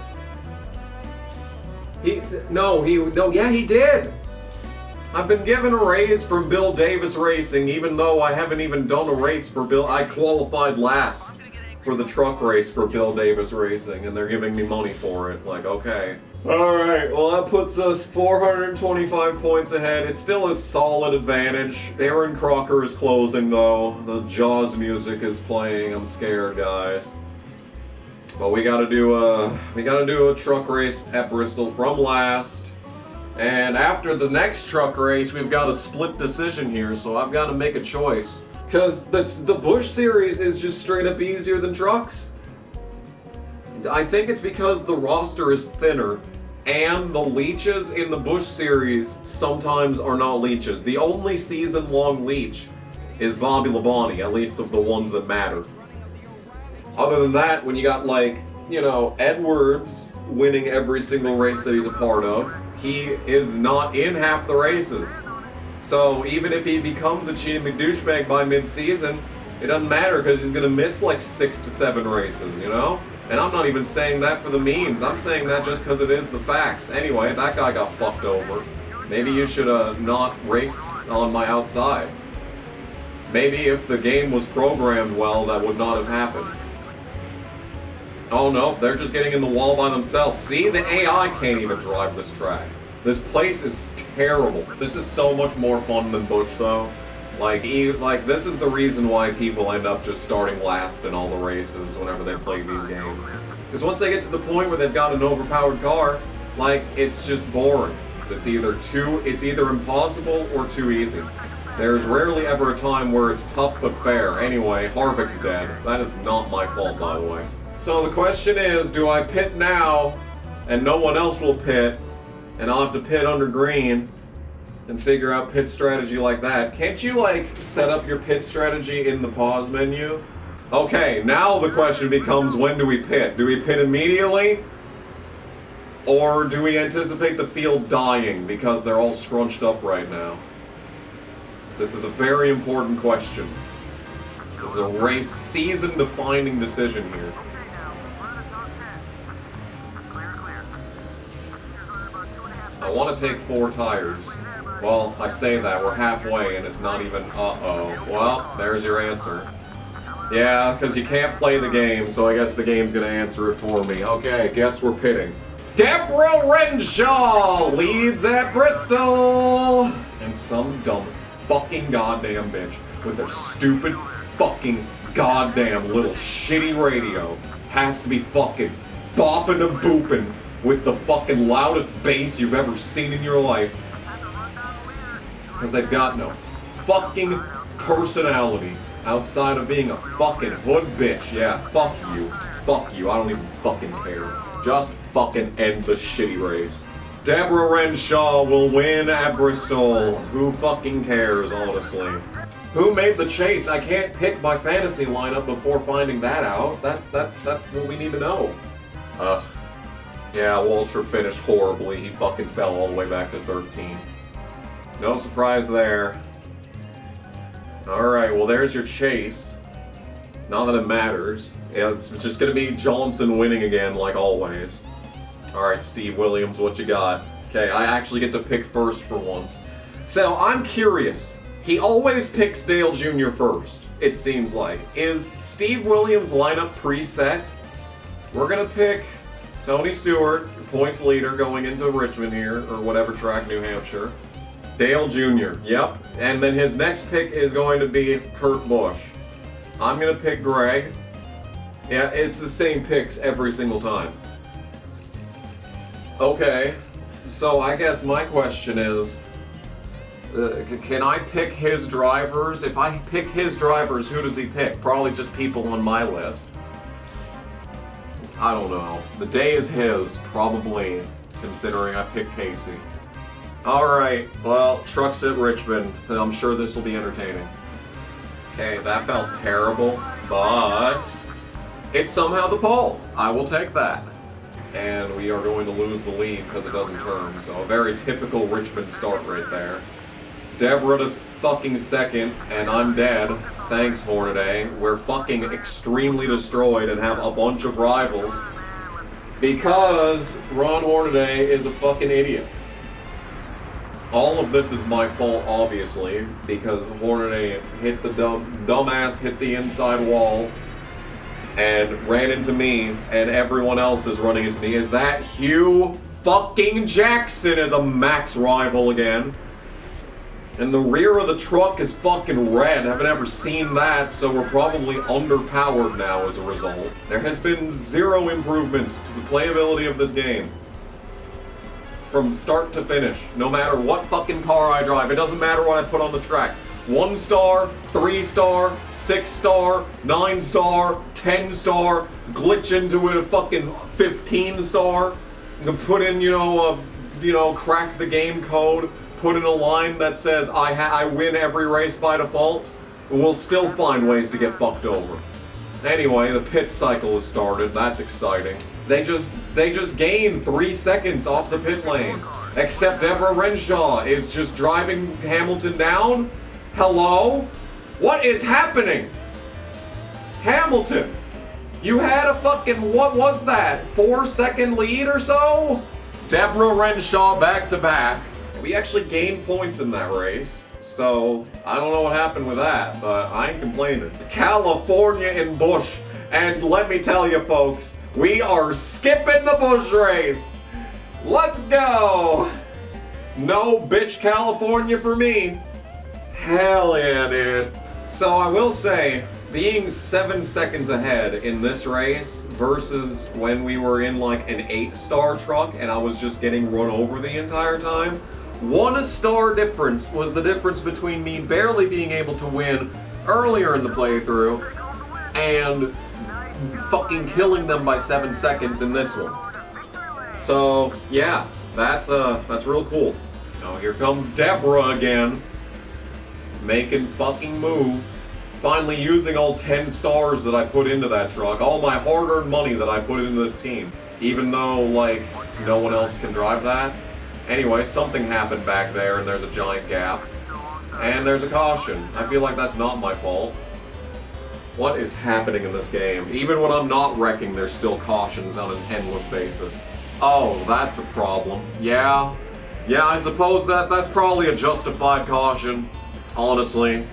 No, he did. I've been given a raise from Bill Davis Racing, even though I haven't even done a race for Bill. I qualified last for the truck race for Bill Davis Racing, and they're giving me money for it. Like, okay. Alright, well that puts us 425 points ahead. It's still a solid advantage. Aaron Crocker is closing though. The Jaws music is playing. I'm scared, guys. But we gotta do a truck race at Bristol from last. And after the next truck race, we've got a split decision here, so I've got to make a choice. Because the Bush Series is just straight up easier than trucks. I think it's because the roster is thinner, and the leeches in the Bush Series sometimes are not leeches. The only season-long leech is Bobby Labonte, at least of the ones that matter. Other than that, when you got, like, you know, Edwards winning every single race that he's a part of, he is not in half the races. So even if he becomes a cheating McDouchebag by mid-season, it doesn't matter because he's going to miss like 6 to 7 races, you know? And I'm not even saying that for the memes. I'm saying that just because it is the facts. Anyway, that guy got fucked over. Maybe you should not race on my outside. Maybe if the game was programmed well, that would not have happened. Oh no, they're just getting in the wall by themselves. See, the AI can't even drive this track. This place is terrible. This is so much more fun than Busch though. Like this is the reason why people end up just starting last in all the races whenever they play these games. Because once they get to the point where they've got an overpowered car, like, it's just boring. It's either impossible or too easy. There's rarely ever a time where it's tough but fair. Anyway, Harvick's dead. That is not my fault, by the way. So the question is, do I pit now, and no one else will pit, and I'll have to pit under green, and figure out pit strategy like that? Can't you, like, set up your pit strategy in the pause menu? Okay, now the question becomes, when do we pit? Do we pit immediately? Or do we anticipate the field dying because they're all scrunched up right now? This is a very important question. This is a race season-defining decision here. I want to take 4 tires. Well, I say that, we're halfway and it's not even uh-oh. Well, there's your answer. Yeah, because you can't play the game, so I guess the game's gonna answer it for me. Okay, guess we're pitting. Deborah Renshaw leads at Bristol! And some dumb fucking goddamn bitch with their stupid fucking goddamn little shitty radio has to be fucking bopping and booping with the fucking loudest bass you've ever seen in your life. Because they've got no fucking personality outside of being a fucking hood bitch. Yeah, fuck you. Fuck you. I don't even fucking care. Just fucking end the shitty race. Deborah Renshaw will win at Bristol. Who fucking cares, honestly? Who made the chase? I can't pick my fantasy lineup before finding that out. That's what we need to know. Ugh. Yeah, Waltrip finished horribly. He fucking fell all the way back to 13. No surprise there. Alright, well there's your chase. Not that it matters. Yeah, it's just gonna be Johnson winning again, like always. Alright, Steve Williams, what you got? Okay, I actually get to pick first for once. So, I'm curious. He always picks Dale Jr. first, it seems like. Is Steve Williams' lineup preset? We're gonna pick Tony Stewart, points leader going into Richmond here, or whatever track, New Hampshire. Dale Jr., yep. And then his next pick is going to be Kurt Busch. I'm gonna pick Greg. Yeah, it's the same picks every single time. Okay, so I guess my question is, can I pick his drivers? If I pick his drivers, who does he pick? Probably just people on my list. I don't know. The day is his, probably, considering I picked Casey. Alright, well, trucks at Richmond. I'm sure this will be entertaining. Okay, that felt terrible, but it's somehow the pole. I will take that. And we are going to lose the lead because it doesn't turn, so a very typical Richmond start right there. Deborah to fucking second, and I'm dead. Thanks, Hornaday. We're fucking extremely destroyed and have a bunch of rivals because Ron Hornaday is a fucking idiot. All of this is my fault, obviously, because Hornaday hit the dumbass hit the inside wall and ran into me, and everyone else is running into me. Is that Hugh fucking Jackson is a max rival again? And the rear of the truck is fucking red. Haven't ever seen that, so we're probably underpowered now as a result. There has been zero improvement to the playability of this game. From start to finish, no matter what fucking car I drive, it doesn't matter what I put on the track. 1 star, 3 star, 6 star, 9 star, 10 star, glitch into it a fucking 15 star, put in, crack the game code, put in a line that says I win every race by default, we'll still find ways to get fucked over. Anyway, the pit cycle has started. That's exciting. They just gained 3 seconds off the pit lane. Except Deborah Renshaw is just driving Hamilton down. Hello? What is happening? Hamilton, you had a fucking, what was that? 4-second lead or so? Deborah Renshaw back to back. We actually gained points in that race. So, I don't know what happened with that, but I ain't complaining. California in Busch. And let me tell you folks, We are skipping the bush race. Let's go. No bitch California for me. Hell yeah, dude. So I will say, being 7 seconds ahead in this race versus when we were in like an 8-star truck and I was just getting run over the entire time, 1 star difference was the difference between me barely being able to win earlier in the playthrough and fucking killing them by 7 seconds in this one. So yeah, that's real cool. Oh, here comes Deborah again, making fucking moves. Finally using all 10 stars that I put into that truck, all my hard-earned money that I put into this team, even though, like, no one else can drive that. Anyway, something happened back there and there's a giant gap. And there's a caution. I feel like that's not my fault. What is happening in this game? Even when I'm not wrecking, there's still cautions on an endless basis. Oh, that's a problem. Yeah, I suppose that's probably a justified caution, honestly.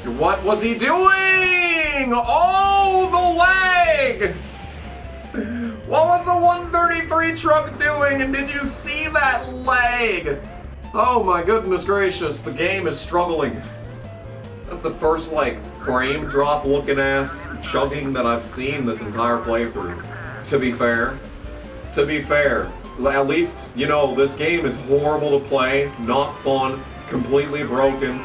What was he doing? Oh, the leg! What was the 133 truck doing, and did you see that leg? Oh my goodness gracious, the game is struggling. That's the first, like, frame drop looking ass chugging that I've seen this entire playthrough. To be fair, at least, you know, this game is horrible to play, not fun, completely broken.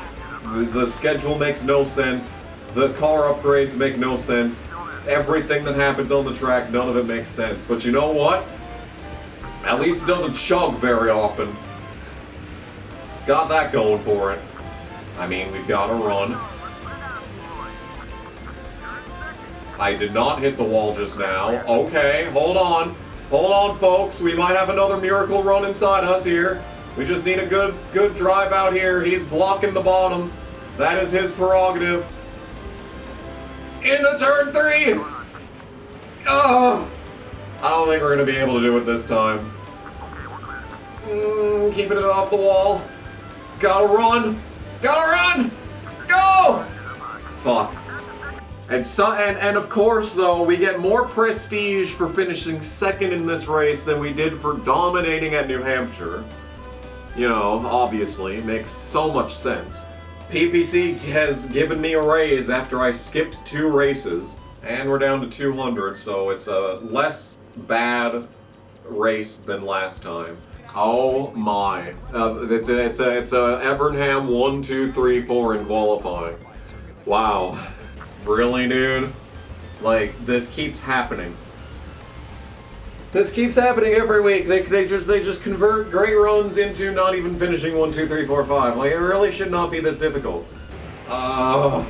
The schedule makes no sense. The car upgrades make no sense. Everything that happens on the track, none of it makes sense. But you know what? At least it doesn't chug very often. It's got that going for it. I mean, we've got to run. I did not hit the wall just now. Okay, hold on. Hold on, folks. We might have another miracle run inside us here. We just need a good drive out here. He's blocking the bottom. That is his prerogative. Into turn 3! I don't think we're going to be able to do it this time. Keeping it off the wall. Gotta run! Gotta run! Go! Fuck. And of course, though, we get more prestige for finishing second in this race than we did for dominating at New Hampshire. You know, obviously, makes so much sense. PPC has given me a raise after I skipped 2 races, and we're down to 200, so it's a less bad race than last time. Oh my. It's a Evernham 1, 2, 3, 4 in qualifying. Wow. Really, dude? Like, this keeps happening. This keeps happening every week. They just convert great runs into not even finishing 1, 2, 3, 4, 5. Like, it really should not be this difficult. Fucking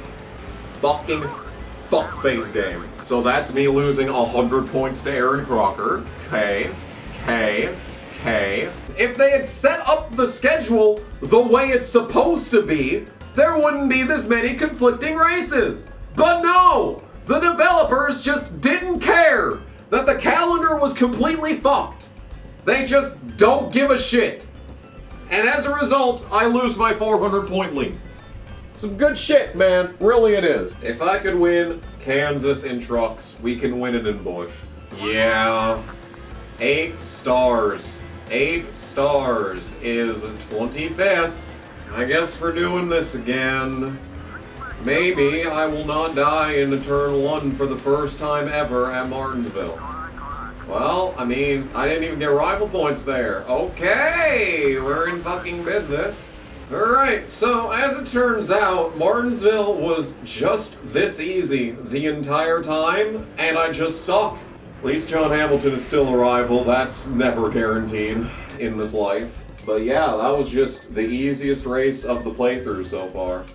fuckface game. So that's me losing 100 points to Aaron Crocker. K. If they had set up the schedule the way it's supposed to be, there wouldn't be this many conflicting races. But no! The developers just didn't care that the calendar was completely fucked. They just don't give a shit. And as a result, I lose my 400-point lead. Some good shit, man. Really it is. If I could win Kansas in trucks, we can win it in Bush. Yeah. 8 stars. 8 stars is 25th. I guess we're doing this again. Maybe I will not die into turn 1 for the first time ever at Martinsville. Well, I mean, I didn't even get rival points there. Okay, we're in fucking business. Alright, so as it turns out, Martinsville was just this easy the entire time, and I just suck. At least John Hamilton is still a rival. That's never guaranteed in this life. But yeah, that was just the easiest race of the playthrough so far.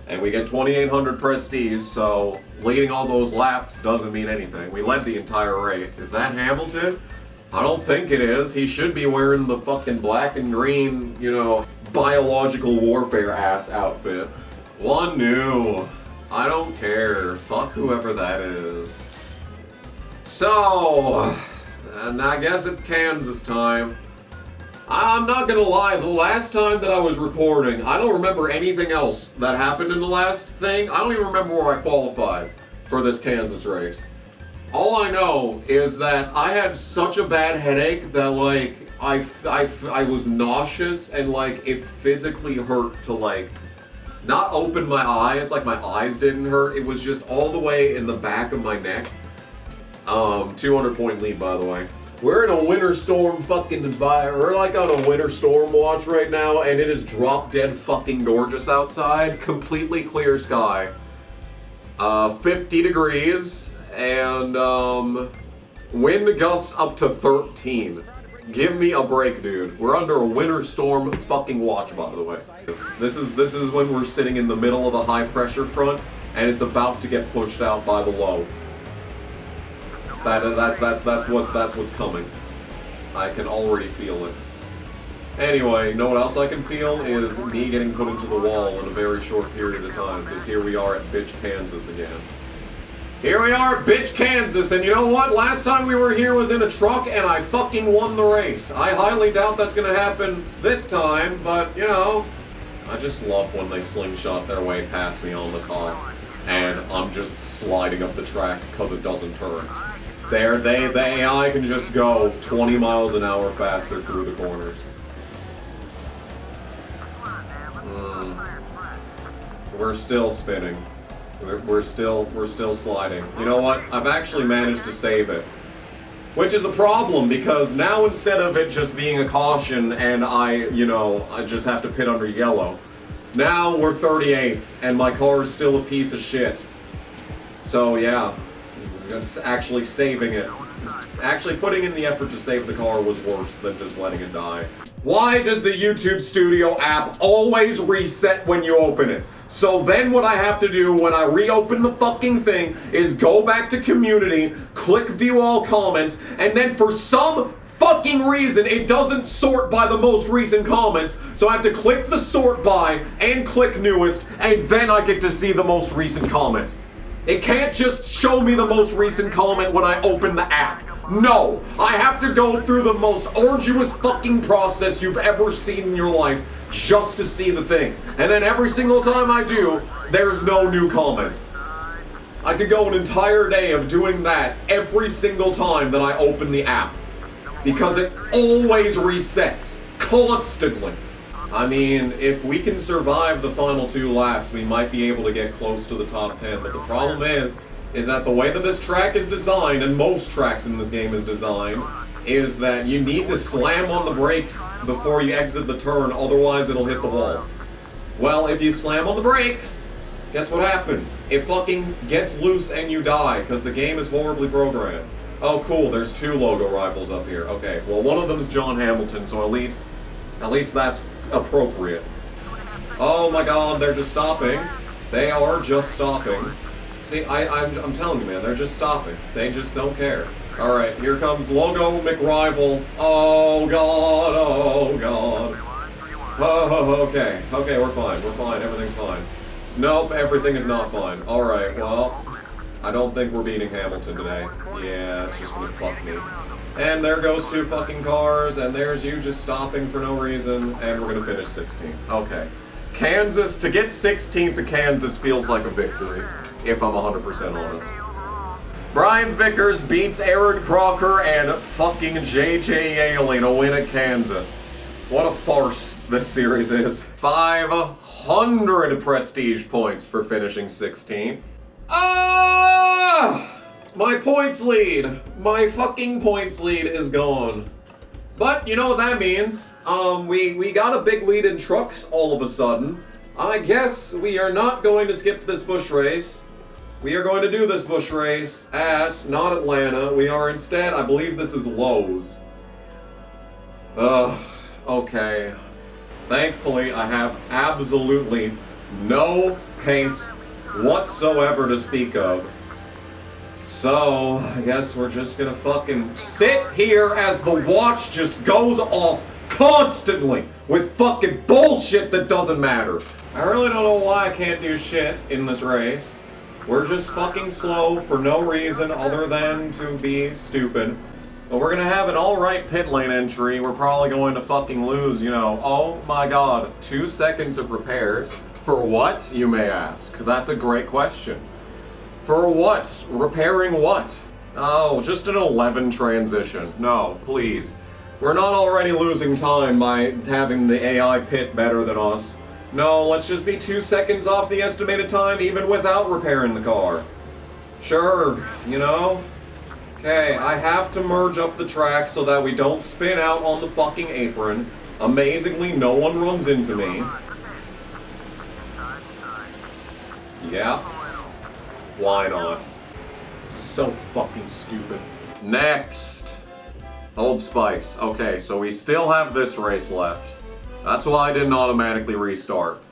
And we get 2,800 prestige, so leading all those laps doesn't mean anything. We led the entire race. Is that Hamilton? I don't think it is. He should be wearing the fucking black and green, you know, biological warfare ass outfit. One new. I don't care. Fuck whoever that is. So, and I guess it's Kansas time. I'm not gonna lie, the last time that I was recording, I don't remember anything else that happened in the last thing. I don't even remember where I qualified for this Kansas race. All I know is that I had such a bad headache that, like, I was nauseous and, like, it physically hurt to, like, not open my eyes. Like, my eyes didn't hurt. It was just all the way in the back of my neck. 200-point lead, by the way. We're in a winter storm fucking environment. We're like on a winter storm watch right now, and it is drop dead fucking gorgeous outside. Completely clear sky. 50 degrees, and wind gusts up to 13. Give me a break, dude. We're under a winter storm fucking watch, by the way. This is when we're sitting in the middle of the high pressure front, and it's about to get pushed out by the low. That's what's coming. I can already feel it. Anyway, you know what else I can feel is me getting put into the wall in a very short period of time, because here we are at bitch Kansas again. Here we are at bitch Kansas, and you know what? Last time we were here was in a truck, and I fucking won the race. I highly doubt that's gonna happen this time, but, you know, I just love when they slingshot their way past me on the car, and I'm just sliding up the track because it doesn't turn. The AI can just go 20 miles an hour faster through the corners. We're still spinning. We're still sliding. You know what? I've actually managed to save it. Which is a problem, because now instead of it just being a caution and I just have to pit under yellow, now we're 38th and my car is still a piece of shit. So yeah. Actually saving it. Actually putting in the effort to save the car was worse than just letting it die. Why does the YouTube Studio app always reset when you open it? So then what I have to do when I reopen the fucking thing is go back to community, click view all comments, and then for some fucking reason it doesn't sort by the most recent comments, so I have to click the sort by and click newest, and then I get to see the most recent comment. It can't just show me the most recent comment when I open the app. No, I have to go through the most arduous fucking process you've ever seen in your life just to see the things. And then every single time I do, there's no new comment. I could go an entire day of doing that every single time that I open the app, because it always resets, constantly. I mean, if we can survive the final 2 laps, we might be able to get close to the top 10, but the problem is that the way that this track is designed, and most tracks in this game is designed, is that you need to slam on the brakes before you exit the turn, otherwise it'll hit the wall. Well, if you slam on the brakes, guess what happens? It fucking gets loose and you die, because the game is horribly programmed. Oh cool, there's 2 logo rivals up here. Okay, well one of them is John Hamilton, so at least that's appropriate. Oh my god, they're just stopping. They are just stopping. See, I'm telling you, man, they're just stopping. They just don't care. Alright, here comes Logo McRival. Oh god, oh god. Oh, okay, we're fine, everything's fine. Nope, everything is not fine. Alright, well, I don't think we're beating Hamilton today. Yeah, it's just gonna fuck me. And there goes 2 fucking cars, and there's you just stopping for no reason, and we're gonna finish 16th. Okay. Kansas, to get 16th to Kansas feels like a victory, if I'm 100% honest. Brian Vickers beats Aaron Crocker and fucking JJ Yaley to win at Kansas. What a farce this series is. 500 prestige points for finishing 16th. Ah! My points lead! My fucking points lead is gone. But you know what that means. We got a big lead in trucks all of a sudden. I guess we are not going to skip this bush race. We are going to do this bush race at, not Atlanta, we are instead, I believe this is Lowe's. Okay. Thankfully, I have absolutely no pace whatsoever to speak of. So, I guess we're just gonna fucking sit here as the watch just goes off constantly with fucking bullshit that doesn't matter. I really don't know why I can't do shit in this race. We're just fucking slow for no reason other than to be stupid. But we're gonna have an alright pit lane entry. We're probably going to fucking lose, you know, oh my god, 2 seconds of repairs. For what, you may ask? That's a great question. For what? Repairing what? Oh, just an 11 transition. No, please. We're not already losing time by having the AI pit better than us. No, let's just be 2 seconds off the estimated time even without repairing the car. Sure, you know? Okay, I have to merge up the track so that we don't spin out on the fucking apron. Amazingly, no one runs into me. Yeah. Why not? This is so fucking stupid. Next. Old Spice. Okay, so we still have this race left. That's why I didn't automatically restart.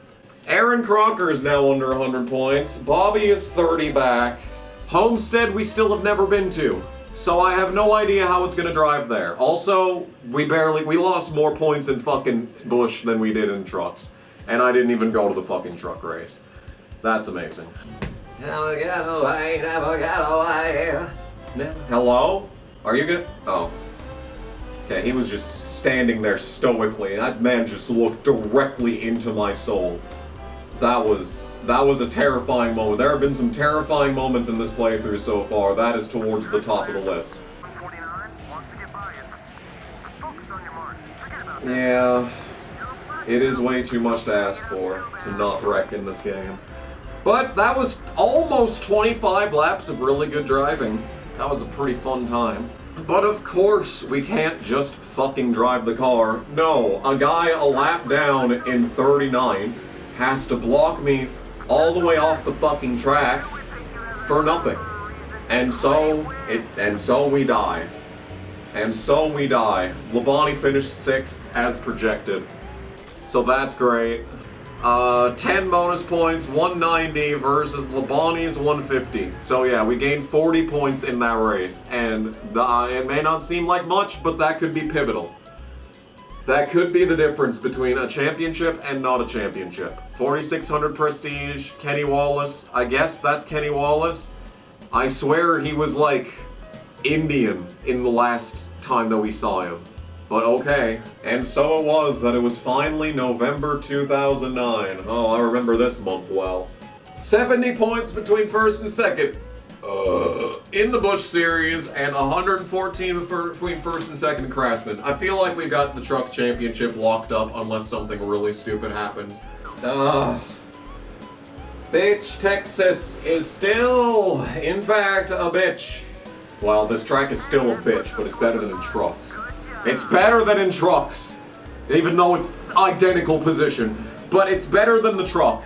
Aaron Crocker is now under 100 points. Bobby is 30 back. Homestead we still have never been to. So I have no idea how it's gonna drive there. Also, we lost more points in fucking Bush than we did in trucks. And I didn't even go to the fucking truck race. That's amazing. Never get away, never get away. Hello? Are you good? Oh. Okay, he was just standing there stoically. That man just looked directly into my soul. That was a terrifying moment. There have been some terrifying moments in this playthrough so far. That is towards the top of the list. Yeah, it is way too much to ask for to not wreck in this game. But that was almost 25 laps of really good driving. That was a pretty fun time. But of course, we can't just fucking drive the car. No, a guy a lap down in 39 has to block me all the way off the fucking track for nothing. And so we die. And so we die. Labonte finished 6th as projected. So that's great. 10 bonus points, 190 versus Labonte's 150. So yeah, we gained 40 points in that race. And it may not seem like much, but that could be pivotal. That could be the difference between a championship and not a championship. 4,600 prestige, Kenny Wallace. I guess that's Kenny Wallace. I swear he was like Indian in the last time that we saw him. But okay. And so it was that it was finally November 2009. Oh, I remember this month well. 70 points between first and second. In the Bush series, and 114 between first and second Craftsman. I feel like we got the truck championship locked up unless something really stupid happens. Bitch, Texas is still, in fact, a bitch. Well, this track is still a bitch, but it's better than in trucks. It's better than in trucks, even though it's identical position, but it's better than the truck.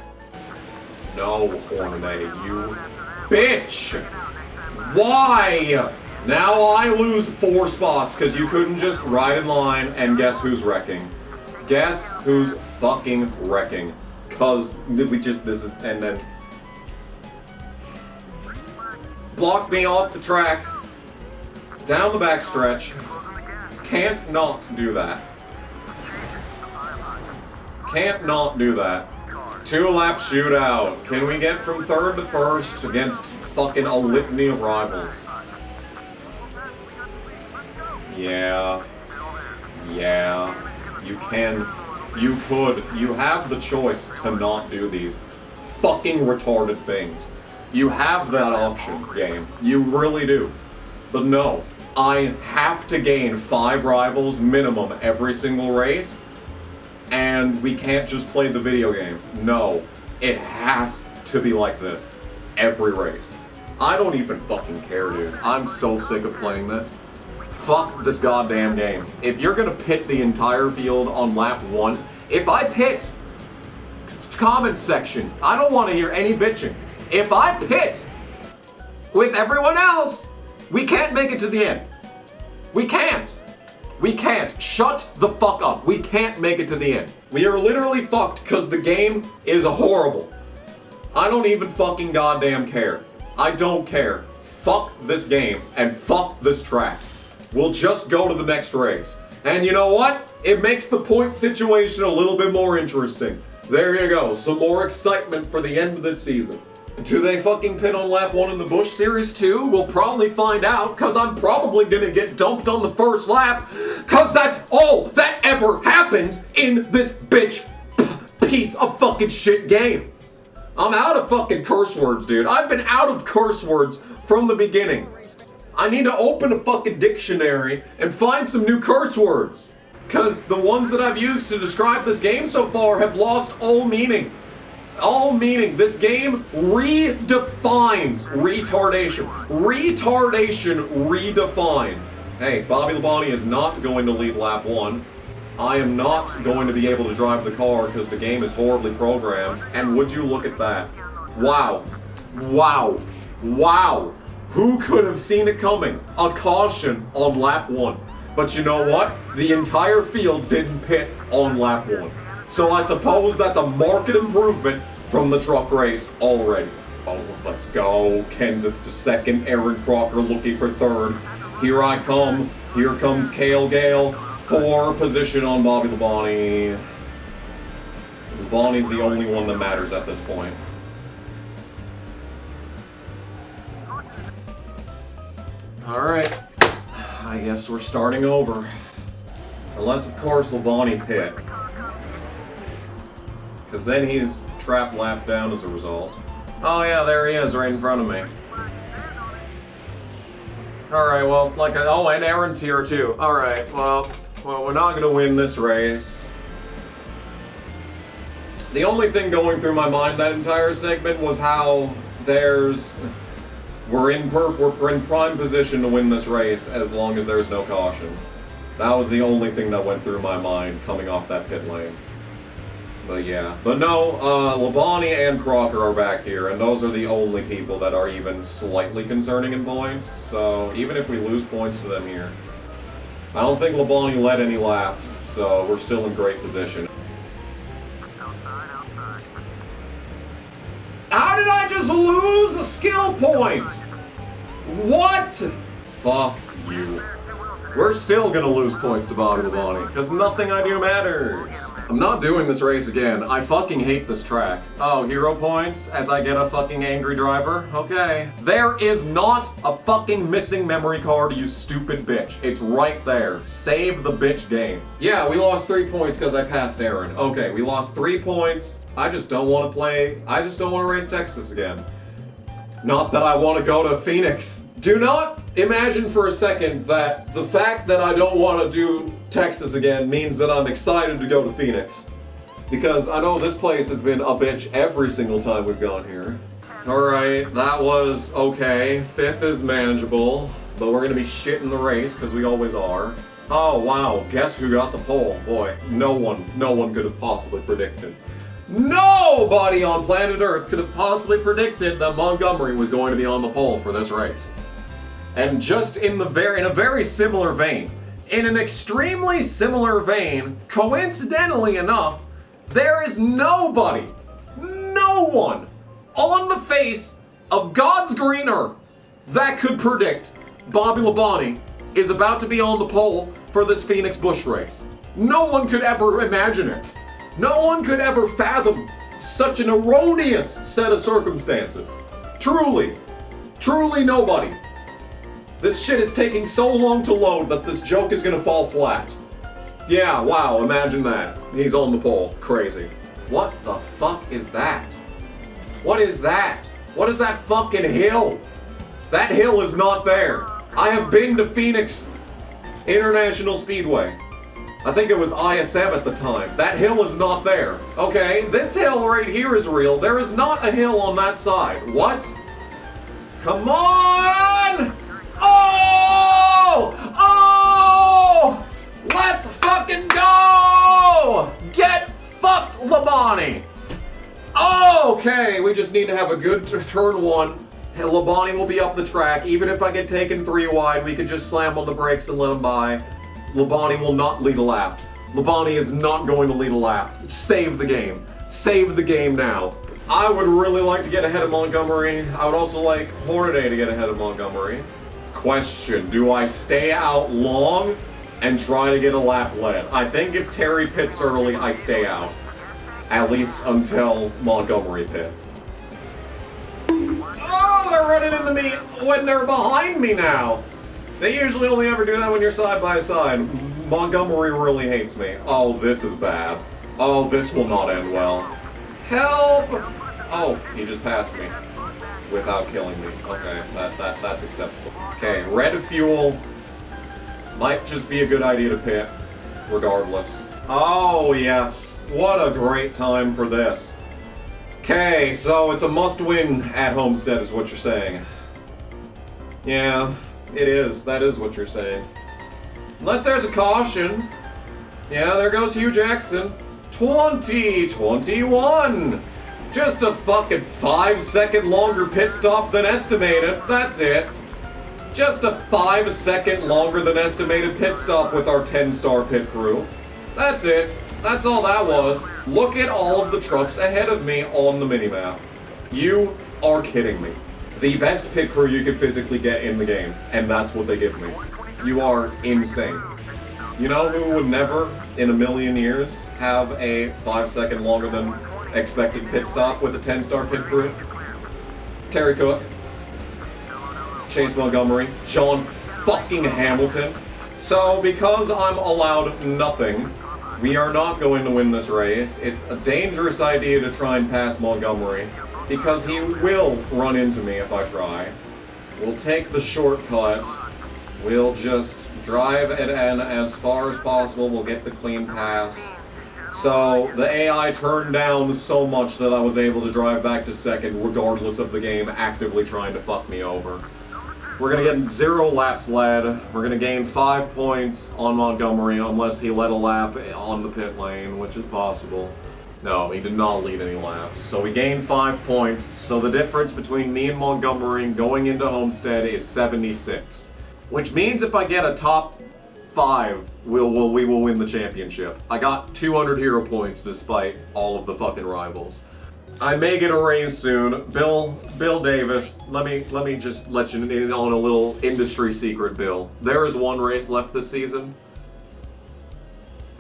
No, Hornet, you bitch! Why? Now I lose 4 spots because you couldn't just ride in line, and guess who's wrecking? Guess who's fucking wrecking? Cause and then block me off the track, down the back stretch. Can't not do that. Can't not do that. 2-lap shootout. Can we get from 3rd to 1st against fucking a litany of rivals? Yeah. Yeah. You can. You could. You have the choice to not do these fucking retarded things. You have that option, game. You really do. But no. I have to gain 5 rivals minimum every single race. And we can't just play the video game. No, it has to be like this every race. I don't even fucking care, dude. I'm so sick of playing this. Fuck this goddamn game. If you're gonna pit the entire field on lap 1, if I pit, comment section, I don't want to hear any bitching. If I pit with everyone else, we can't make it to the end. We can't. We can't. Shut the fuck up. We can't make it to the end. We are literally fucked because the game is horrible. I don't even fucking goddamn care. I don't care. Fuck this game and fuck this track. We'll just go to the next race. And you know what? It makes the point situation a little bit more interesting. There you go. Some more excitement for the end of this season. Do they fucking pit on lap 1 in the Bush Series 2? We'll probably find out, because I'm probably gonna get dumped on the first lap, because that's all that ever happens in this bitch piece of fucking shit game. I'm out of fucking curse words, dude. I've been out of curse words from the beginning. I need to open a fucking dictionary and find some new curse words. Cause the ones that I've used to describe this game so far have lost all meaning. All meaning. This game redefines retardation. Retardation redefined. Hey, Bobby Labonte is not going to lead lap 1. I am not going to be able to drive the car because the game is horribly programmed. And would you look at that? Wow. Wow. Wow. Who could have seen it coming? A caution on lap 1. But you know what? The entire field didn't pit on lap 1. So I suppose that's a marked improvement from the truck race already. Oh, let's go. Kenseth to second. Aaron Crocker looking for third. Here I come. Here comes Cale Gale for position on Bobby Labonte. Labonte's the only one that matters at this point. Alright. I guess we're starting over. Unless, of course, Labonte pit. Because then he's trapped laps down as a result. Oh yeah, there he is, right in front of me. Alright, well, oh, and Aaron's here too. Alright, well, we're not gonna win this race. The only thing going through my mind that entire segment was how we're in prime position to win this race as long as there's no caution. That was the only thing that went through my mind coming off that pit lane. But yeah. But no, Labonte and Crocker are back here, and those are the only people that are even slightly concerning in points. So even if we lose points to them here, I don't think Labonte led any laps, so we're still in great position. How did I just lose skill points? What? Fuck you. We're still gonna lose points to Bobby Labonte, because nothing I do matters. I'm not doing this race again. I fucking hate this track. Oh, hero points as I get a fucking angry driver? Okay. There is not a fucking missing memory card, you stupid bitch. It's right there. Save the bitch game. Yeah, we lost 3 points because I passed Aaron. Okay, we lost 3 points. I just don't want to race Texas again. Not that I want to go to Phoenix. Do not imagine for a second that the fact that I don't want to do Texas again means that I'm excited to go to Phoenix. Because I know this place has been a bitch every single time we've gone here. Alright, that was okay. 5th is manageable, but we're going to be shit in the race because we always are. Oh wow, guess who got the pole? Boy, no one could have possibly predicted. Nobody on planet Earth could have possibly predicted that Montgomery was going to be on the pole for this race. And just in a very similar vein, in an extremely similar vein, coincidentally enough, there is no one on the face of God's green earth that could predict Bobby Labonte is about to be on the pole for this Phoenix Busch race. No one could ever imagine it. No one could ever fathom such an erroneous set of circumstances. Truly nobody. This shit is taking so long to load that this joke is gonna fall flat. Yeah, wow, imagine that. He's on the pole. Crazy. What the fuck is that? What is that? What is that fucking hill? That hill is not there. I have been to Phoenix International Speedway. I think it was ISM at the time. That hill is not there. Okay, this hill right here is real. There is not a hill on that side. What? Come on! Oh! Oh! Let's fucking go! Get fucked, Labonte! Okay, we just need to have a good turn 1. Labonte will be up the track. Even if I get taken 3 wide, we could just slam on the brakes and let him by. Labonte will not lead a lap. Labonte is not going to lead a lap. Save the game. Save the game now. I would really like to get ahead of Montgomery. I would also like Hornaday to get ahead of Montgomery. Question, do I stay out long and try to get a lap led? I think if Terry pits early, I stay out. At least until Montgomery pits. Oh, they're running into me when they're behind me now. They usually only ever do that when you're side by side. Montgomery really hates me. Oh, this is bad. Oh, this will not end well. Help! Oh, he just passed me. without killing me. Okay, that's acceptable. Okay, red fuel might just be a good idea to pit, regardless. Oh yes, what a great time for this. Okay, so it's a must-win at Homestead is what you're saying. Yeah, it is. That is what you're saying. Unless there's a caution. Yeah, there goes Hugh Jackson. 2021! Just a fucking 5-second longer pit stop than estimated. That's it. Just a 5-second longer than estimated pit stop with our 10-star pit crew. That's it. That's all that was. Look at all of the trucks ahead of me on the minimap. You are kidding me. The best pit crew you could physically get in the game, and that's what they give me. You are insane. You know who would never, in a million years, have a 5-second longer than expected pit stop with a 10-star pit crew? Terry Cook, Chase Montgomery, John fucking Hamilton. So, because I'm allowed nothing, we are not going to win this race. It's a dangerous idea to try and pass Montgomery, because he will run into me if I try. We'll take the shortcut. We'll just drive it in as far as possible. We'll get the clean pass. So the AI turned down so much that I was able to drive back to second regardless of the game actively trying to fuck me over. We're going to get 0 laps led. We're going to gain 5 points on Montgomery unless he led a lap on the pit lane, which is possible. No, he did not lead any laps. So we gained 5 points. So the difference between me and Montgomery going into Homestead is 76. Which means if I get a top 5, we will win the championship. I got 200 hero points despite all of the fucking rivals. I may get a raise soon. Bill Davis, let me just let you in on a little industry secret, Bill. There is 1 race left this season.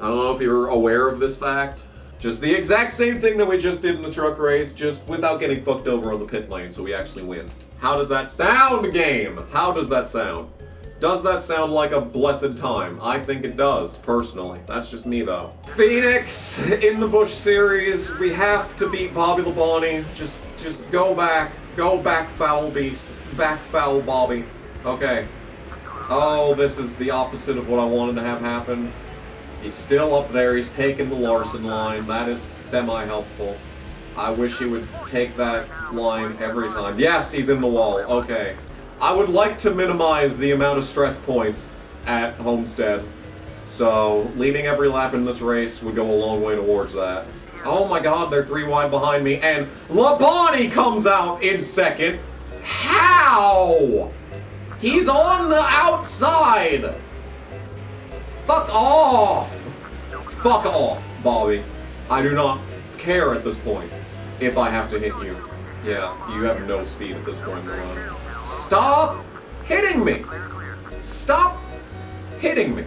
I don't know if you're aware of this fact. Just the exact same thing that we just did in the truck race, just without getting fucked over on the pit lane, so we actually win. How does that sound, game? How does that sound? Does that sound like a blessed time? I think it does, personally. That's just me, though. Phoenix, in the Busch Series, we have to beat Bobby Labonte. Just go back. Go back, foul beast. Back, foul Bobby. Okay. Oh, this is the opposite of what I wanted to have happen. He's still up there. He's taking the Larson line. That is semi-helpful. I wish he would take that line every time. Yes, he's in the wall. Okay. I would like to minimize the amount of stress points at Homestead. So, leading every lap in this race would go a long way towards that. Oh my god, they're 3 wide behind me, and Labonte comes out in second. How? He's on the outside. Fuck off. Fuck off, Bobby. I do not care at this point if I have to hit you. Yeah, you have no speed at this point in the run. Stop hitting me. Stop hitting me.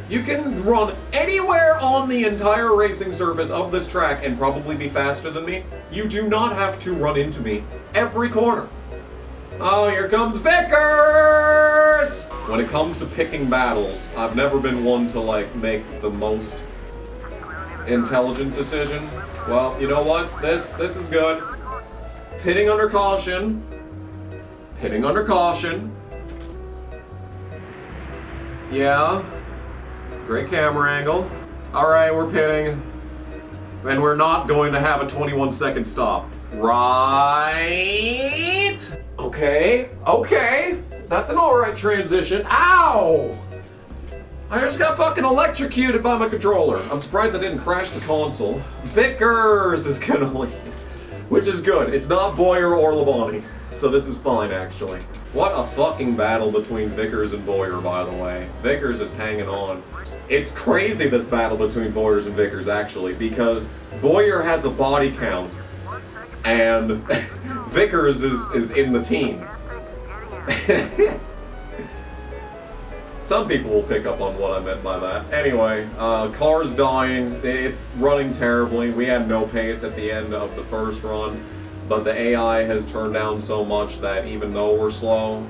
You can run anywhere on the entire racing surface of this track and probably be faster than me. You do not have to run into me every corner. Oh, here comes Vickers! When it comes to picking battles, I've never been one to, like, make the most intelligent decision. Well, you know what? This is good. Pitting under caution. Pitting under caution. Yeah. Great camera angle. Alright, we're pitting. And we're not going to have a 21-second stop. Right? Okay. Okay. That's an alright transition. Ow! I just got fucking electrocuted by my controller. I'm surprised I didn't crash the console. Vickers is gonna lead. Which is good. It's not Boyer or Labonte. So this is fine, actually. What a fucking battle between Vickers and Boyer, by the way. Vickers is hanging on. It's crazy, this battle between Boyers and Vickers, actually, because Boyer has a body count, and Vickers is in the teens. Some people will pick up on what I meant by that. Anyway, car's dying. It's running terribly. We had no pace at the end of the first run. But the AI has turned down so much that even though we're slow,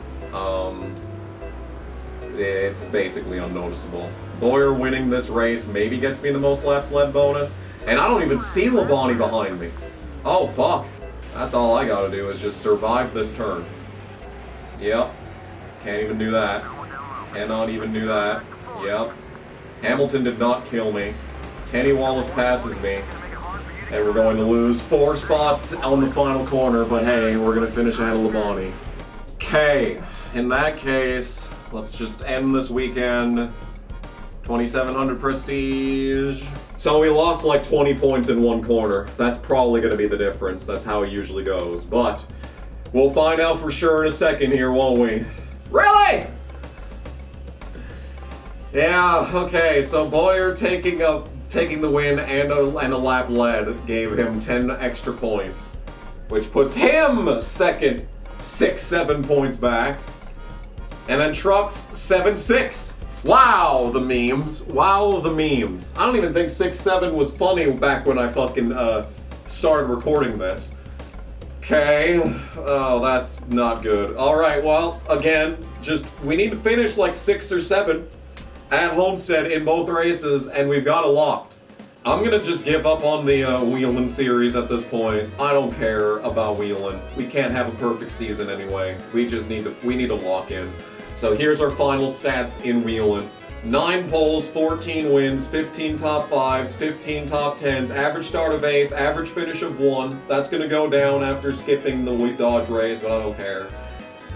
it's basically unnoticeable. Boyer winning this race maybe gets me the most laps led bonus, and I don't even see Labonte behind me. Oh, fuck. That's all I gotta do is just survive this turn. Yep. Can't even do that. Cannot even do that. Yep. Hamilton did not kill me. Kenny Wallace passes me. And we're going to lose 4 spots on the final corner, but hey, we're gonna finish ahead of Labonte. Okay, in that case, let's just end this weekend. 2,700 prestige. So we lost like 20 points in one corner. That's probably gonna be the difference. That's how it usually goes. But we'll find out for sure in a second here, won't we? Really? Yeah, okay, so Boyer taking the win and a lap led gave him 10 extra points, which puts him second, 6-7 points back. And then Trucks 7-6. Wow, the memes. Wow, the memes. I don't even think 6-7 was funny back when I fucking started recording this. Okay. Oh, that's not good. Alright, well, again, we need to finish like 6 or 7 at Homestead in both races, and we've got it locked. I'm gonna just give up on the Wheelin' series at this point. I don't care about Wheelin'. We can't have a perfect season anyway. We need to lock in. So here's our final stats in Wheelin'. 9 poles, 14 wins, 15 top 5s, 15 top 10s, average start of 8th, average finish of 1. That's gonna go down after skipping the Dodge race, but I don't care.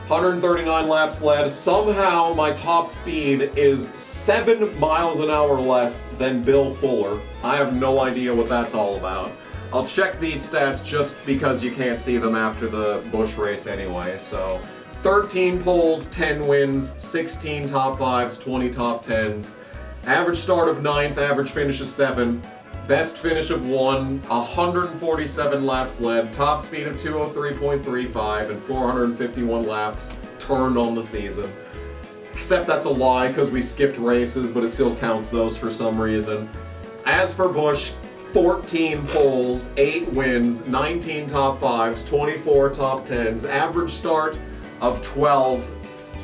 139 laps led. Somehow my top speed is 7 miles an hour less than Bill Fuller. I have no idea what that's all about. I'll check these stats just because you can't see them after the Busch race anyway, so 13 poles, 10 wins, 16 top 5s, 20 top 10s. Average start of 9th, average finish of 7. Best finish of 1, 147 laps led, top speed of 203.35, and 451 laps turned on the season. Except that's a lie because we skipped races, but it still counts those for some reason. As for Busch, 14 poles, 8 wins, 19 top 5s, 24 top 10s, average start of 12,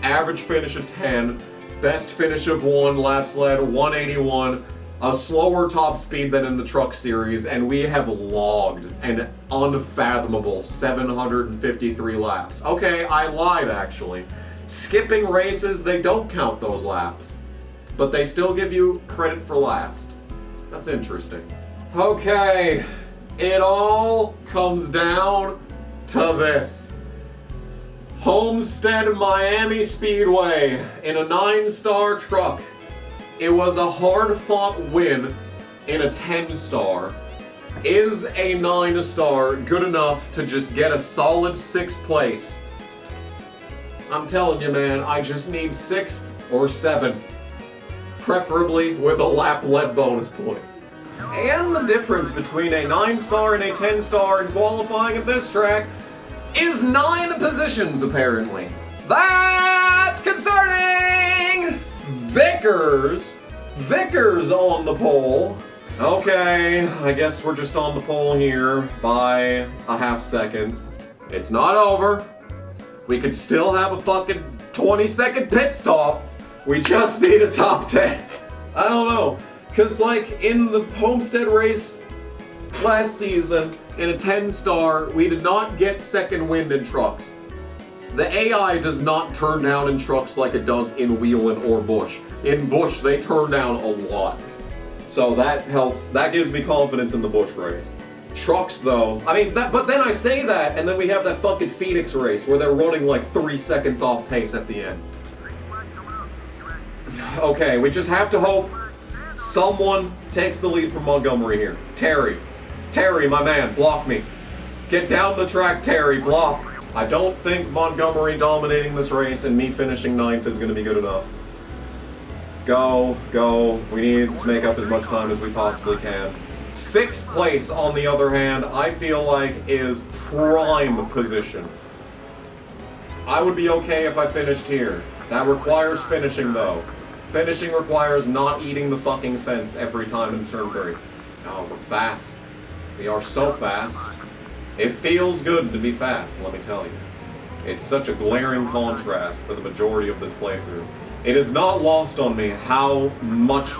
average finish of 10, best finish of 1, laps led 181, a slower top speed than in the truck series, and we have logged an unfathomable 753 laps. Okay, I lied actually. Skipping races, they don't count those laps, but they still give you credit for last. That's interesting. Okay, it all comes down to this. Homestead Miami Speedway in a 9-star truck. It was a hard-fought win in a 10-star. Is a 9-star good enough to just get a solid 6th place? I'm telling you, man, I just need 6th or 7th. Preferably with a lap-led bonus point. And the difference between a 9-star and a 10-star in qualifying at this track is 9 positions, apparently. That's concerning! Vickers on the pole. Okay, I guess we're just on the pole here by a half second. It's not over. We could still have a fucking 20-second pit stop. We just need a top 10. I don't know. Cause like in the Homestead race last season, in a 10-star, we did not get second wind in trucks. The AI does not turn down in trucks like it does in Wheelin' or Busch. In Busch, they turn down a lot. So that helps, that gives me confidence in the Busch race. Trucks though, I mean, but then I say that, and then we have that fucking Phoenix race where they're running like 3 seconds off pace at the end. Okay, we just have to hope someone takes the lead from Montgomery here. Terry, my man, block me. Get down the track, Terry, block. I don't think Montgomery dominating this race and me finishing 9th is going to be good enough. Go. We need to make up as much time as we possibly can. 6th place, on the other hand, I feel like is prime position. I would be okay if I finished here. That requires finishing, though. Finishing requires not eating the fucking fence every time in turn 3. Oh, we're fast. We are so fast. It feels good to be fast, let me tell you. It's such a glaring contrast for the majority of this playthrough. It is not lost on me how much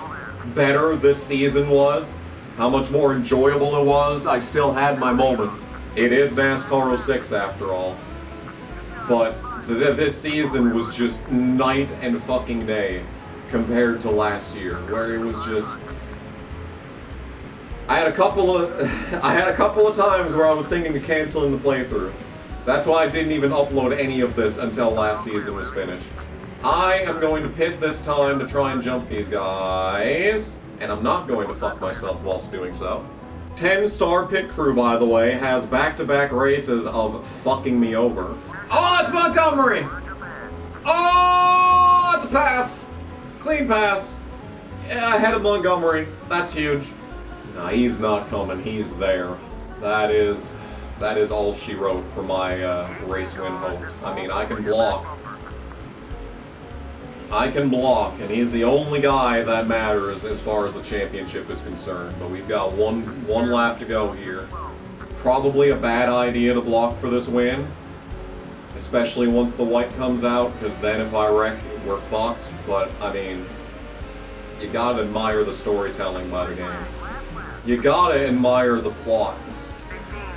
better this season was, how much more enjoyable it was. I still had my moments, It is NASCAR 06 after all. But this season was just night and fucking day compared to last year, where it was just... I had a couple of times where I was thinking of canceling the playthrough. That's why I didn't even upload any of this until last season was finished. I am going to pit this time to try and jump these guys, and I'm not going to fuck myself whilst doing so. 10-star pit crew, by the way, has back-to-back races of fucking me over. Oh, that's Montgomery! Oh, it's a pass! Clean pass. Yeah, ahead of Montgomery. That's huge. No, he's not coming. He's there. That is all she wrote for my race win hopes. I mean, I can block. And he's the only guy that matters as far as the championship is concerned. But we've got one lap to go here. Probably a bad idea to block for this win, especially once the white comes out, because then if I wreck, we're fucked. But, I mean, you gotta admire the storytelling by the game. You gotta admire the plot.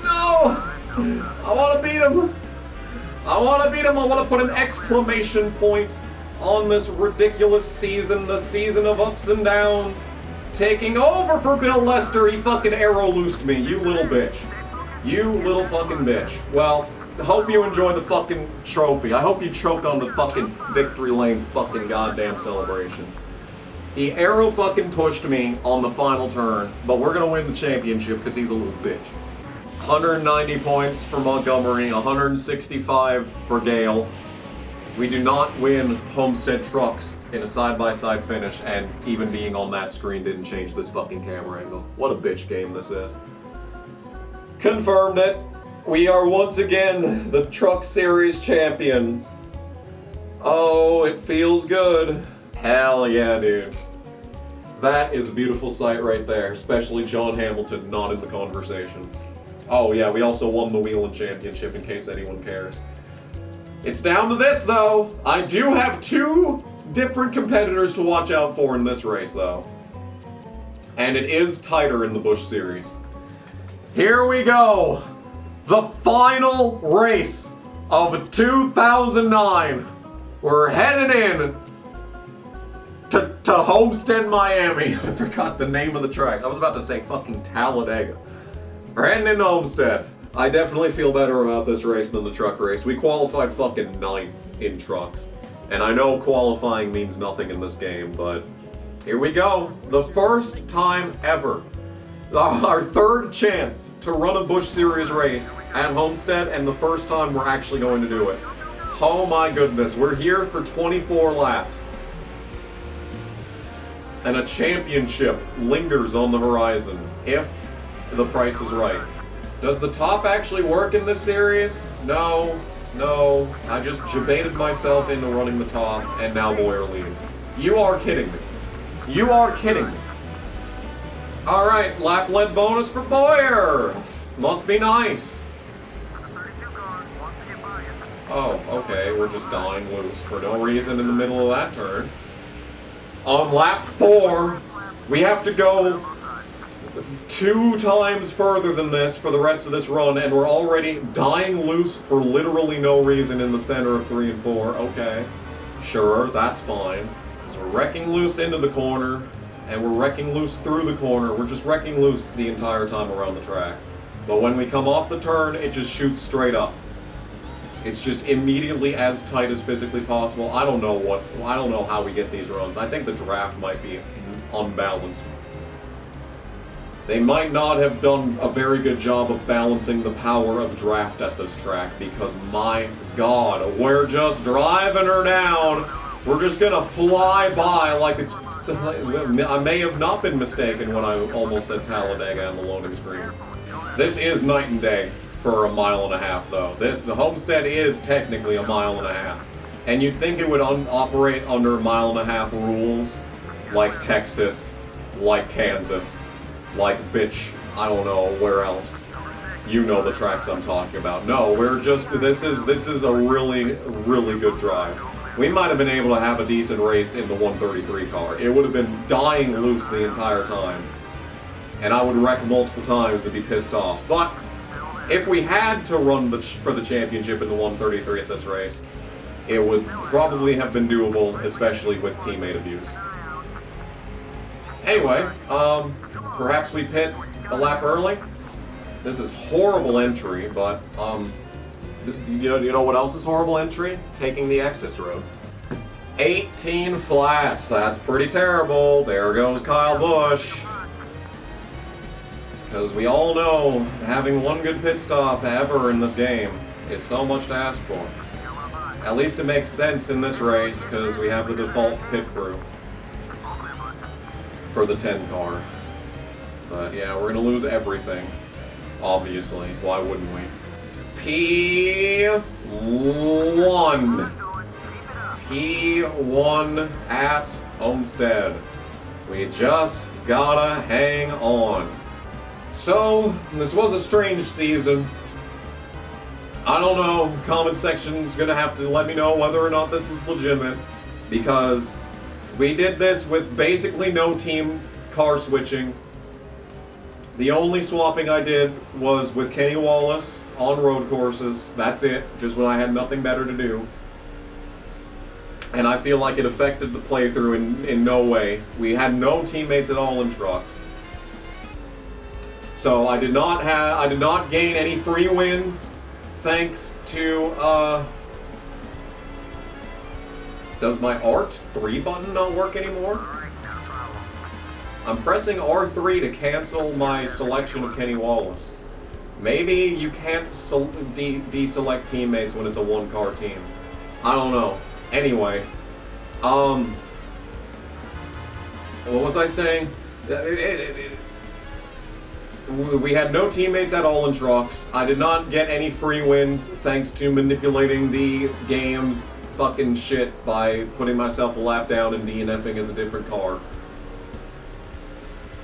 No! I wanna beat him! I wanna beat him! I wanna put an exclamation point on this ridiculous season, the season of ups and downs. Taking over for Bill Lester, he fucking arrow-loosed me, you little bitch. You little fucking bitch. Well, I hope you enjoy the fucking trophy. I hope you choke on the fucking victory lane fucking goddamn celebration. He arrow fucking pushed me on the final turn, but we're gonna win the championship because he's a little bitch. 190 points for Montgomery, 165 for Gale. We do not win Homestead Trucks in a side-by-side finish, and even being on that screen didn't change this fucking camera angle. What a bitch game this is. Confirmed it. We are once again the Truck Series champions. Oh, it feels good. Hell yeah, dude. That is a beautiful sight right there, especially John Hamilton not in the conversation. Oh yeah, we also won the Wheeling Championship in case anyone cares. It's down to this though. I do have 2 different competitors to watch out for in this race though. And it is tighter in the Busch Series. Here we go. The final race of 2009. We're headed in to Homestead, Miami. I forgot the name of the track. I was about to say fucking Talladega. We're heading into Homestead. I definitely feel better about this race than the truck race. We qualified fucking 9th in trucks. And I know qualifying means nothing in this game, but here we go. The first time ever. Our 3rd chance to run a Busch Series race at Homestead, and the first time we're actually going to do it. Oh my goodness, we're here for 24 laps. And a championship lingers on the horizon, if the price is right. Does the top actually work in this series? No, I just debated myself into running the top, and now Boyer leads. You are kidding me. You are kidding me. Alright, lap lead bonus for Boyer. Must be nice. Oh, okay, we're just dying loose for no reason in the middle of that turn. On lap 4, we have to go 2 times further than this for the rest of this run, and we're already dying loose for literally no reason in the center of 3 and 4. Okay, sure, that's fine. So we're wrecking loose into the corner, and we're wrecking loose through the corner. We're just wrecking loose the entire time around the track. But when we come off the turn, it just shoots straight up. It's just immediately as tight as physically possible. I don't know how we get these runs. I think the draft might be unbalanced. They might not have done a very good job of balancing the power of draft at this track, because my God, we're just driving her down. We're just gonna fly by like it's... I may have not been mistaken when I almost said Talladega on the loading screen. This is night and day for 1.5 miles though. The Homestead is technically 1.5 miles. And you'd think it would operate under 1.5 mile rules, like Texas, like Kansas, like bitch, I don't know where else. You know the tracks I'm talking about. No, we're just, this is a really, really good drive. We might have been able to have a decent race in the 133 car. It would have been dying loose the entire time. And I would wreck multiple times and be pissed off. But if we had to run for the championship in the 133 at this race, it would probably have been doable, especially with teammate abuse. Anyway, perhaps we pit a lap early. This is horrible entry, but you know what else is horrible entry? Taking the exits road. 18 flats. That's pretty terrible. There goes Kyle Busch. Because we all know having one good pit stop ever in this game is so much to ask for. At least it makes sense in this race because we have the default pit crew for the 10 car. But yeah, we're gonna lose everything. Obviously, why wouldn't we? P1. P1 at Homestead. We just gotta hang on. So, this was a strange season. I don't know, the comment section is gonna have to let me know whether or not this is legitimate, because we did this with basically no team car switching. The only swapping I did was with Kenny Wallace on road courses. That's it, just when I had nothing better to do. And I feel like it affected the playthrough in no way. We had no teammates at all in trucks. So I did not gain any free wins thanks to does my R3 button not work anymore? I'm pressing R3 to cancel my selection of Kenny Wallace. Maybe you can't deselect teammates when it's a one-car team. I don't know. Anyway, what was I saying? We had no teammates at all in trucks. I did not get any free wins thanks to manipulating the game's fucking shit by putting myself a lap down and DNFing as a different car.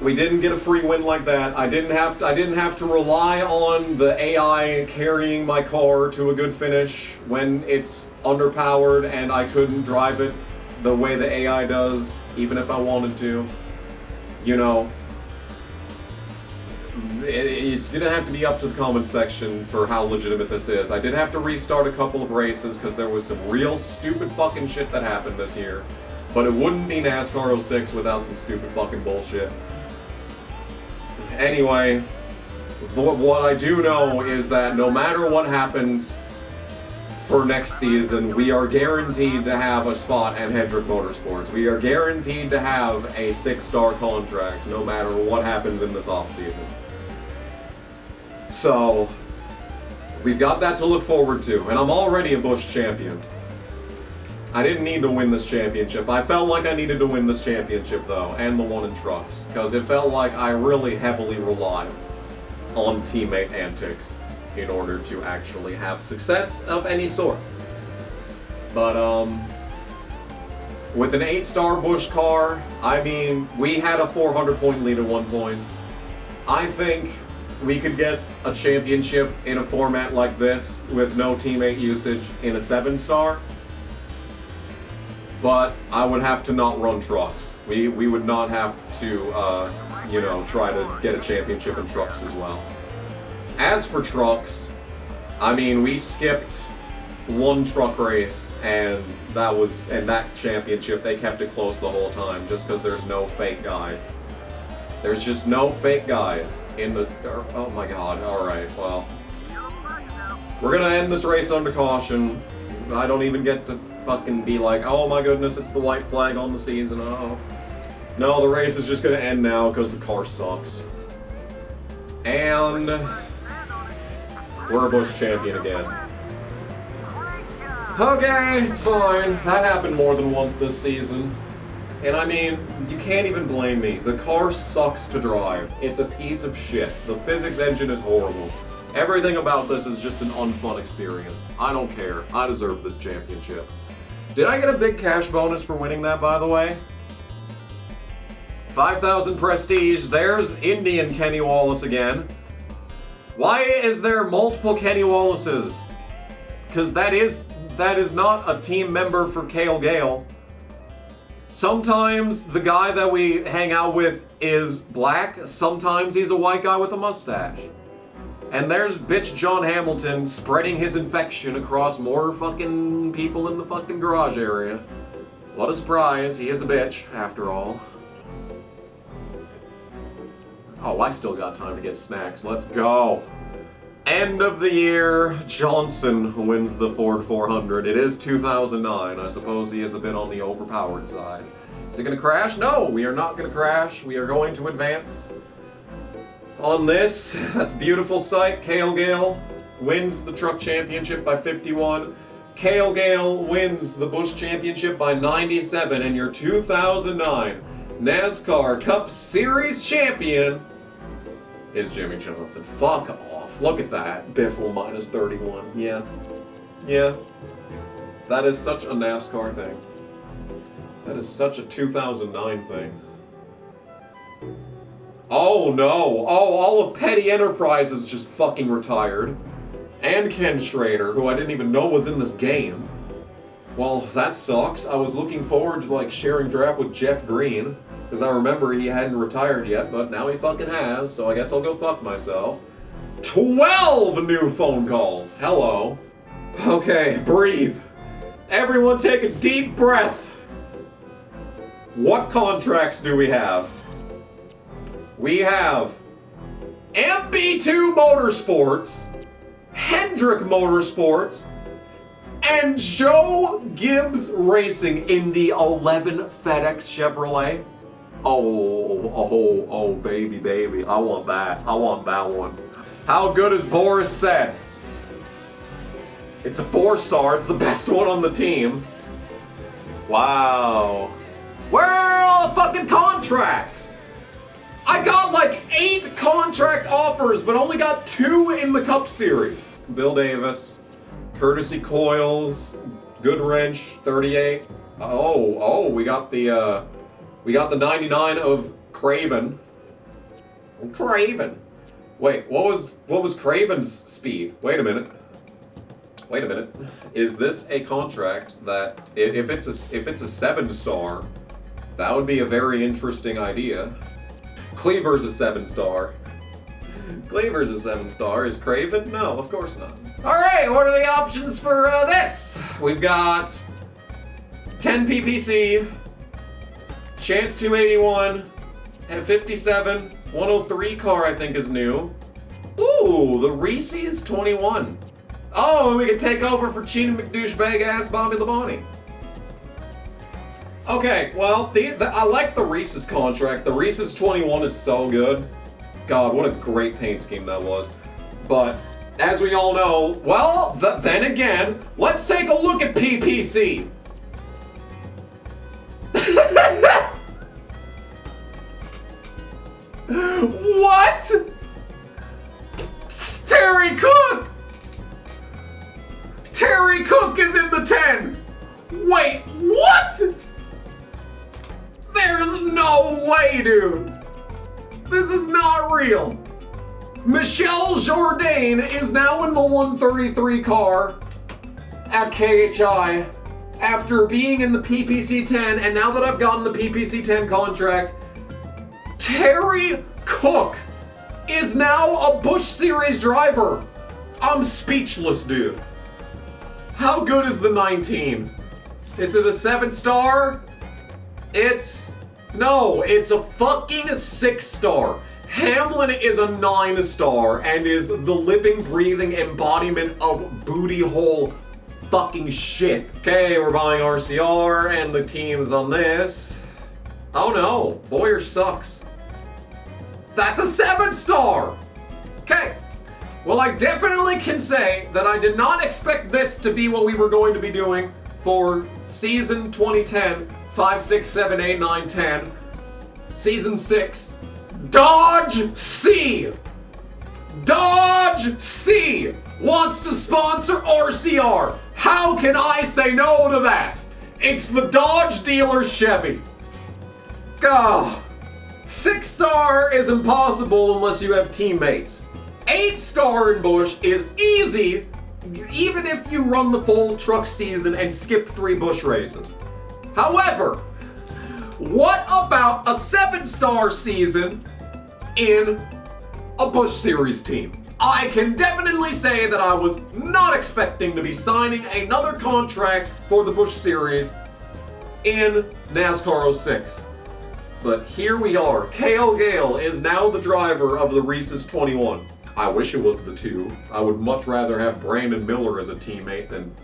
We didn't get a free win like that. I didn't have to rely on the AI carrying my car to a good finish when it's underpowered and I couldn't drive it the way the AI does, even if I wanted to. You know, it's gonna have to be up to the comment section for how legitimate this is. I did have to restart a couple of races because there was some real stupid fucking shit that happened this year. But it wouldn't be NASCAR 06 without some stupid fucking bullshit. Anyway, what I do know is that no matter what happens for next season, we are guaranteed to have a spot at Hendrick Motorsports. We are guaranteed to have a 6-star contract no matter what happens in this offseason. So, we've got that to look forward to, and I'm already a Busch champion. I didn't need to win this championship. I felt like I needed to win this championship though, and the one in trucks, because it felt like I really heavily relied on teammate antics in order to actually have success of any sort. But with an 8-star Busch car, I mean, we had a 400-point lead at one point. I think we could get a championship in a format like this with no teammate usage in a 7-star. But I would have to not run trucks. We would not have to, you know, try to get a championship in trucks as well. As for trucks, I mean, we skipped one truck race, and that championship, they kept it close the whole time, just because there's no fake guys. There's just no fake guys in the, oh my god, alright, well. We're gonna end this race under caution. I don't even get to fucking be like, oh my goodness, it's the white flag on the season, oh. No, the race is just gonna end now because the car sucks. And we're a Busch champion again. Okay, it's fine. That happened more than once this season. And I mean, you can't even blame me. The car sucks to drive. It's a piece of shit. The physics engine is horrible. Everything about this is just an unfun experience. I don't care. I deserve this championship. Did I get a big cash bonus for winning that, by the way? 5,000 prestige. There's Indian Kenny Wallace again. Why is there multiple Kenny Wallaces? Because that is not a team member for Cale Gale. Sometimes the guy that we hang out with is black. Sometimes he's a white guy with a mustache. And there's bitch John Hamilton spreading his infection across more fucking people in the fucking garage area. What a surprise, he is a bitch, after all. Oh, I still got time to get snacks, let's go. End of the year, Johnson wins the Ford 400. It is 2009, I suppose he is a bit on the overpowered side. Is it gonna crash? No, we are not gonna crash. We are going to advance. On this, that's a beautiful sight. Cale Gale wins the truck championship by 51. Cale Gale wins the Busch championship by 97, and your 2009 NASCAR Cup Series champion is Jimmy Johnson. Fuck off. Look at that. Biffle minus 31. Yeah. Yeah. That is such a NASCAR thing. That is such a 2009 thing. Oh no! Oh, all of Petty Enterprises just fucking retired. And Ken Schrader, who I didn't even know was in this game. Well, that sucks. I was looking forward to like sharing draft with Jeff Green, because I remember he hadn't retired yet, but now he fucking has, so I guess I'll go fuck myself. 12 new phone calls! Hello. Okay, breathe. Everyone take a deep breath. What contracts do we have? We have MB2 Motorsports, Hendrick Motorsports, and Joe Gibbs Racing in the 11 FedEx Chevrolet. Oh, baby. I want that. I want that one. How good is Boris said? It's a 4-star. It's the best one on the team. Wow. Where are all the fucking contracts? I got like 8 contract offers, but only got 2 in the Cup Series. Bill Davis, Courtesy Coils, Good Wrench, 38. Oh, we got the 99 of Craven. Craven. Wait, what was Craven's speed? Wait a minute. Is this a contract that if it's a 7-star, that would be a very interesting idea. Cleaver's a 7-star. Cleaver's a 7-star. Is Craven? No, of course not. Alright, what are the options for this? We've got 10 PPC, Chance 281, and 57, 103 car I think is new. Ooh, the Reese's 21. Oh, and we can take over for Cheating McDouchebag ass Bobby Labonte. Okay, well, I like the Reese's contract. The Reese's 21 is so good. God, what a great paint scheme that was. But, as we all know, well, then again, let's take a look at PPC. What? Terry Cook! Terry Cook is in the 10! Wait, what? There's no way, dude! This is not real! Michelle Jourdain is now in the 133 car at KHI after being in the PPC 10, and now that I've gotten the PPC 10 contract, Terry Cook is now a Busch Series driver. I'm speechless, dude. How good is the 19? Is it a 7-star? No, it's a fucking 6-star. Hamlin is a 9-star and is the living, breathing embodiment of booty hole fucking shit. Okay, we're buying RCR and the teams on this. Oh no, Boyer sucks. That's a 7-star! Okay. Well, I definitely can say that I did not expect this to be what we were going to be doing for season 2010, 5, 6, 7, 8, 9, 10. Season 6. Dodge C! Dodge C wants to sponsor RCR. How can I say no to that? It's the Dodge dealer Chevy. Gah. 6-star is impossible unless you have teammates. 8-star in Busch is easy, even if you run the full truck season and skip 3 Busch races. However, what about a 7-star season in a Busch Series team? I can definitely say that I was not expecting to be signing another contract for the Busch Series in NASCAR 06. But here we are. Cale Gale is now the driver of the Reese's 21. I wish it was the 2. I would much rather have Brandon Miller as a teammate than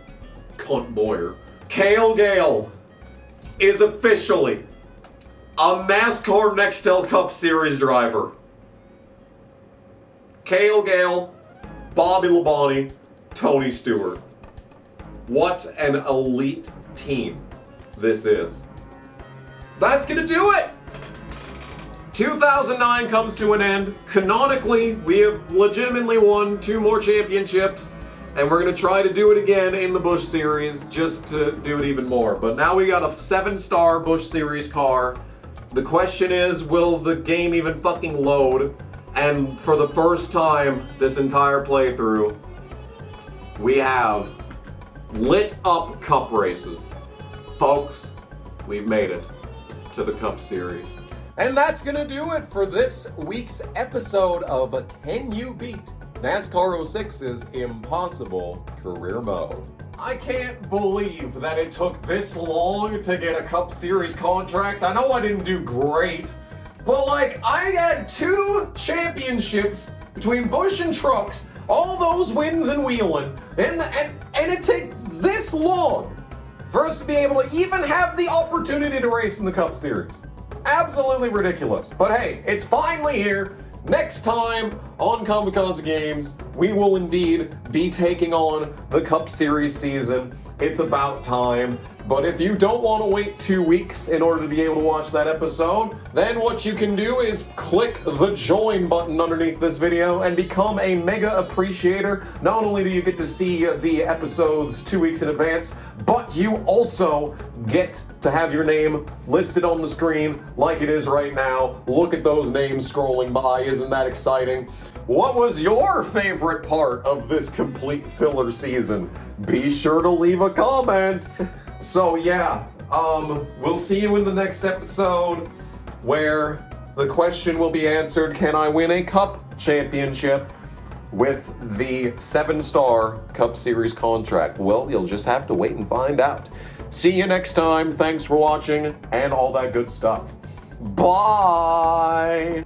Cunt Boyer. Cale Gale is officially a NASCAR Nextel Cup Series driver. Cale Gale, Bobby Labonte, Tony Stewart. What an elite team this is. That's gonna do it! 2009 comes to an end. Canonically, we have legitimately won 2 more championships, and we're gonna try to do it again in the Busch Series just to do it even more. But now we got a 7-star Busch Series car. The question is, will the game even fucking load? And for the first time this entire playthrough, we have lit up Cup races. Folks, we've made it to the Cup Series. And that's gonna do it for this week's episode of Can You Beat NASCAR 06's Impossible Career Mode. I can't believe that it took this long to get a Cup Series contract. I know I didn't do great, but like, I had 2 championships between Busch and Trucks, all those wins in Wheeling, and it takes this long for us to be able to even have the opportunity to race in the Cup Series. Absolutely ridiculous. But hey, it's finally here. Next time on Kamikaze Games, we will indeed be taking on the Cup Series season. It's about time. But if you don't want to wait 2 weeks in order to be able to watch that episode, then what you can do is click the join button underneath this video and become a mega appreciator. Not only do you get to see the episodes 2 weeks in advance, but you also get to have your name listed on the screen like it is right now. Look at those names scrolling by. Isn't that exciting? What was your favorite part of this complete filler season? Be sure to leave a comment. So yeah, we'll see you in the next episode where the question will be answered, can I win a Cup championship with the 7-star Cup Series contract? Well, you'll just have to wait and find out. See you next time. Thanks for watching and all that good stuff. Bye!